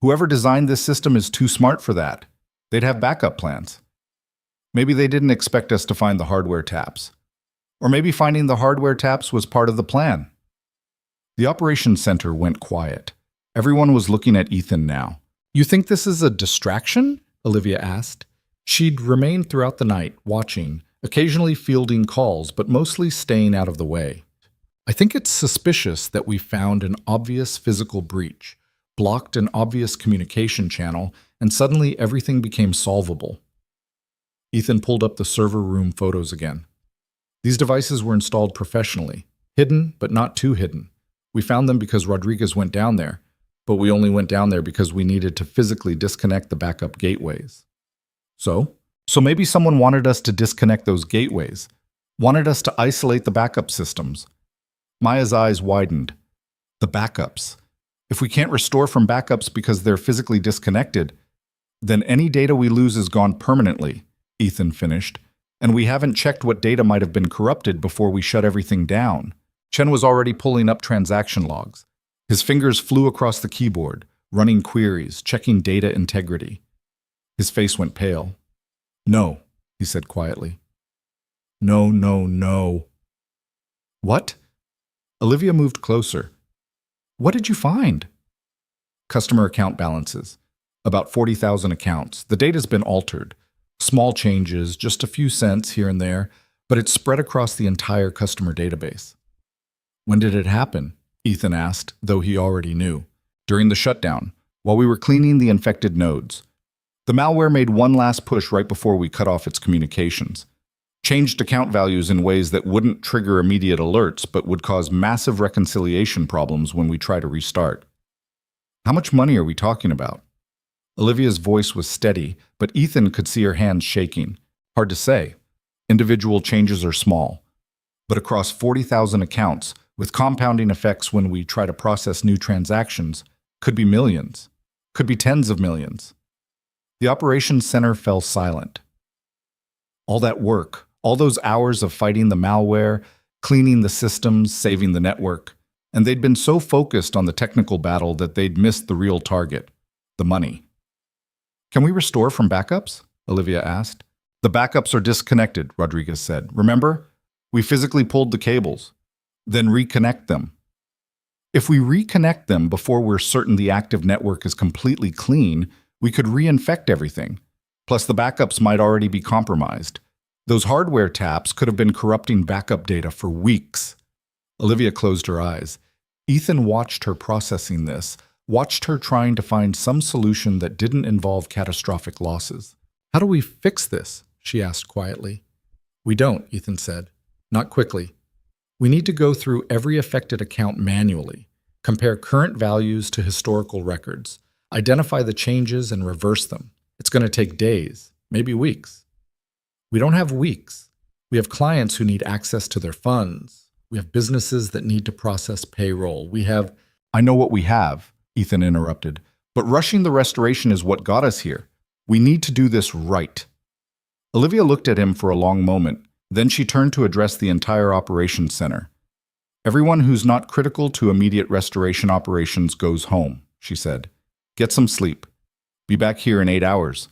Whoever designed this system is too smart for that. They'd have backup plans. Maybe they didn't expect us to find the hardware taps. Or maybe finding the hardware taps was part of the plan." The operations center went quiet. Everyone was looking at Ethan now. "You think this is a distraction?" Olivia asked. She'd remained throughout the night, watching, occasionally fielding calls, but mostly staying out of the way. "I think it's suspicious that we found an obvious physical breach, blocked an obvious communication channel, and suddenly everything became solvable." Ethan pulled up the server room photos again. These devices were installed professionally, hidden but not too hidden. We found them because Rodriguez went down there, but we only went down there because we needed to physically disconnect the backup gateways. So maybe someone wanted us to disconnect those gateways, wanted us to isolate the backup systems. Maya's eyes widened. The backups. If we can't restore from backups because they're physically disconnected, then any data we lose is gone permanently, Ethan finished, and we haven't checked what data might have been corrupted before we shut everything down. Chen was already pulling up transaction logs. His fingers flew across the keyboard, running queries, checking data integrity. His face went pale. "No," he said quietly. "No, no, no." "What?" Olivia moved closer. "What did you find?" "Customer account balances. About 40,000 accounts. The data's been altered. Small changes, just a few cents here and there, but it's spread across the entire customer database." "When did it happen?" Ethan asked, though he already knew. "During the shutdown, while we were cleaning the infected nodes. The malware made one last push right before we cut off its communications. Changed account values in ways that wouldn't trigger immediate alerts, but would cause massive reconciliation problems when we try to restart." "How much money are we talking about?" Olivia's voice was steady, but Ethan could see her hands shaking. "Hard to say. Individual changes are small. But across 40,000 accounts, with compounding effects when we try to process new transactions, could be millions. Could be tens of millions." The operations center fell silent. All that work, all those hours of fighting the malware, cleaning the systems, saving the network, and they'd been so focused on the technical battle that they'd missed the real target, the money. "Can we restore from backups?" Olivia asked. "The backups are disconnected," Rodriguez said. "Remember? We physically pulled the cables. Then reconnect them. If we reconnect them before we're certain the active network is completely clean, we could reinfect everything. Plus the backups might already be compromised. Those hardware taps could have been corrupting backup data for weeks." Olivia closed her eyes. Ethan watched her processing this, watched her trying to find some solution that didn't involve catastrophic losses. "How do we fix this?" she asked quietly. "We don't," Ethan said. "Not quickly. We need to go through every affected account manually, compare current values to historical records, identify the changes and reverse them. It's going to take days, maybe weeks." "We don't have weeks. We have clients who need access to their funds. We have businesses that need to process payroll. We have—" "I know what we have," Ethan interrupted, "but rushing the restoration is what got us here. We need to do this right." Olivia looked at him for a long moment. Then she turned to address the entire operations center. "Everyone who's not critical to immediate restoration operations goes home," she said. "Get some sleep. Be back here in 8 hours.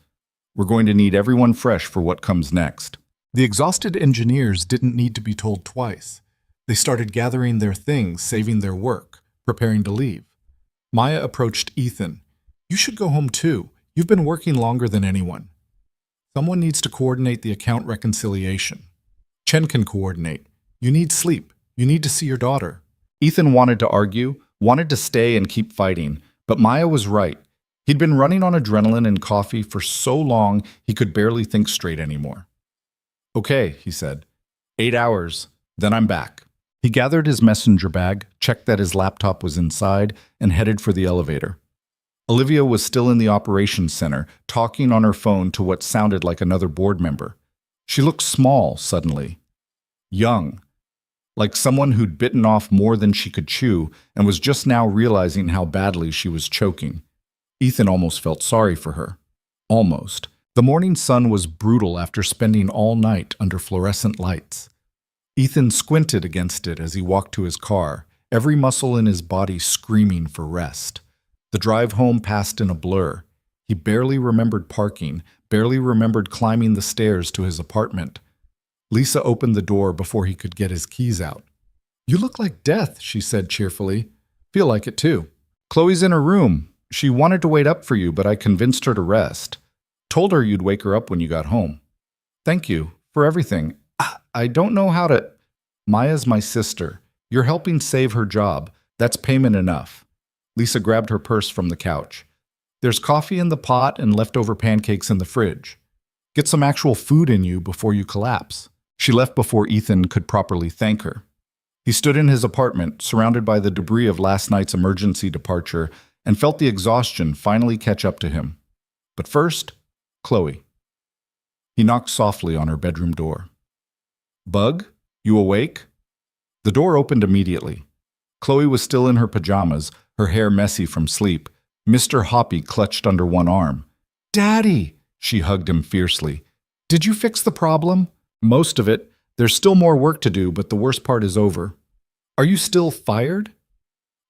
We're going to need everyone fresh for what comes next." The exhausted engineers didn't need to be told twice. They started gathering their things, saving their work, preparing to leave. Maya approached Ethan. "You should go home too. You've been working longer than anyone. Someone needs to coordinate the account reconciliation. Chen can coordinate. You need sleep. You need to see your daughter." Ethan wanted to argue, wanted to stay and keep fighting, but Maya was right. He'd been running on adrenaline and coffee for so long he could barely think straight anymore. "Okay," he said. 8 hours, then I'm back." He gathered his messenger bag, checked that his laptop was inside, and headed for the elevator. Olivia was still in the operations center, talking on her phone to what sounded like another board member. She looked small suddenly, young, like someone who'd bitten off more than she could chew and was just now realizing how badly she was choking. Ethan almost felt sorry for her. Almost. The morning sun was brutal after spending all night under fluorescent lights. Ethan squinted against it as he walked to his car, every muscle in his body screaming for rest. The drive home passed in a blur. He barely remembered parking, barely remembered climbing the stairs to his apartment. Lisa opened the door before he could get his keys out. "You look like death," she said cheerfully. "Feel like it too. Chloe's in her room. She wanted to wait up for you, but I convinced her to rest. Told her you'd wake her up when you got home. Thank you for everything. I don't know how to—" "Maya's my sister. You're helping save her job. That's payment enough." Lisa grabbed her purse from the couch. "There's coffee in the pot and leftover pancakes in the fridge. Get some actual food in you before you collapse." She left before Ethan could properly thank her. He stood in his apartment, surrounded by the debris of last night's emergency departure, and felt the exhaustion finally catch up to him. But first, Chloe. He knocked softly on her bedroom door. "Bug, you awake?" The door opened immediately. Chloe was still in her pajamas, her hair messy from sleep. Mr. Hoppy clutched under one arm. "Daddy!" She hugged him fiercely. "Did you fix the problem?" "Most of it. There's still more work to do, but the worst part is over." "Are you still fired?"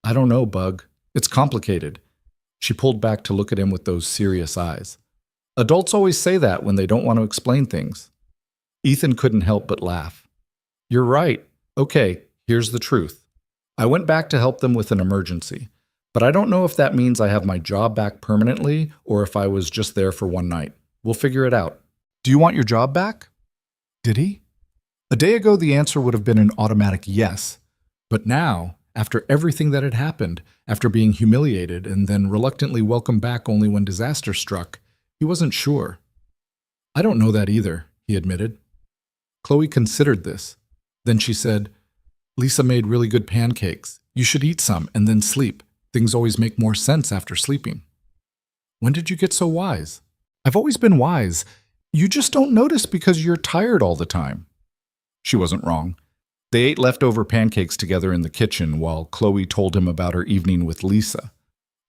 "I don't know, Bug. It's complicated." She pulled back to look at him with those serious eyes. Adults always say that when they don't want to explain things. Ethan couldn't help but laugh. "You're right. Okay, here's the truth. I went back to help them with an emergency, but I don't know if that means I have my job back permanently or if I was just there for one night. We'll figure it out." "Do you want your job back?" Did he? A day ago, the answer would have been an automatic yes. But now, after everything that had happened, after being humiliated and then reluctantly welcomed back only when disaster struck, he wasn't sure. "I don't know that either," he admitted. Chloe considered this. Then she said, "Lisa made really good pancakes. You should eat some and then sleep. Things always make more sense after sleeping." "When did you get so wise?" "I've always been wise. You just don't notice because you're tired all the time." She wasn't wrong. They ate leftover pancakes together in the kitchen while Chloe told him about her evening with Lisa.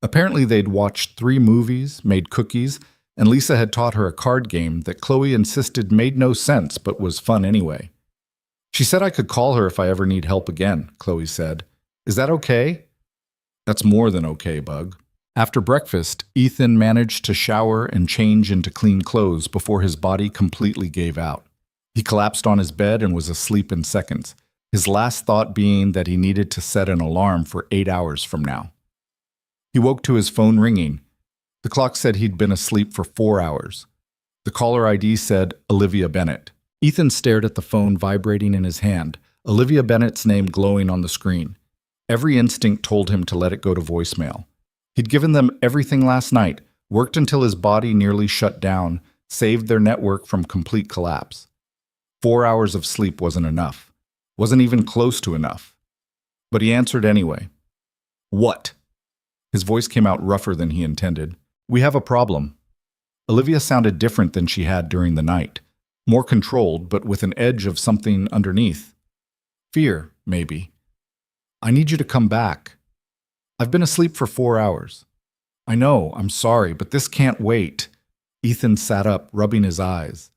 Apparently they'd watched 3 movies, made cookies, and Lisa had taught her a card game that Chloe insisted made no sense but was fun anyway. "She said I could call her if I ever need help again," Chloe said. "Is that okay?" "That's more than okay, Bug." After breakfast, Ethan managed to shower and change into clean clothes before his body completely gave out. He collapsed on his bed and was asleep in seconds, his last thought being that he needed to set an alarm for 8 hours from now. He woke to his phone ringing. The clock said he'd been asleep for 4 hours. The caller ID said Olivia Bennett. Ethan stared at the phone vibrating in his hand, Olivia Bennett's name glowing on the screen. Every instinct told him to let it go to voicemail. He'd given them everything last night, worked until his body nearly shut down, saved their network from complete collapse. 4 hours of sleep wasn't enough. Wasn't even close to enough. But he answered anyway. What? His voice came out rougher than he intended. We have a problem. Olivia sounded different than she had during the night. More controlled, but with an edge of something underneath. Fear, maybe. I need you to come back. I've been asleep for 4 hours. I know, I'm sorry, but this can't wait. Ethan sat up, rubbing his eyes.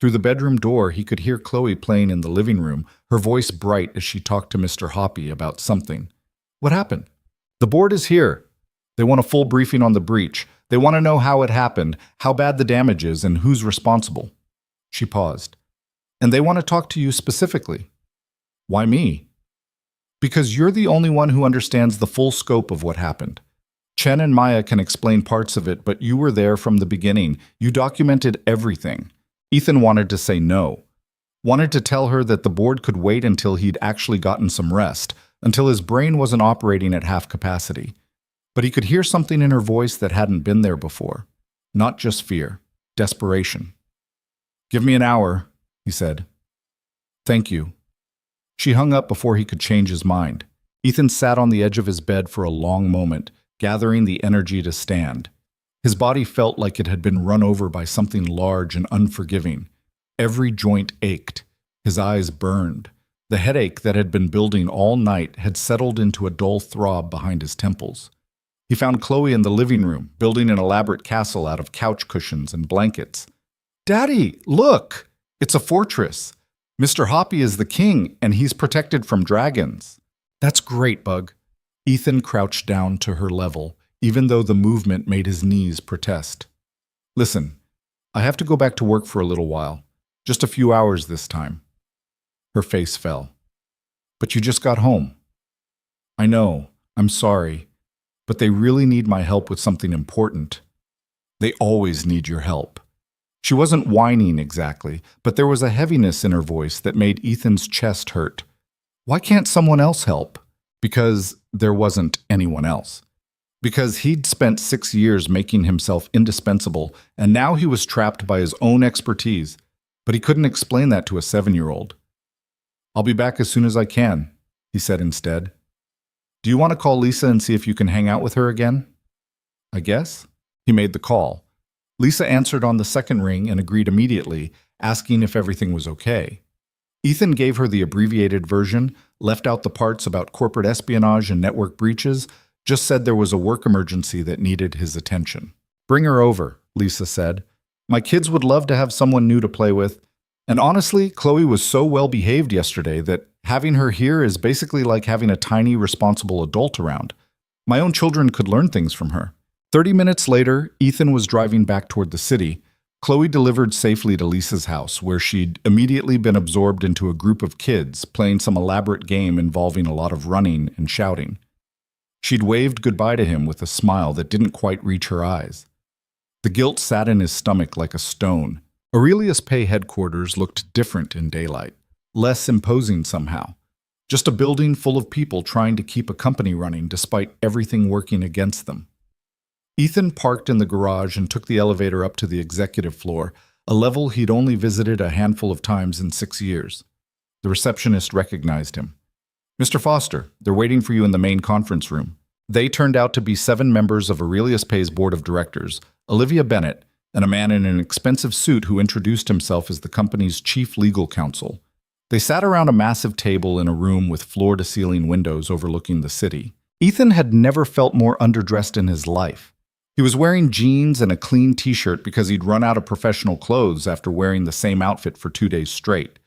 Through the bedroom door, he could hear Chloe playing in the living room, her voice bright as she talked to Mr. Hoppy about something. What happened? The board is here. They want a full briefing on the breach. They want to know how it happened, how bad the damage is, and who's responsible. She paused. And they want to talk to you specifically. Why me? Because you're the only one who understands the full scope of what happened. Chen and Maya can explain parts of it, but you were there from the beginning. You documented everything. Ethan wanted to say no. Wanted to tell her that the board could wait until he'd actually gotten some rest, until his brain wasn't operating at half capacity. But he could hear something in her voice that hadn't been there before. Not just fear, desperation. Give me an hour, he said. Thank you. She hung up before he could change his mind. Ethan sat on the edge of his bed for a long moment, gathering the energy to stand. His body felt like it had been run over by something large and unforgiving. Every joint ached. His eyes burned. The headache that had been building all night had settled into a dull throb behind his temples. He found Chloe in the living room, building an elaborate castle out of couch cushions and blankets. Daddy, look! It's a fortress. Mr. Hoppy is the king, and he's protected from dragons. That's great, Bug. Ethan crouched down to her level, even though the movement made his knees protest. Listen, I have to go back to work for a little while. Just a few hours this time. Her face fell. But you just got home. I know, I'm sorry, but they really need my help with something important. They always need your help. She wasn't whining exactly, but there was a heaviness in her voice that made Ethan's chest hurt. Why can't someone else help? Because there wasn't anyone else. Because he'd spent 6 years making himself indispensable, and now he was trapped by his own expertise, but he couldn't explain that to a 7-year-old. I'll be back as soon as I can, he said instead. Do you want to call Lisa and see if you can hang out with her again? I guess. He made the call. Lisa answered on the second ring and agreed immediately, asking if everything was okay. Ethan gave her the abbreviated version, left out the parts about corporate espionage and network breaches, just said there was a work emergency that needed his attention. Bring her over, Lisa said. My kids would love to have someone new to play with. And honestly, Chloe was so well behaved yesterday that having her here is basically like having a tiny, responsible adult around. My own children could learn things from her. 30 minutes later, Ethan was driving back toward the city. Chloe delivered safely to Lisa's house, where she'd immediately been absorbed into a group of kids playing some elaborate game involving a lot of running and shouting. She'd waved goodbye to him with a smile that didn't quite reach her eyes. The guilt sat in his stomach like a stone. Aurelius Pay headquarters looked different in daylight, less imposing somehow. Just a building full of people trying to keep a company running despite everything working against them. Ethan parked in the garage and took the elevator up to the executive floor, a level he'd only visited a handful of times in 6 years. The receptionist recognized him. Mr. Foster, they're waiting for you in the main conference room. They turned out to be 7 members of Aurelius Pay's board of directors, Olivia Bennett, and a man in an expensive suit who introduced himself as the company's chief legal counsel. They sat around a massive table in a room with floor-to-ceiling windows overlooking the city. Ethan had never felt more underdressed in his life. He was wearing jeans and a clean t-shirt because he'd run out of professional clothes after wearing the same outfit for 2 days straight.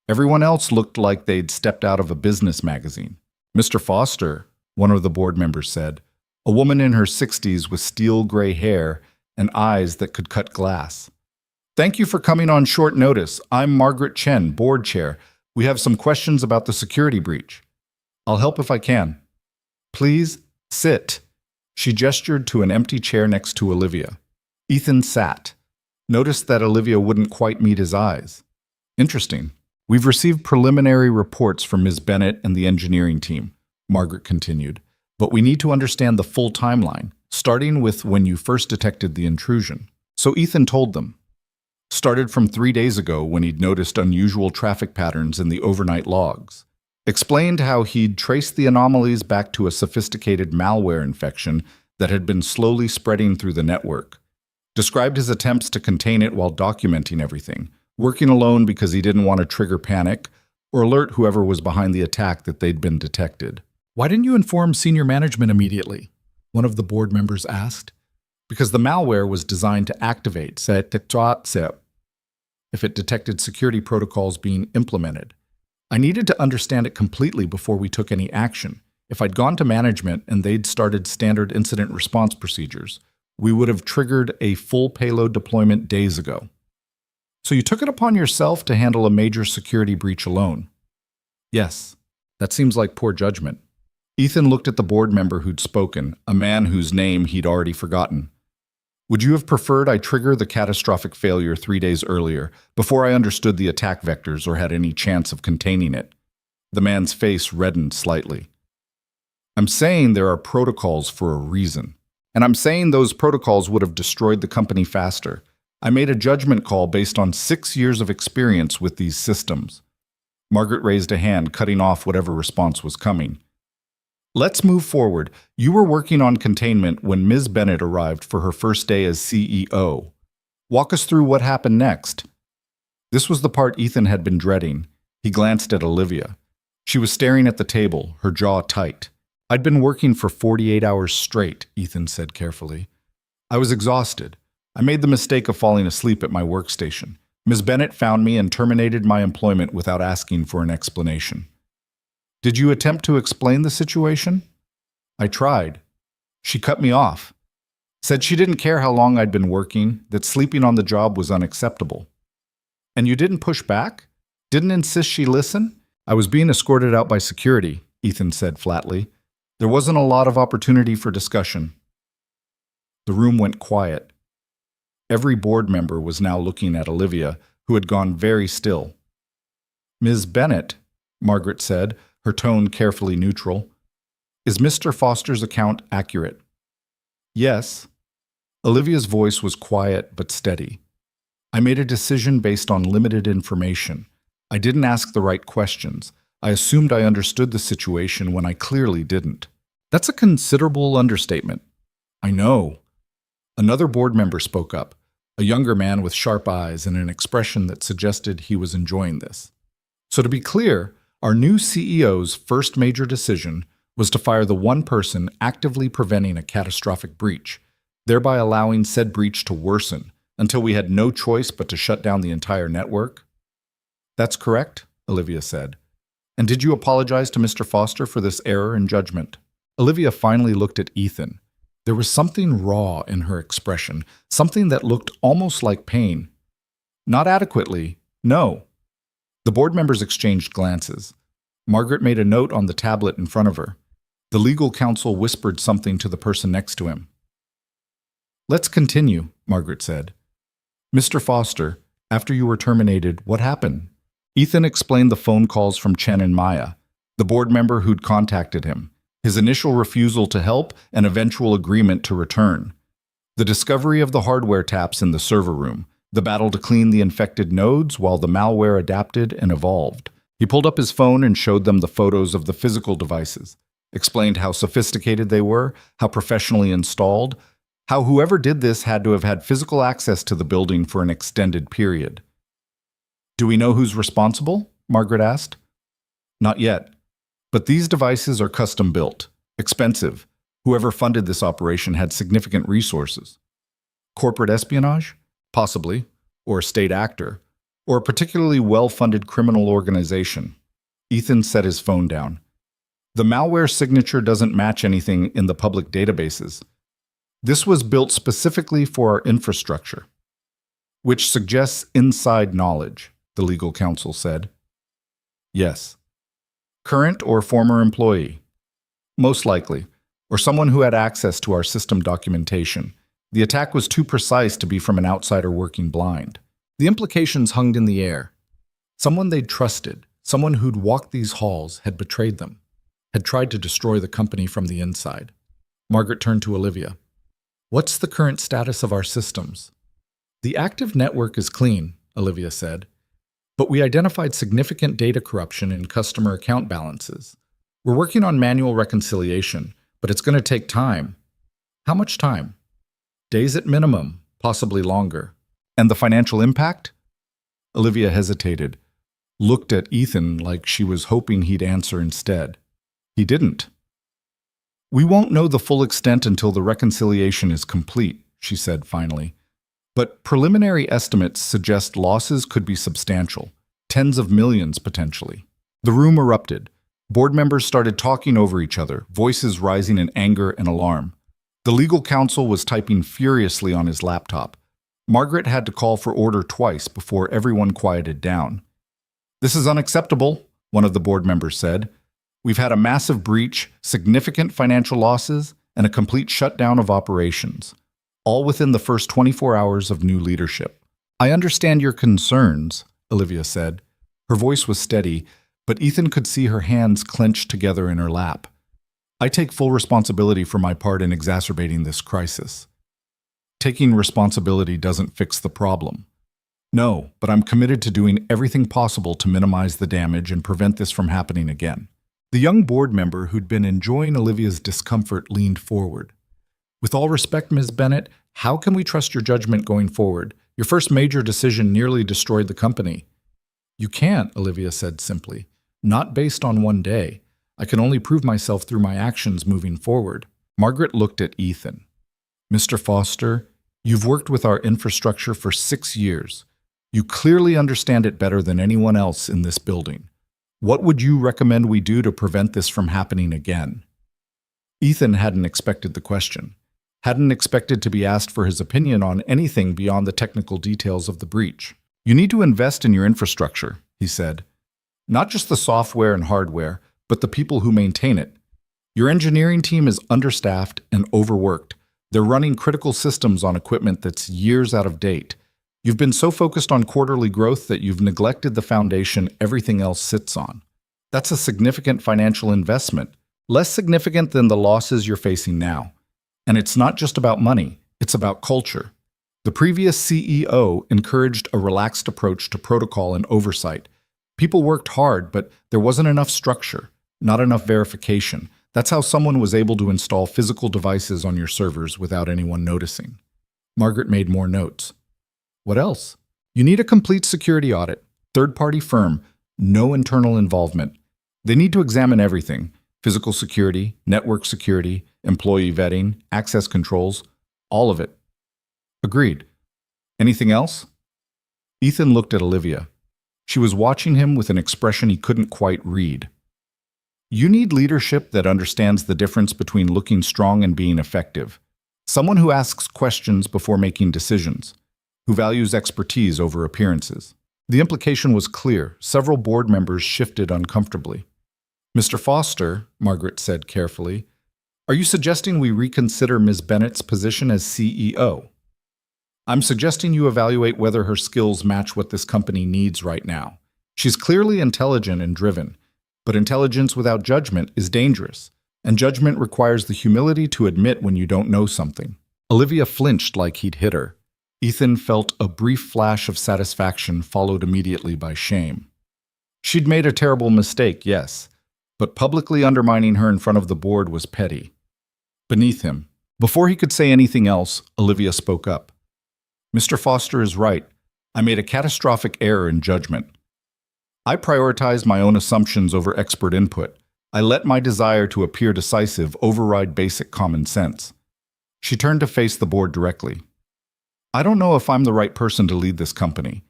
Everyone else looked like they'd stepped out of a business magazine. Mr. Foster, one of the board members said, a woman in her 60s with steel gray hair and eyes that could cut glass. Thank you for coming on short notice. I'm Margaret Chen, board chair. We have some questions about the security breach. I'll help if I can. Please sit. She gestured to an empty chair next to Olivia. Ethan sat. Noticed that Olivia wouldn't quite meet his eyes. Interesting. We've received preliminary reports from Ms. Bennett and the engineering team, Margaret continued, but we need to understand the full timeline. starting with when you first detected the intrusion. So Ethan told them. Started from 3 days ago when he'd noticed unusual traffic patterns in the overnight logs. Explained how he'd traced the anomalies back to a sophisticated malware infection that had been slowly spreading through the network. Described his attempts to contain it while documenting everything, working alone because he didn't want to trigger panic or alert whoever was behind the attack that they'd been detected. "Why didn't you inform senior management immediately?" one of the board members asked. "Because the malware was designed to activate if it detected security protocols being implemented. I needed to understand it completely before we took any action. If I'd gone to management and they'd started standard incident response procedures, we would have triggered a full payload deployment days ago." "So you took it upon yourself to handle a major security breach alone?" "Yes. That seems like poor judgment." Ethan looked at the board member who'd spoken, a man whose name he'd already forgotten. "Would you have preferred I trigger the catastrophic failure 3 days earlier, before I understood the attack vectors or had any chance of containing it?" The man's face reddened slightly. "I'm saying there are protocols for a reason. And I'm saying those protocols would have destroyed the company faster. I made a judgment call based on 6 years of experience with these systems." Margaret raised a hand, cutting off whatever response was coming. "Let's move forward. You were working on containment when Ms. Bennett arrived for her first day as CEO. Walk us through what happened next." This was the part Ethan had been dreading. He glanced at Olivia. She was staring at the table, her jaw tight. "I'd been working for 48 hours straight," Ethan said carefully. "I was exhausted. I made the mistake of falling asleep at my workstation. Ms. Bennett found me and terminated my employment without asking for an explanation." "Did you attempt to explain the situation?" "I tried. She cut me off. Said she didn't care how long I'd been working, that sleeping on the job was unacceptable." "And you didn't push back? Didn't insist she listen?" "I was being escorted out by security," Ethan said flatly. "There wasn't a lot of opportunity for discussion." The room went quiet. Every board member was now looking at Olivia, who had gone very still. "Ms. Bennett," Margaret said, her tone carefully neutral, "is Mr. Foster's account accurate?" "Yes." Olivia's voice was quiet but steady. "I made a decision based on limited information. I didn't ask the right questions. I assumed I understood the situation when I clearly didn't." "That's a considerable understatement." "I know." Another board member spoke up, a younger man with sharp eyes and an expression that suggested he was enjoying this. "So to be clear, our new CEO's first major decision was to fire the one person actively preventing a catastrophic breach, thereby allowing said breach to worsen until we had no choice but to shut down the entire network?" "That's correct," Olivia said. "And did you apologize to Mr. Foster for this error in judgment?" Olivia finally looked at Ethan. There was something raw in her expression, something that looked almost like pain. "Not adequately, no." The board members exchanged glances. Margaret made a note on the tablet in front of her. The legal counsel whispered something to the person next to him. "Let's continue," Margaret said. "Mr. Foster, after you were terminated, what happened?" Ethan explained the phone calls from Chen and Maya, the board member who'd contacted him, his initial refusal to help and eventual agreement to return, the discovery of the hardware taps in the server room, the battle to clean the infected nodes while the malware adapted and evolved. He pulled up his phone and showed them the photos of the physical devices, explained how sophisticated they were, how professionally installed, how whoever did this had to have had physical access to the building for an extended period. "Do we know who's responsible?" Margaret asked. "Not yet. But these devices are custom built, expensive. Whoever funded this operation had significant resources. Corporate espionage? Possibly. Or a state actor. Or a particularly well-funded criminal organization." Ethan set his phone down. "The malware signature doesn't match anything in the public databases. This was built specifically for our infrastructure." "Which suggests inside knowledge," the legal counsel said. "Yes." "Current or former employee?" "Most likely, or someone who had access to our system documentation. The attack was too precise to be from an outsider working blind." The implications hung in the air. Someone they'd trusted, someone who'd walked these halls, had betrayed them, had tried to destroy the company from the inside. Margaret turned to Olivia. What's the current status of our systems? The active network is clean, Olivia said, but we identified significant data corruption in customer account balances. We're working on manual reconciliation, but it's going to take time. How much time? Days at minimum, possibly longer. And the financial impact? Olivia hesitated, looked at Ethan like she was hoping he'd answer instead. He didn't. We won't know the full extent until the reconciliation is complete, she said finally. But preliminary estimates suggest losses could be substantial, tens of millions potentially. The room erupted. Board members started talking over each other, voices rising in anger and alarm. The legal counsel was typing furiously on his laptop. Margaret had to call for order twice before everyone quieted down. "This is unacceptable," one of the board members said. "We've had a massive breach, significant financial losses, and a complete shutdown of operations, all within the first 24 hours of new leadership." "I understand your concerns," Olivia said. Her voice was steady, but Ethan could see her hands clenched together in her lap. "I take full responsibility for my part in exacerbating this crisis." "Taking responsibility doesn't fix the problem." "No, but I'm committed to doing everything possible to minimize the damage and prevent this from happening again." The young board member who'd been enjoying Olivia's discomfort leaned forward. "With all respect, Ms. Bennett, how can we trust your judgment going forward? Your first major decision nearly destroyed the company." "You can't," Olivia said simply. "Not based on one day. I can only prove myself through my actions moving forward." Margaret looked at Ethan. "Mr. Foster, you've worked with our infrastructure for 6 years. You clearly understand it better than anyone else in this building. What would you recommend we do to prevent this from happening again?" Ethan hadn't expected the question, hadn't expected to be asked for his opinion on anything beyond the technical details of the breach. "You need to invest in your infrastructure," he said. "Not just the software and hardware, but the people who maintain it. Your engineering team is understaffed and overworked. They're running critical systems on equipment that's years out of date. You've been so focused on quarterly growth that you've neglected the foundation everything else sits on. That's a significant financial investment, less significant than the losses you're facing now. And it's not just about money, it's about culture. The previous CEO encouraged a relaxed approach to protocol and oversight. People worked hard, but there wasn't enough structure, not enough verification. That's how someone was able to install physical devices on your servers without anyone noticing." Margaret made more notes. "What else? You need a complete security audit, third-party firm, no internal involvement. They need to examine everything: physical security, network security, employee vetting, access controls, all of it." "Agreed. Anything else?" Ethan looked at Olivia. She was watching him with an expression he couldn't quite read. "You need leadership that understands the difference between looking strong and being effective. Someone who asks questions before making decisions, who values expertise over appearances." The implication was clear. Several board members shifted uncomfortably. "Mr. Foster," Margaret said carefully, "are you suggesting we reconsider Ms. Bennett's position as CEO?" "I'm suggesting you evaluate whether her skills match what this company needs right now. She's clearly intelligent and driven, but intelligence without judgment is dangerous, and judgment requires the humility to admit when you don't know something." Olivia flinched like he'd hit her. Ethan felt a brief flash of satisfaction followed immediately by shame. She'd made a terrible mistake, yes, but publicly undermining her in front of the board was petty. Beneath him. Before he could say anything else, Olivia spoke up. "Mr. Foster is right. I made a catastrophic error in judgment. I prioritized my own assumptions over expert input. I let my desire to appear decisive override basic common sense." She turned to face the board directly. "I don't know if I'm the right person to lead this company.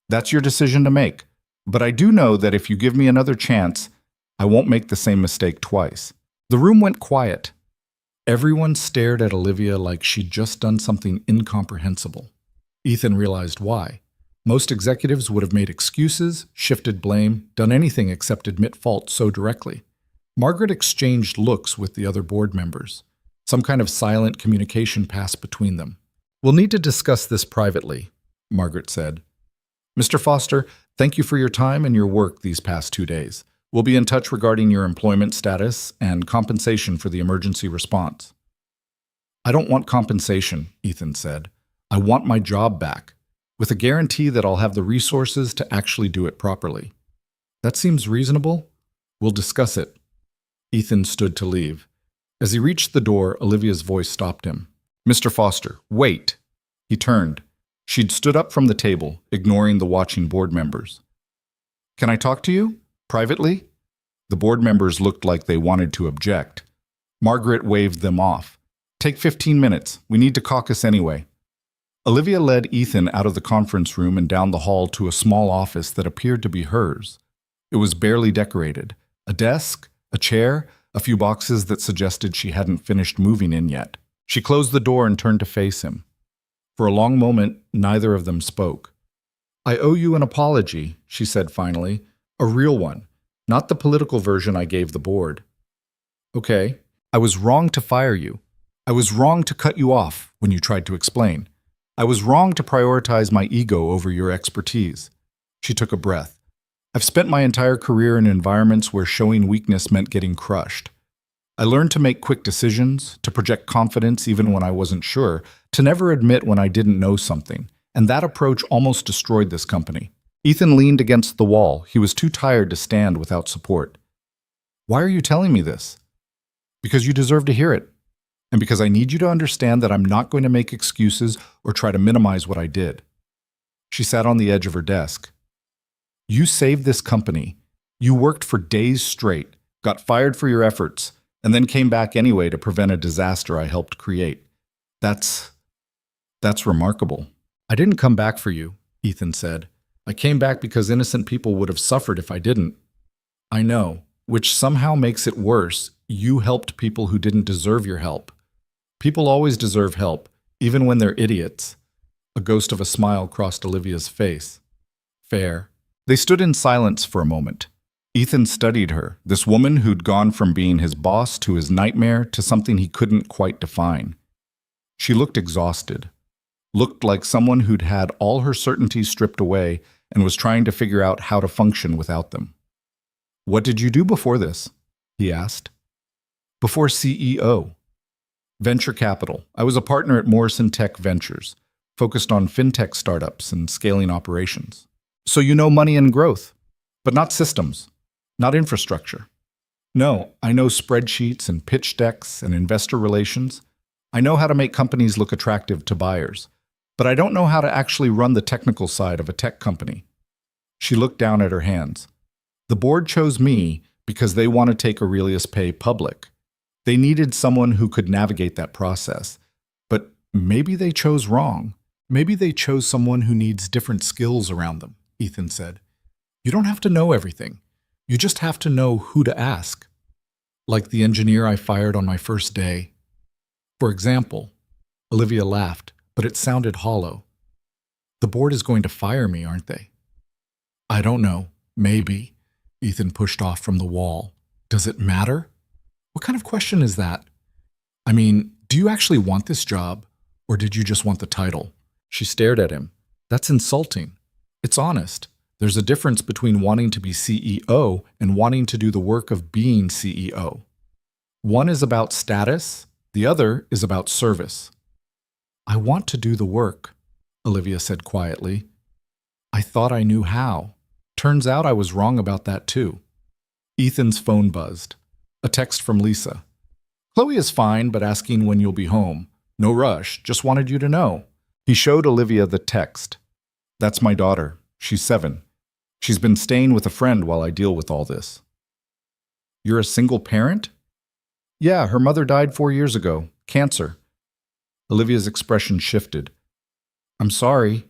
That's your decision to make. But I do know that if you give me another chance, I won't make the same mistake twice." The room went quiet. Everyone stared at Olivia like she'd just done something incomprehensible. Ethan realized why. Most executives would have made excuses, shifted blame, done anything except admit fault so directly. Margaret exchanged looks with the other board members. Some kind of silent communication passed between them. "We'll need to discuss this privately," Margaret said. "Mr. Foster, thank you for your time and your work these past 2 days. We'll be in touch regarding your employment status and compensation for the emergency response." I don't want compensation, Ethan said. I want my job back, with a guarantee that I'll have the resources to actually do it properly. That seems reasonable. We'll discuss it. Ethan stood to leave. As he reached the door, Olivia's voice stopped him. Mr. Foster, wait. He turned. She'd stood up from the table, ignoring the watching board members. Can I talk to you? Privately? The board members looked like they wanted to object. Margaret waved them off. Take 15 minutes. We need to caucus anyway. Olivia led Ethan out of the conference room and down the hall to a small office that appeared to be hers. It was barely decorated. A desk, a chair, a few boxes that suggested she hadn't finished moving in yet. She closed the door and turned to face him. For a long moment, neither of them spoke. I owe you an apology, she said finally. A real one, not the political version I gave the board. Okay, I was wrong to fire you. I was wrong to cut you off when you tried to explain. I was wrong to prioritize my ego over your expertise. She took a breath. I've spent my entire career in environments where showing weakness meant getting crushed. I learned to make quick decisions, to project confidence even when I wasn't sure, to never admit when I didn't know something, and that approach almost destroyed this company. Ethan leaned against the wall. He was too tired to stand without support. Why are you telling me this? Because you deserve to hear it, and because I need you to understand that I'm not going to make excuses or try to minimize what I did. She sat on the edge of her desk. You saved this company. You worked for days straight, got fired for your efforts, and then came back anyway to prevent a disaster I helped create. That's remarkable. I didn't come back for you, Ethan said. I came back because innocent people would have suffered if I didn't. I know, which somehow makes it worse. You helped people who didn't deserve your help. People always deserve help, even when they're idiots. A ghost of a smile crossed Olivia's face. Fair. They stood in silence for a moment. Ethan studied her, this woman who'd gone from being his boss to his nightmare to something he couldn't quite define. She looked exhausted, looked like someone who'd had all her certainties stripped away and was trying to figure out how to function without them. What did you do before this? He asked. Before CEO. Venture capital. I was a partner at Morrison Tech Ventures, focused on fintech startups and scaling operations. So you know money and growth, but not systems. Not infrastructure. No, I know spreadsheets and pitch decks and investor relations. I know how to make companies look attractive to buyers, but I don't know how to actually run the technical side of a tech company. She looked down at her hands. The board chose me because they want to take Aurelius Pay public. They needed someone who could navigate that process. But maybe they chose wrong. Maybe they chose someone who needs different skills around them, Ethan said. You don't have to know everything. You just have to know who to ask. Like the engineer I fired on my first day. For example, Olivia laughed, but it sounded hollow. The board is going to fire me, aren't they? I don't know. Maybe. Ethan pushed off from the wall. Does it matter? What kind of question is that? I mean, do you actually want this job, or did you just want the title? She stared at him. That's insulting. It's honest. There's a difference between wanting to be CEO and wanting to do the work of being CEO. One is about status, the other is about service. I want to do the work, Olivia said quietly. I thought I knew how. Turns out I was wrong about that too. Ethan's phone buzzed. A text from Lisa. Chloe is fine, but asking when you'll be home. No rush, just wanted you to know. He showed Olivia the text. That's my daughter. She's 7. She's been staying with a friend while I deal with all this. You're a single parent? Yeah, her mother died 4 years ago. Cancer. Olivia's expression shifted. I'm sorry.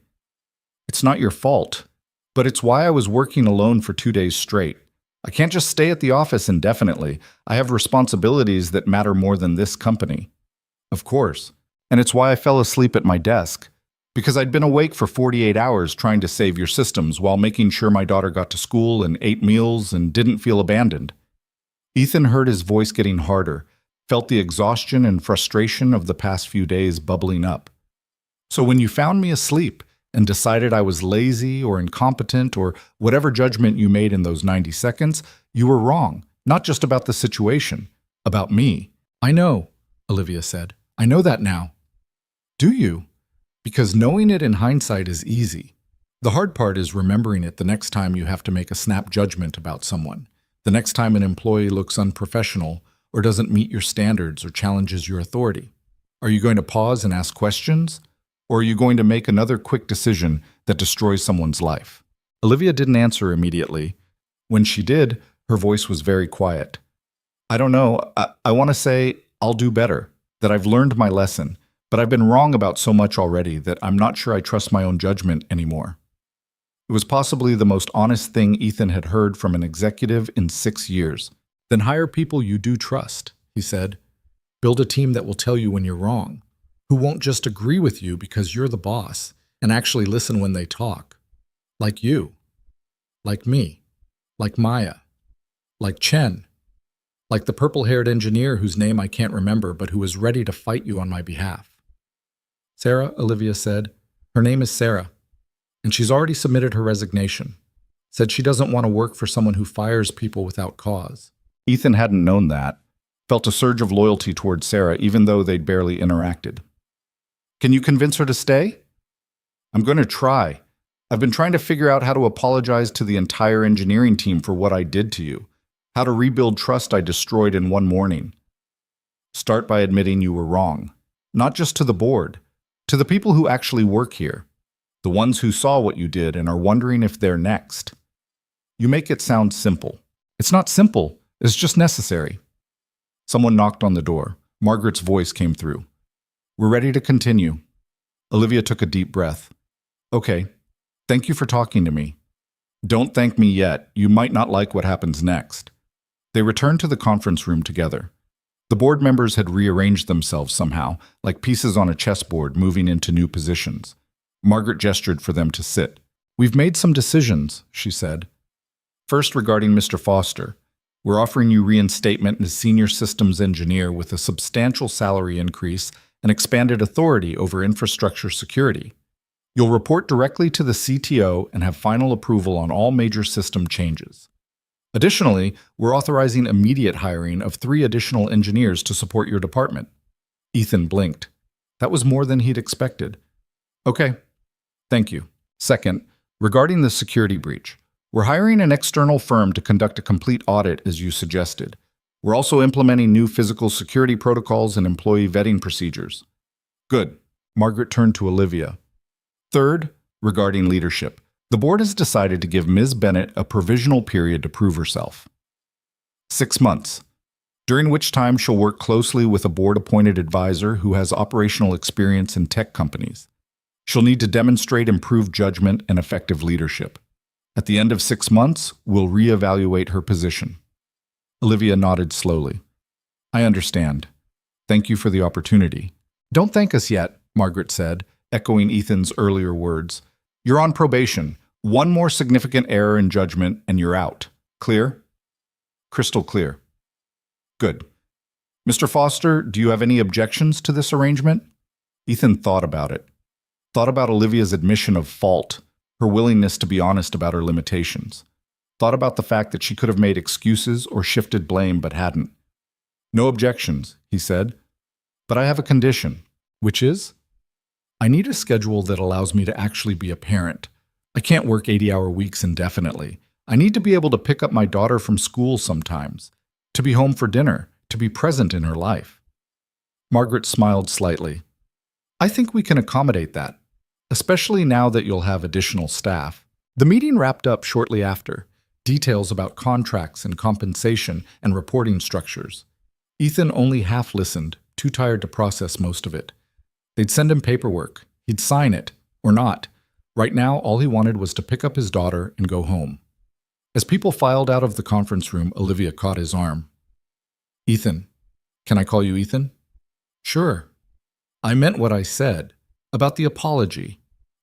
It's not your fault, but it's why I was working alone for 2 days straight. I can't just stay at the office indefinitely. I have responsibilities that matter more than this company. Of course. And it's why I fell asleep at my desk. Because I'd been awake for 48 hours trying to save your systems while making sure my daughter got to school and ate meals and didn't feel abandoned. Ethan heard his voice getting harder, felt the exhaustion and frustration of the past few days bubbling up. So when you found me asleep and decided I was lazy or incompetent or whatever judgment you made in those 90 seconds, you were wrong, not just about the situation, about me. I know, Olivia said. I know that now. Do you? Because knowing it in hindsight is easy. The hard part is remembering it the next time you have to make a snap judgment about someone, the next time an employee looks unprofessional or doesn't meet your standards or challenges your authority. Are you going to pause and ask questions? Or are you going to make another quick decision that destroys someone's life? Olivia didn't answer immediately. When she did, her voice was very quiet. I don't know. I want to say I'll do better, that I've learned my lesson, but I've been wrong about so much already that I'm not sure I trust my own judgment anymore. It was possibly the most honest thing Ethan had heard from an executive in 6 years. Then hire people you do trust, he said. Build a team that will tell you when you're wrong, who won't just agree with you because you're the boss and actually listen when they talk. Like you. Like me. Like Maya. Like Chen. Like the purple-haired engineer whose name I can't remember but who is ready to fight you on my behalf. Sarah, Olivia said. Her name is Sarah, and she's already submitted her resignation. Said she doesn't want to work for someone who fires people without cause. Ethan hadn't known that, felt a surge of loyalty towards Sarah even though they'd barely interacted. Can you convince her to stay? I'm going to try. I've been trying to figure out how to apologize to the entire engineering team for what I did to you, how to rebuild trust I destroyed in one morning. Start by admitting you were wrong, not just to the board, to the people who actually work here, the ones who saw what you did and are wondering if they're next. You make it sound simple. It's not simple, it's just necessary. Someone knocked on the door. Margaret's voice came through. We're ready to continue. Olivia took a deep breath. Okay, thank you for talking to me. Don't thank me yet. You might not like what happens next. They returned to the conference room together. The board members had rearranged themselves somehow, like pieces on a chessboard moving into new positions. Margaret gestured for them to sit. We've made some decisions, she said. First, regarding Mr. Foster. We're offering you reinstatement as senior systems engineer with a substantial salary increase and expanded authority over infrastructure security. You'll report directly to the CTO and have final approval on all major system changes. Additionally, we're authorizing immediate hiring of 3 additional engineers to support your department. Ethan blinked. That was more than he'd expected. Okay, thank you. Second, regarding the security breach, we're hiring an external firm to conduct a complete audit as you suggested. We're also implementing new physical security protocols and employee vetting procedures. Good. Margaret turned to Olivia. Third, regarding leadership, the board has decided to give Ms. Bennett a provisional period to prove herself. 6 months, during which time she'll work closely with a board-appointed advisor who has operational experience in tech companies. She'll need to demonstrate improved judgment and effective leadership. At the end of 6 months, we'll reevaluate her position. Olivia nodded slowly. I understand. Thank you for the opportunity. Don't thank us yet, Margaret said, echoing Ethan's earlier words. You're on probation. One more significant error in judgment and you're out. Clear? Crystal clear. Good. Mr. Foster, do you have any objections to this arrangement? Ethan thought about it. Thought about Olivia's admission of fault, her willingness to be honest about her limitations. Thought about the fact that she could have made excuses or shifted blame but hadn't. No objections, he said. But I have a condition. Which is? I need a schedule that allows me to actually be a parent. I can't work 80-hour weeks indefinitely. I need to be able to pick up my daughter from school sometimes, to be home for dinner, to be present in her life. Margaret smiled slightly. I think we can accommodate that, especially now that you'll have additional staff. The meeting wrapped up shortly after. Details about contracts and compensation and reporting structures. Ethan only half listened, too tired to process most of it. They'd send him paperwork. He'd sign it, or not. Right now, all he wanted was to pick up his daughter and go home. As people filed out of the conference room, Olivia caught his arm. Ethan. Can I call you Ethan? Sure. I meant what I said. About the apology.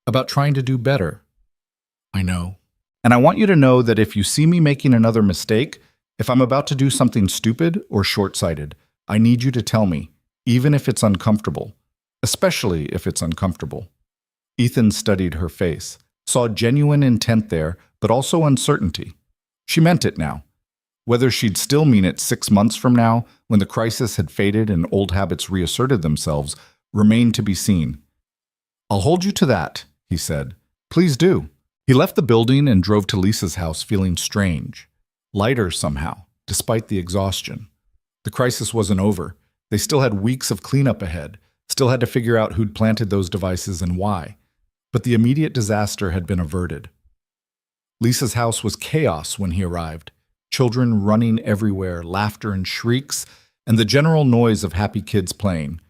About trying to do better. I know. And I want you to know that if you see me making another mistake, if I'm about to do something stupid or short-sighted, I need you to tell me, even if it's uncomfortable. Especially if it's uncomfortable. Ethan studied her face, saw genuine intent there, but also uncertainty. She meant it now. Whether she'd still mean it 6 months from now, when the crisis had faded and old habits reasserted themselves, remained to be seen. "I'll hold you to that," he said. "Please do." He left the building and drove to Lisa's house feeling strange, lighter somehow, despite the exhaustion. The crisis wasn't over. They still had weeks of cleanup ahead, still had to figure out who'd planted those devices and why. But the immediate disaster had been averted. Lisa's house was chaos when he arrived. Children running everywhere, laughter and shrieks, and the general noise of happy kids playing.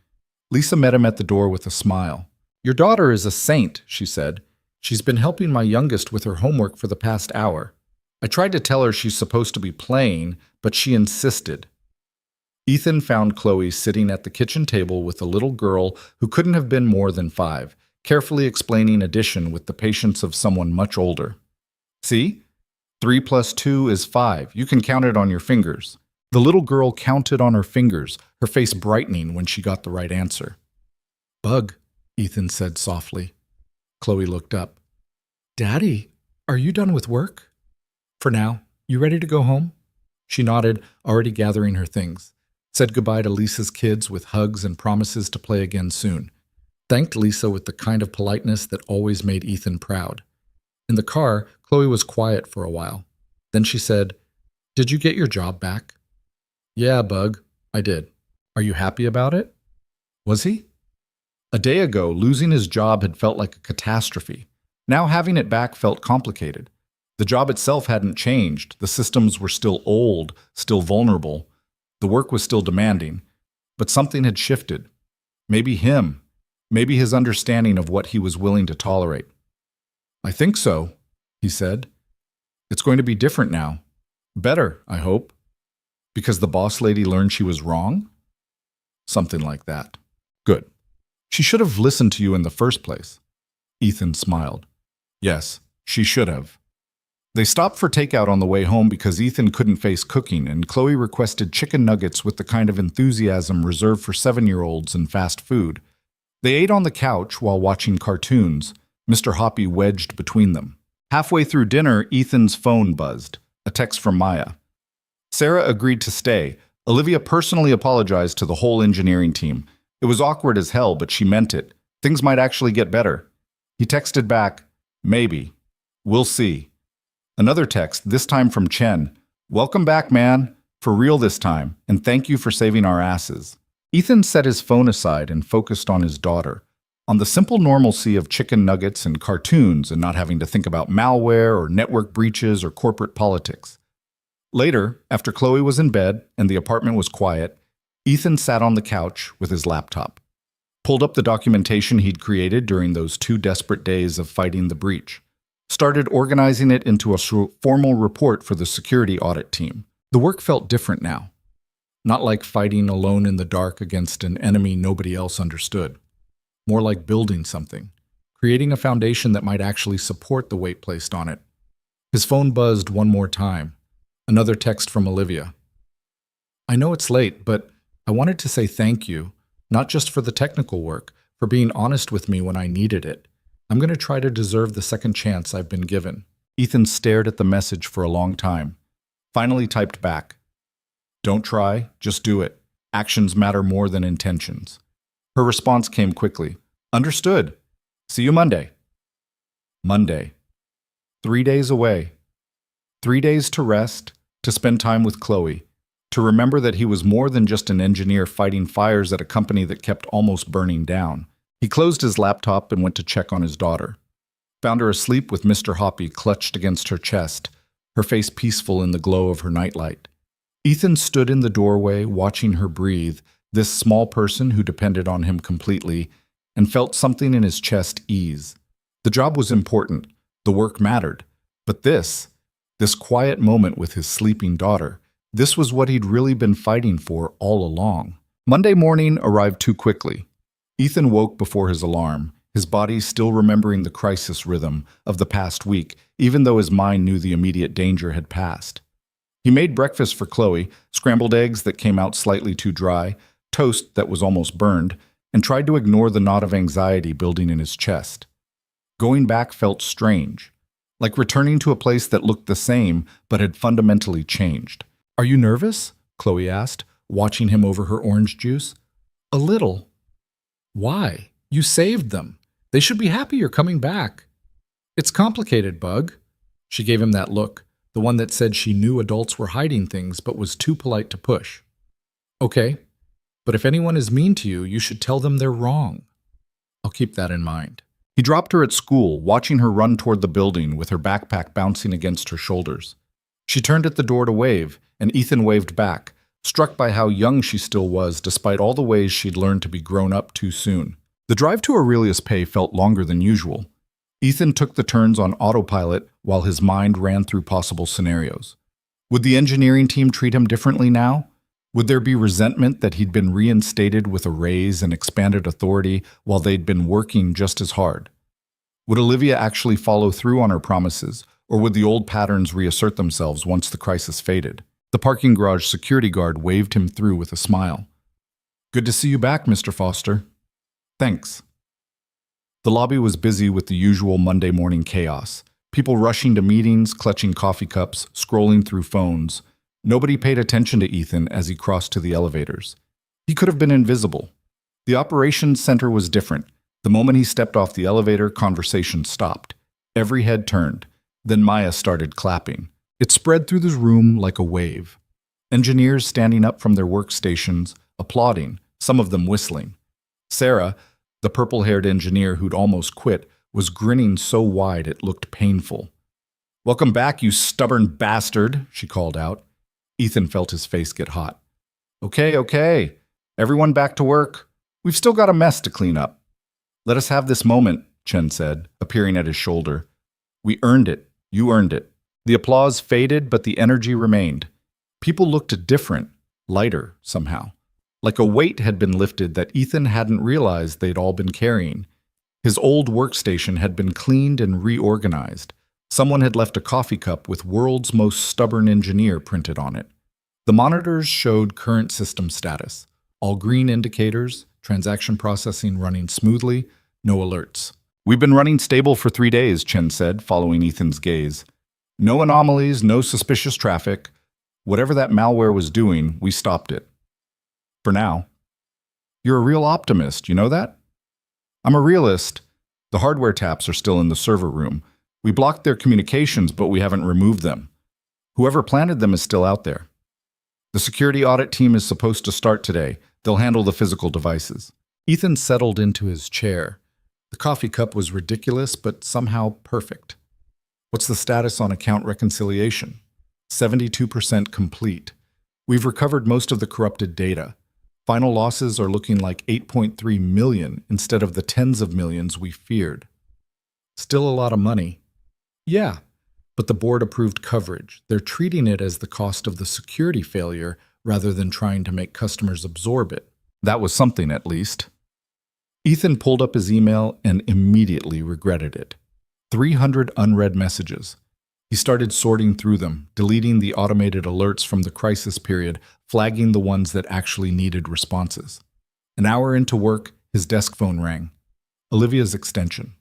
Lisa met him at the door with a smile. "Your daughter is a saint," she said. "She's been helping my youngest with her homework for the past hour. I tried to tell her she's supposed to be playing, but she insisted." Ethan found Chloe sitting at the kitchen table with a little girl who couldn't have been more than 5, carefully explaining addition with the patience of someone much older. "See? 3 plus 2 is 5. You can count it on your fingers." The little girl counted on her fingers, her face brightening when she got the right answer. "Bug," Ethan said softly. Chloe looked up. "Daddy, are you done with work?" "For now. You ready to go home?" She nodded, already gathering her things. Said goodbye to Lisa's kids with hugs and promises to play again soon. Thanked Lisa with the kind of politeness that always made Ethan proud. In the car, Chloe was quiet for a while. Then she said, "Did you get your job back?" "Yeah, Bug, I did. Are you happy about it?" Was he? A day ago, losing his job had felt like a catastrophe. Now having it back felt complicated. The job itself hadn't changed. The systems were still old, still vulnerable. The work was still demanding. But something had shifted. Maybe him. Maybe his understanding of what he was willing to tolerate. "I think so," he said. "It's going to be different now. Better, I hope. Because the boss lady learned she was wrong?" "Something like that." "Good. She should have listened to you in the first place." Ethan smiled. "Yes, she should have." They stopped for takeout on the way home because Ethan couldn't face cooking, and Chloe requested chicken nuggets with the kind of enthusiasm reserved for 7-year-olds and fast food. They ate on the couch while watching cartoons, Mr. Hoppy wedged between them. Halfway through dinner, Ethan's phone buzzed, a text from Maya. Sarah agreed to stay. Olivia personally apologized to the whole engineering team. It was awkward as hell, but she meant it. Things might actually get better. He texted back, "Maybe. We'll see." Another text, this time from Chen. "Welcome back, man. For real this time, and thank you for saving our asses." Ethan set his phone aside and focused on his daughter, on the simple normalcy of chicken nuggets and cartoons and not having to think about malware or network breaches or corporate politics. Later, after Chloe was in bed and the apartment was quiet, Ethan sat on the couch with his laptop, pulled up the documentation he'd created during those 2 desperate days of fighting the breach, started organizing it into a formal report for the security audit team. The work felt different now. Not like fighting alone in the dark against an enemy nobody else understood. More like building something, creating a foundation that might actually support the weight placed on it. His phone buzzed one more time. Another text from Olivia. "I know it's late, but I wanted to say thank you, not just for the technical work, for being honest with me when I needed it. I'm going to try to deserve the second chance I've been given." Ethan stared at the message for a long time. Finally typed back, "Don't try, just do it. Actions matter more than intentions." Her response came quickly. "Understood. See you Monday." Monday. 3 days away. 3 days to rest, to spend time with Chloe, to remember that he was more than just an engineer fighting fires at a company that kept almost burning down. He closed his laptop and went to check on his daughter. Found her asleep with Mr. Hoppy clutched against her chest, her face peaceful in the glow of her nightlight. Ethan stood in the doorway, watching her breathe, this small person who depended on him completely, and felt something in his chest ease. The job was important, the work mattered, but this quiet moment with his sleeping daughter, this was what he'd really been fighting for all along. Monday morning arrived too quickly. Ethan woke before his alarm, his body still remembering the crisis rhythm of the past week, even though his mind knew the immediate danger had passed. He made breakfast for Chloe, scrambled eggs that came out slightly too dry, toast that was almost burned, and tried to ignore the knot of anxiety building in his chest. Going back felt strange, like returning to a place that looked the same but had fundamentally changed. Are you nervous? Chloe asked, watching him over her orange juice. A little. Why? You saved them. They should be happy you're coming back. It's complicated, Bug. She gave him that look, the one that said she knew adults were hiding things but was too polite to push. Okay, but if anyone is mean to you, you should tell them they're wrong. I'll keep that in mind. He dropped her at school, watching her run toward the building with her backpack bouncing against her shoulders. She turned at the door to wave, and Ethan waved back, struck by how young she still was despite all the ways she'd learned to be grown up too soon. The drive to Aurelius Pay felt longer than usual. Ethan took the turns on autopilot while his mind ran through possible scenarios. Would the engineering team treat him differently now? Would there be resentment that he'd been reinstated with a raise and expanded authority while they'd been working just as hard? Would Olivia actually follow through on her promises, or would the old patterns reassert themselves once the crisis faded? The parking garage security guard waved him through with a smile. Good to see you back, Mr. Foster. Thanks. The lobby was busy with the usual Monday morning chaos. People rushing to meetings, clutching coffee cups, scrolling through phones. Nobody paid attention to Ethan as he crossed to the elevators. He could have been invisible. The operations center was different. The moment he stepped off the elevator, conversation stopped. Every head turned. Then Maya started clapping. It spread through the room like a wave. Engineers standing up from their workstations, applauding, some of them whistling. Sarah, the purple-haired engineer who'd almost quit, was grinning so wide it looked painful. Welcome back, you stubborn bastard, she called out. Ethan felt his face get hot. Okay. Everyone back to work. We've still got a mess to clean up. Let us have this moment, Chen said, appearing at his shoulder. We earned it. You earned it. The applause faded, but the energy remained. People looked different, lighter somehow. Like a weight had been lifted that Ethan hadn't realized they'd all been carrying. His old workstation had been cleaned and reorganized. Someone had left a coffee cup with "World's Most Stubborn Engineer" printed on it. The monitors showed current system status. All green indicators, transaction processing running smoothly, no alerts. We've been running stable for 3 days, Chen said, following Ethan's gaze. No anomalies, no suspicious traffic. Whatever that malware was doing, we stopped it. For now. You're a real optimist, you know that? I'm a realist. The hardware taps are still in the server room. We blocked their communications, but we haven't removed them. Whoever planted them is still out there. The security audit team is supposed to start today. They'll handle the physical devices. Ethan settled into his chair. The coffee cup was ridiculous, but somehow perfect. What's the status on account reconciliation? 72% complete. We've recovered most of the corrupted data. Final losses are looking like 8.3 million instead of the tens of millions we feared. Still a lot of money. Yeah, but the board approved coverage. They're treating it as the cost of the security failure rather than trying to make customers absorb it. That was something, at least. Ethan pulled up his email and immediately regretted it. 300 unread messages. He started sorting through them, deleting the automated alerts from the crisis period, flagging the ones that actually needed responses. An hour into work, his desk phone rang. Olivia's extension.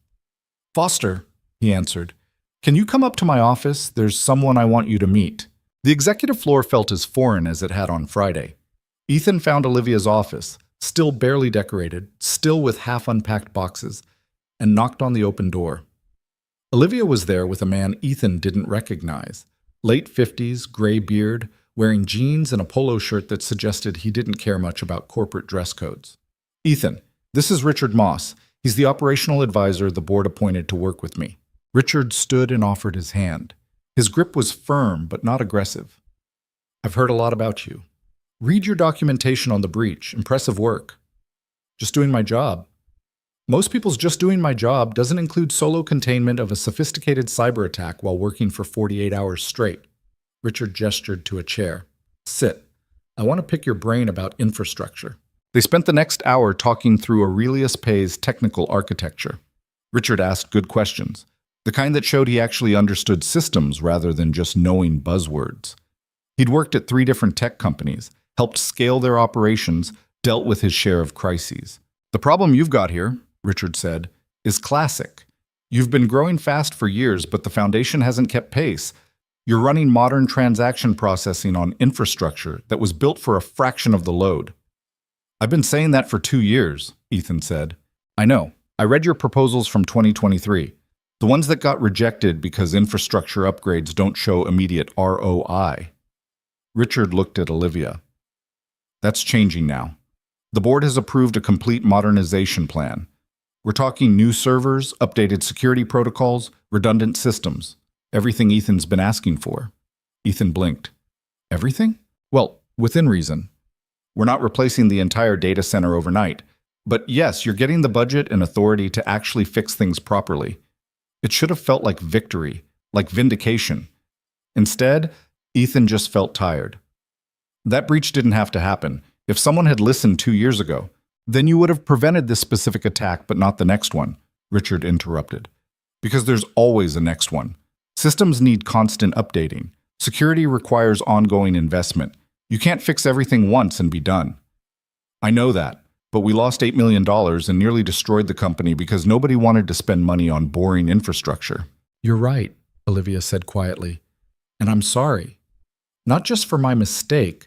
Foster, he answered. Can you come up to my office? There's someone I want you to meet. The executive floor felt as foreign as it had on Friday. Ethan found Olivia's office, still barely decorated, still with half-unpacked boxes, and knocked on the open door. Olivia was there with a man Ethan didn't recognize. Late 50s, gray beard, wearing jeans and a polo shirt that suggested he didn't care much about corporate dress codes. Ethan, this is Richard Moss. He's the operational advisor the board appointed to work with me. Richard stood and offered his hand. His grip was firm, but not aggressive. I've heard a lot about you. Read your documentation on the breach. Impressive work. Just doing my job. Most people's just doing my job doesn't include solo containment of a sophisticated cyber attack while working for 48 hours straight. Richard gestured to a chair. Sit. I want to pick your brain about infrastructure. They spent the next hour talking through Aurelius Pay's technical architecture. Richard asked good questions, the kind that showed he actually understood systems rather than just knowing buzzwords. He'd worked at 3 different tech companies, helped scale their operations, dealt with his share of crises. The problem you've got here, Richard said, is classic. You've been growing fast for years, but the foundation hasn't kept pace. You're running modern transaction processing on infrastructure that was built for a fraction of the load. I've been saying that for 2 years, Ethan said. I know. I read your proposals from 2023. The ones that got rejected because infrastructure upgrades don't show immediate ROI. Richard looked at Olivia. That's changing now. The board has approved a complete modernization plan. We're talking new servers, updated security protocols, redundant systems. Everything Ethan's been asking for. Ethan blinked. Everything? Well, within reason. We're not replacing the entire data center overnight. But yes, you're getting the budget and authority to actually fix things properly. It should have felt like victory, like vindication. Instead, Ethan just felt tired. That breach didn't have to happen. If someone had listened 2 years ago, then you would have prevented this specific attack but not the next one, Richard interrupted. Because there's always a next one. Systems need constant updating. Security requires ongoing investment. You can't fix everything once and be done. I know that, but we lost $8 million and nearly destroyed the company because nobody wanted to spend money on boring infrastructure. You're right, Olivia said quietly. And I'm sorry. Not just for my mistake,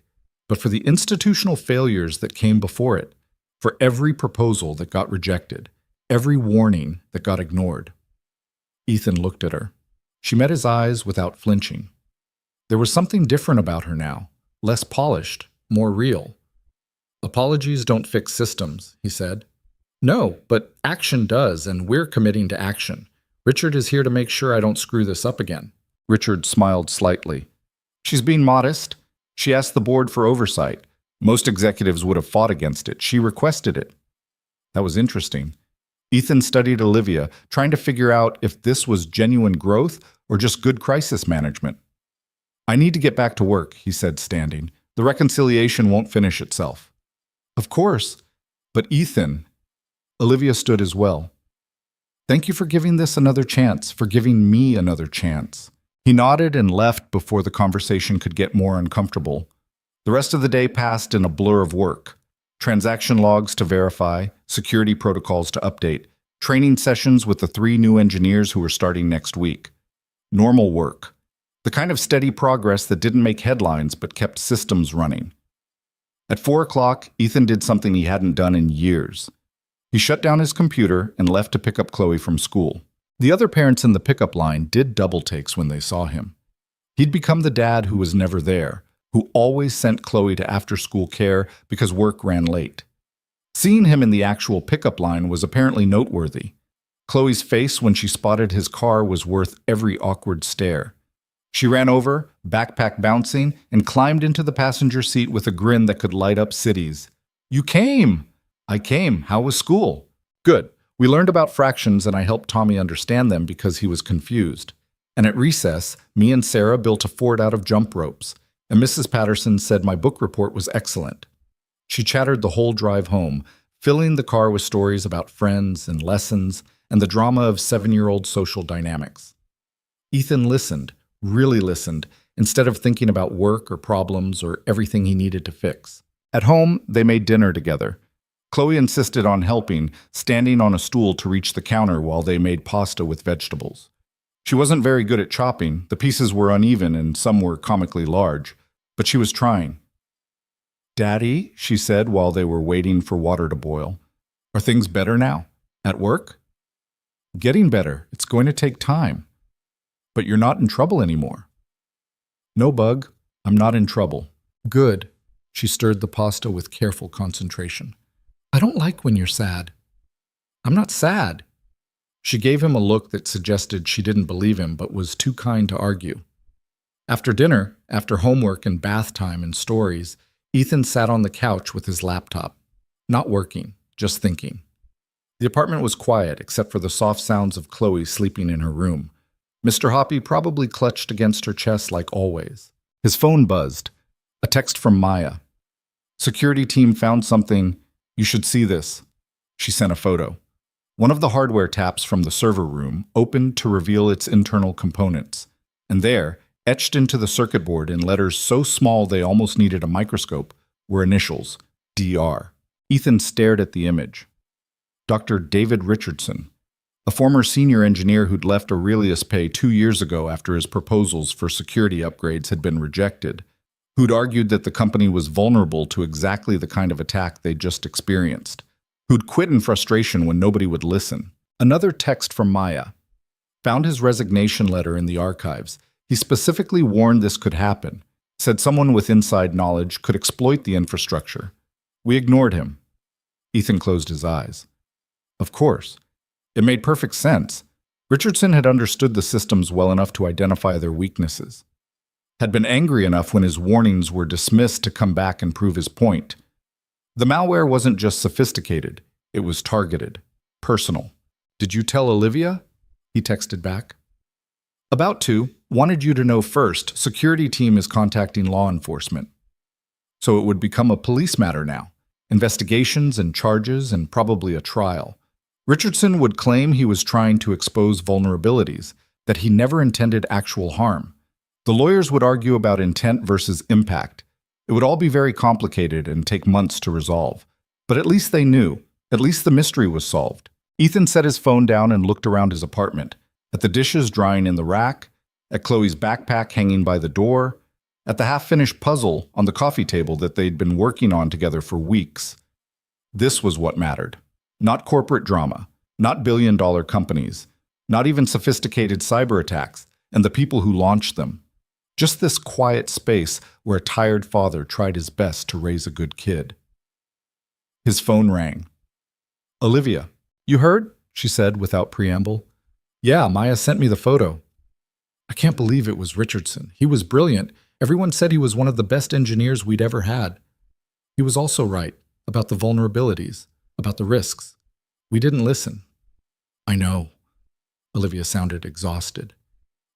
but for the institutional failures that came before it, for every proposal that got rejected, every warning that got ignored. Ethan looked at her. She met his eyes without flinching. There was something different about her now, less polished, more real. Apologies don't fix systems, he said. No, but action does, and we're committing to action. Richard is here to make sure I don't screw this up again. Richard smiled slightly. She's being modest. She asked the board for oversight. Most executives would have fought against it. She requested it. That was interesting. Ethan studied Olivia, trying to figure out if this was genuine growth or just good crisis management. I need to get back to work, he said, standing. The reconciliation won't finish itself. Of course. But Ethan, Olivia stood as well. Thank you for giving this another chance, for giving me another chance. He nodded and left before the conversation could get more uncomfortable. The rest of the day passed in a blur of work. Transaction logs to verify, security protocols to update, training sessions with the 3 new engineers who were starting next week. Normal work. The kind of steady progress that didn't make headlines but kept systems running. At 4 o'clock, Ethan did something he hadn't done in years. He shut down his computer and left to pick up Chloe from school. The other parents in the pickup line did double takes when they saw him. He'd become the dad who was never there, who always sent Chloe to after-school care because work ran late. Seeing him in the actual pickup line was apparently noteworthy. Chloe's face when she spotted his car was worth every awkward stare. She ran over, backpack bouncing, and climbed into the passenger seat with a grin that could light up cities. You came! I came. How was school? Good. We learned about fractions and I helped Tommy understand them because he was confused. And at recess, me and Sarah built a fort out of jump ropes. And Mrs. Patterson said my book report was excellent. She chattered the whole drive home, filling the car with stories about friends and lessons and the drama of 7-year-old social dynamics. Ethan listened, really listened, instead of thinking about work or problems or everything he needed to fix. At home, they made dinner together. Chloe insisted on helping, standing on a stool to reach the counter while they made pasta with vegetables. She wasn't very good at chopping, the pieces were uneven and some were comically large, but she was trying. Daddy, she said while they were waiting for water to boil, are things better now? At work? Getting better. It's going to take time. But you're not in trouble anymore. No, Bug, I'm not in trouble. Good. She stirred the pasta with careful concentration. I don't like when you're sad. I'm not sad. She gave him a look that suggested she didn't believe him but was too kind to argue. After dinner, after homework and bath time and stories, Ethan sat on the couch with his laptop. Not working, just thinking. The apartment was quiet except for the soft sounds of Chloe sleeping in her room. Mr. Hoppy probably clutched against her chest like always. His phone buzzed. A text from Maya. Security team found something. You should see this. She sent a photo. One of the hardware taps from the server room opened to reveal its internal components. And there, etched into the circuit board in letters so small they almost needed a microscope, were initials, DR. Ethan stared at the image. Dr. David Richardson. a former senior engineer who'd left Aurelius Pay 2 years ago after his proposals for security upgrades had been rejected, who'd argued that the company was vulnerable to exactly the kind of attack they'd just experienced, who'd quit in frustration when nobody would listen. Another text from Maya. Found his resignation letter in the archives. He specifically warned this could happen, said someone with inside knowledge could exploit the infrastructure. We ignored him. Ethan closed his eyes. Of course. It made perfect sense. Richardson had understood the systems well enough to identify their weaknesses, had been angry enough when his warnings were dismissed to come back and prove his point. The malware wasn't just sophisticated, it was targeted, personal. Did you tell Olivia? He texted back. About to. Wanted you to know first. Security team is contacting law enforcement. So it would become a police matter now. Investigations and charges and probably a trial. Richardson would claim he was trying to expose vulnerabilities, that he never intended actual harm. The lawyers would argue about intent versus impact. It would all be very complicated and take months to resolve. But at least they knew. At least the mystery was solved. Ethan set his phone down and looked around his apartment, at the dishes drying in the rack, at Chloe's backpack hanging by the door, at the half-finished puzzle on the coffee table that they'd been working on together for weeks. This was what mattered. Not corporate drama, not billion-dollar companies, not even sophisticated cyber attacks and the people who launched them. Just this quiet space where a tired father tried his best to raise a good kid. His phone rang. Olivia. You heard? She said without preamble. Yeah, Maya sent me the photo. I can't believe it was Richardson. He was brilliant. Everyone said he was one of the best engineers we'd ever had. He was also right about the vulnerabilities, about the risks. We didn't listen. I know. Olivia sounded exhausted.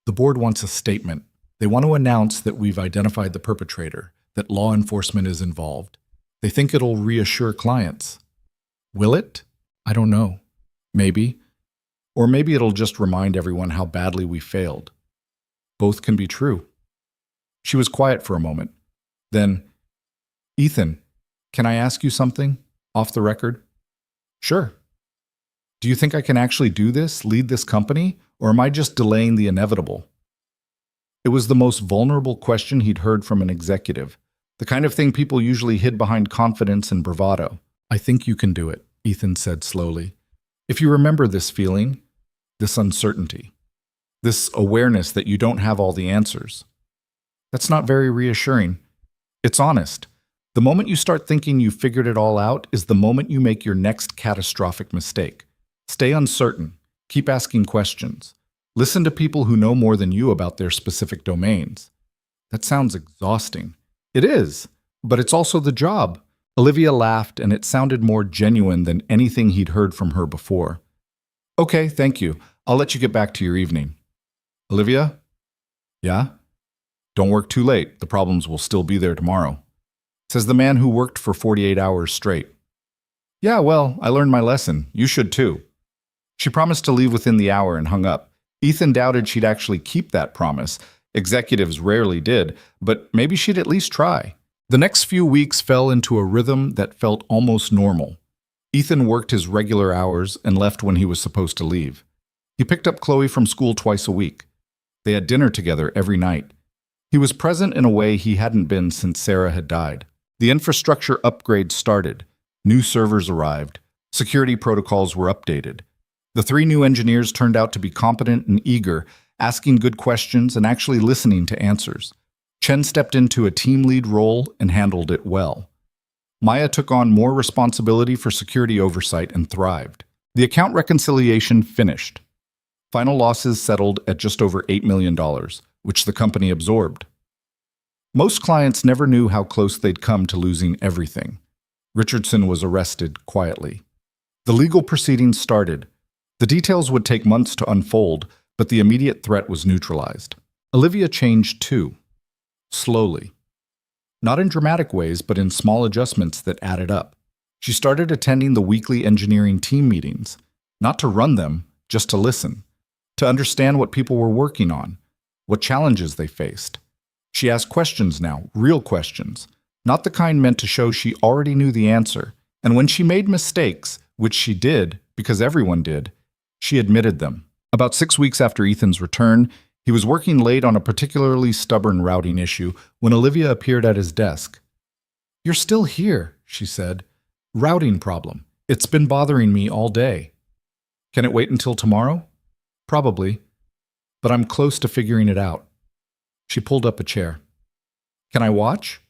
The board wants a statement. They want to announce that we've identified the perpetrator, that law enforcement is involved. They think it'll reassure clients. Will it? I don't know. Maybe. Or maybe it'll just remind everyone how badly we failed. Both can be true. She was quiet for a moment. Then, Ethan, can I ask you something? Off the record? Sure. Do you think I can actually do this, lead this company, or am I just delaying the inevitable? It was the most vulnerable question he'd heard from an executive, the kind of thing people usually hid behind confidence and bravado. I think you can do it, Ethan said slowly. If you remember this feeling, this uncertainty, this awareness that you don't have all the answers. That's not very reassuring. It's honest. The moment you start thinking you figured it all out is the moment you make your next catastrophic mistake. Stay uncertain. Keep asking questions. Listen to people who know more than you about their specific domains. That sounds exhausting. It is, but it's also the job. Olivia laughed, and it sounded more genuine than anything he'd heard from her before. Okay, thank you. I'll let you get back to your evening. Olivia? Yeah? Don't work too late. The problems will still be there tomorrow. Says the man who worked for 48 hours straight. Yeah, well, I learned my lesson. You should too. She promised to leave within the hour and hung up. Ethan doubted she'd actually keep that promise. Executives rarely did, but maybe she'd at least try. The next few weeks fell into a rhythm that felt almost normal. Ethan worked his regular hours and left when he was supposed to leave. He picked up Chloe from school twice a week. They had dinner together every night. He was present in a way he hadn't been since Sarah had died. The infrastructure upgrade started. New servers arrived. Security protocols were updated. The 3 new engineers turned out to be competent and eager, asking good questions and actually listening to answers. Chen stepped into a team lead role and handled it well. Maya took on more responsibility for security oversight and thrived. The account reconciliation finished. Final losses settled at just over $8 million, which the company absorbed. Most clients never knew how close they'd come to losing everything. Richardson was arrested quietly. The legal proceedings started. The details would take months to unfold, but the immediate threat was neutralized. Olivia changed too. Slowly. Not in dramatic ways, but in small adjustments that added up. She started attending the weekly engineering team meetings, not to run them, just to listen, to understand what people were working on, what challenges they faced. She asked questions now, real questions, not the kind meant to show she already knew the answer. And when she made mistakes, which she did, because everyone did, She admitted them. About 6 weeks after Ethan's return, he was working late on a particularly stubborn routing issue when Olivia appeared at his desk. "You're still here," she said. "Routing problem. It's been bothering me all day." "Can it wait until tomorrow?" "Probably, but I'm close to figuring it out." She pulled up a chair. "Can I watch?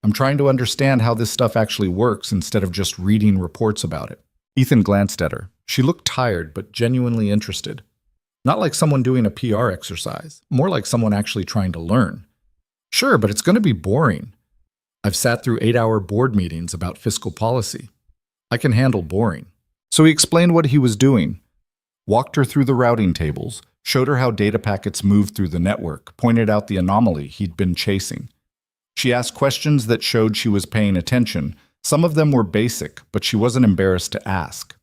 I'm trying to understand how this stuff actually works instead of just reading reports about it." Ethan glanced at her. She looked tired but genuinely interested. Not like someone doing a PR exercise, more like someone actually trying to learn. "Sure, but it's going to be boring. I've sat through 8-hour board meetings about fiscal policy. I can handle boring." So he explained what he was doing, walked her through the routing tables, showed her how data packets moved through the network, pointed out the anomaly he'd been chasing. She asked questions that showed she was paying attention. Some of them were basic, but she wasn't embarrassed to ask.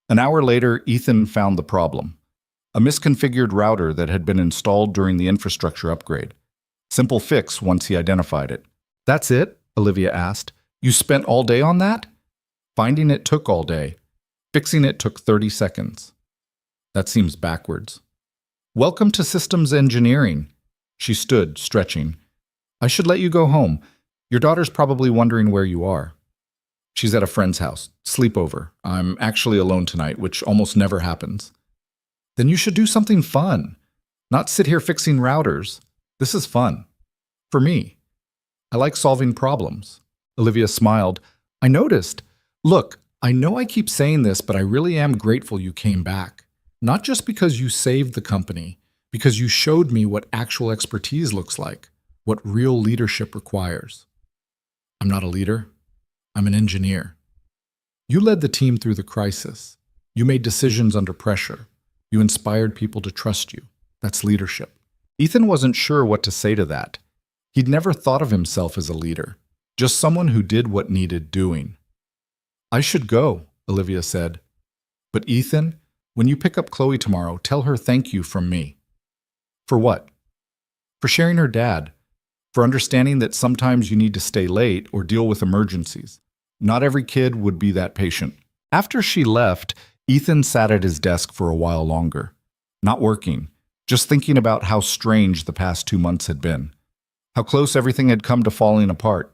An hour later, Ethan found the problem. A misconfigured router that had been installed during the infrastructure upgrade. Simple fix once he identified it. "That's it?" Olivia asked. "You spent all day on that?" "Finding it took all day. Fixing it took 30 seconds. That seems backwards." "Welcome to systems engineering." She stood, stretching. "I should let you go home. Your daughter's probably wondering where you are." "She's at a friend's house. Sleepover. I'm actually alone tonight, which almost never happens." "Then you should do something fun. Not sit here fixing routers. This is fun. For me. I like solving problems." Olivia smiled. "I noticed. Look, I know I keep saying this, but I really am grateful you came back. Not just because you saved the company, because you showed me what actual expertise looks like, what real leadership requires." "I'm not a leader. I'm an engineer." "You led the team through the crisis. You made decisions under pressure. You inspired people to trust you. That's leadership." Ethan wasn't sure what to say to that. He'd never thought of himself as a leader, just someone who did what needed doing. "I should go," Olivia said. "But Ethan, when you pick up Chloe tomorrow, tell her thank you from me." "For what?" "For sharing her dad. For understanding that sometimes you need to stay late or deal with emergencies. Not every kid would be that patient." After she left, Ethan sat at his desk for a while longer. Not working, just thinking about how strange the past 2 months had been. How close everything had come to falling apart.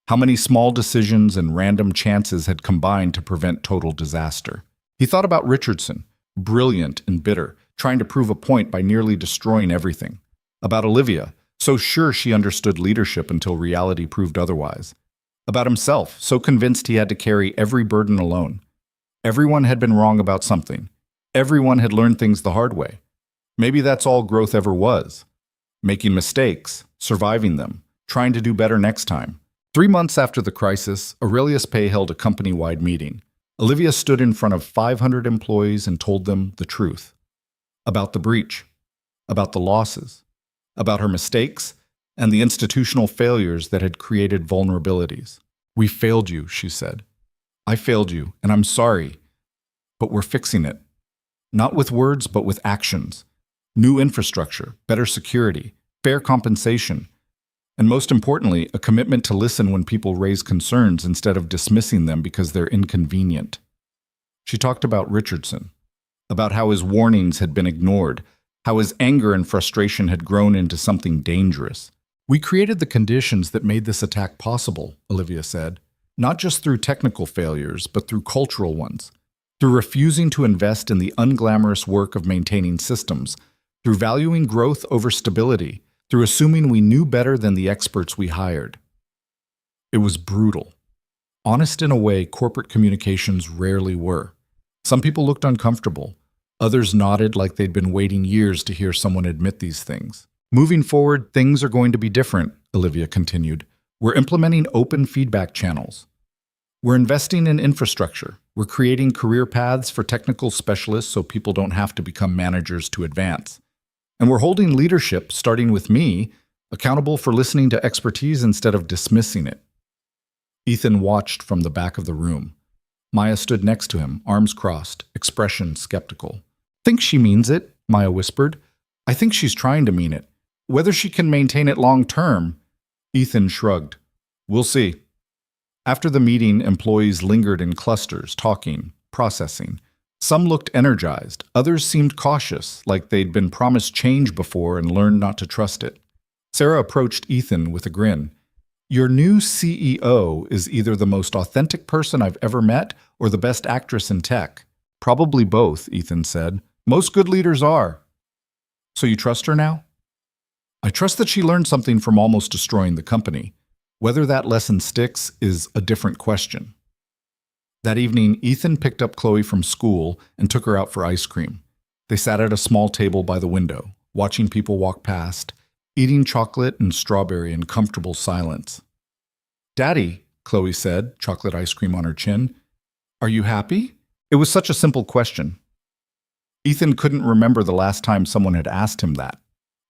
How many small decisions and random chances had combined to prevent total disaster. He thought about Richardson, brilliant and bitter, trying to prove a point by nearly destroying everything. About Olivia, so sure she understood leadership until reality proved otherwise. About himself, so convinced he had to carry every burden alone. Everyone had been wrong about something. Everyone had learned things the hard way. Maybe that's all growth ever was. Making mistakes, surviving them, trying to do better next time. 3 months after the crisis, Aurelius Pay held a company-wide meeting. Olivia stood in front of 500 employees and told them the truth. About the breach, about the losses, about her mistakes, and the institutional failures that had created vulnerabilities. "We failed you," she said. "I failed you, and I'm sorry. But we're fixing it. Not with words, but with actions. New infrastructure, better security, fair compensation, and most importantly, a commitment to listen when people raise concerns instead of dismissing them because they're inconvenient." She talked about Richardson, about how his warnings had been ignored, how his anger and frustration had grown into something dangerous. "We created the conditions that made this attack possible," Olivia said. "Not just through technical failures, but through cultural ones. Through refusing to invest in the unglamorous work of maintaining systems, through valuing growth over stability, through assuming we knew better than the experts we hired." It was brutal. Honest in a way corporate communications rarely were. Some people looked uncomfortable. Others nodded like they'd been waiting years to hear someone admit these things. "Moving forward, things are going to be different," Olivia continued. "We're implementing open feedback channels. We're investing in infrastructure. We're creating career paths for technical specialists so people don't have to become managers to advance. And we're holding leadership, starting with me, accountable for listening to expertise instead of dismissing it." Ethan watched from the back of the room. Maya stood next to him, arms crossed, expression skeptical. "Think she means it," Maya whispered. "I think she's trying to mean it. Whether she can maintain it long term..." Ethan shrugged. "We'll see." After the meeting, employees lingered in clusters, talking, processing. Some looked energized, others seemed cautious, like they'd been promised change before and learned not to trust it. Sarah approached Ethan with a grin. Your new CEO is either the most authentic person I've ever met or the best actress in tech. Probably both, Ethan said. Most good leaders are. So you trust her now? I trust that she learned something from almost destroying the company. Whether that lesson sticks is a different question. That evening, Ethan picked up Chloe from school and took her out for ice cream. They sat at a small table by the window, watching people walk past, eating chocolate and strawberry in comfortable silence. Daddy, Chloe said, chocolate ice cream on her chin, are you happy? It was such a simple question. Ethan couldn't remember the last time someone had asked him that.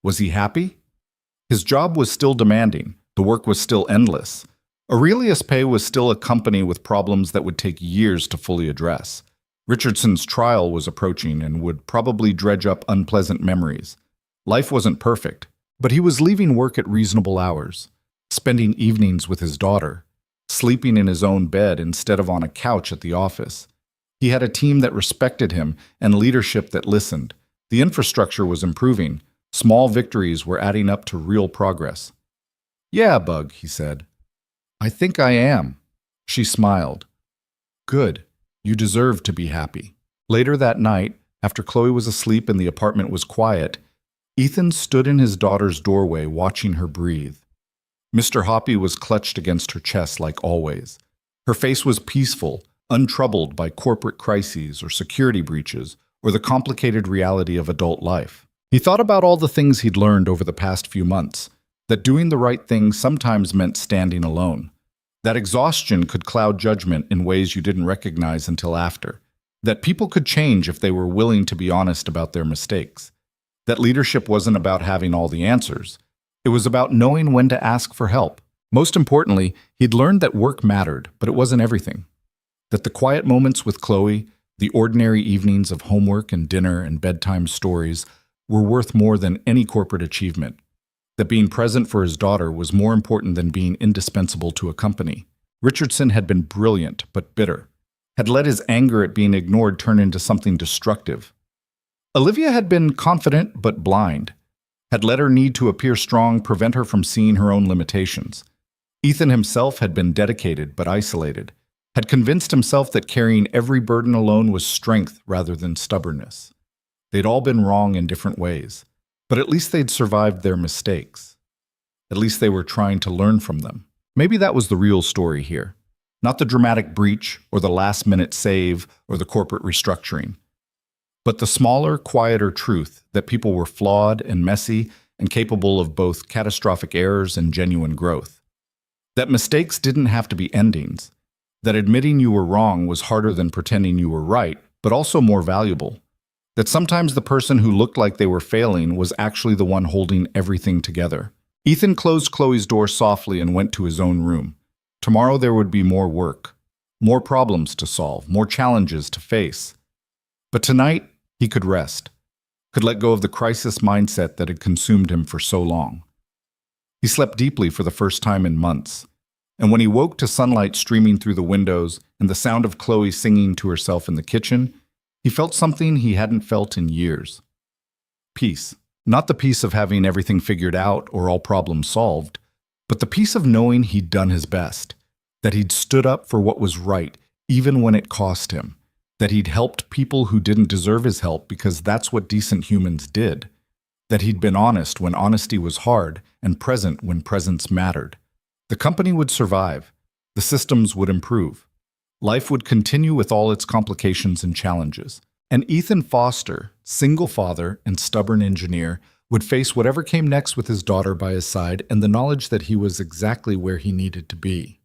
Was he happy? His job was still demanding. The work was still endless. Aurelius Pay was still a company with problems that would take years to fully address. Richardson's trial was approaching and would probably dredge up unpleasant memories. Life wasn't perfect, but he was leaving work at reasonable hours, spending evenings with his daughter, sleeping in his own bed instead of on a couch at the office. He had a team that respected him and leadership that listened. The infrastructure was improving. Small victories were adding up to real progress. Yeah, Bug, he said. I think I am. She smiled. Good. You deserve to be happy. Later that night, after Chloe was asleep and the apartment was quiet, Ethan stood in his daughter's doorway watching her breathe. Mr. Hoppy was clutched against her chest like always. Her face was peaceful, untroubled by corporate crises or security breaches or the complicated reality of adult life. He thought about all the things he'd learned over the past few months, that doing the right thing sometimes meant standing alone, that exhaustion could cloud judgment in ways you didn't recognize until after, that people could change if they were willing to be honest about their mistakes, that leadership wasn't about having all the answers. It was about knowing when to ask for help. Most importantly, he'd learned that work mattered, but it wasn't everything. That the quiet moments with Chloe, the ordinary evenings of homework and dinner and bedtime stories, were worth more than any corporate achievement. That being present for his daughter was more important than being indispensable to a company. Richardson had been brilliant but bitter, had let his anger at being ignored turn into something destructive. Olivia had been confident but blind, had let her need to appear strong prevent her from seeing her own limitations. Ethan himself had been dedicated but isolated, had convinced himself that carrying every burden alone was strength rather than stubbornness. They'd all been wrong in different ways, but at least they'd survived their mistakes. At least they were trying to learn from them. Maybe that was the real story here. Not the dramatic breach or the last-minute save or the corporate restructuring, but the smaller, quieter truth that people were flawed and messy and capable of both catastrophic errors and genuine growth. That mistakes didn't have to be endings. That admitting you were wrong was harder than pretending you were right, but also more valuable. That sometimes the person who looked like they were failing was actually the one holding everything together. Ethan closed Chloe's door softly and went to his own room. Tomorrow there would be more work, more problems to solve, more challenges to face. But tonight, he could rest, could let go of the crisis mindset that had consumed him for so long. He slept deeply for the first time in months, and when he woke to sunlight streaming through the windows and the sound of Chloe singing to herself in the kitchen, he felt something he hadn't felt in years. Peace. Not the peace of having everything figured out or all problems solved, but the peace of knowing he'd done his best, that he'd stood up for what was right, even when it cost him, that he'd helped people who didn't deserve his help because that's what decent humans did, that he'd been honest when honesty was hard and present when presence mattered. The company would survive. The systems would improve. Life would continue with all its complications and challenges. And Ethan Foster, single father and stubborn engineer, would face whatever came next with his daughter by his side and the knowledge that he was exactly where he needed to be.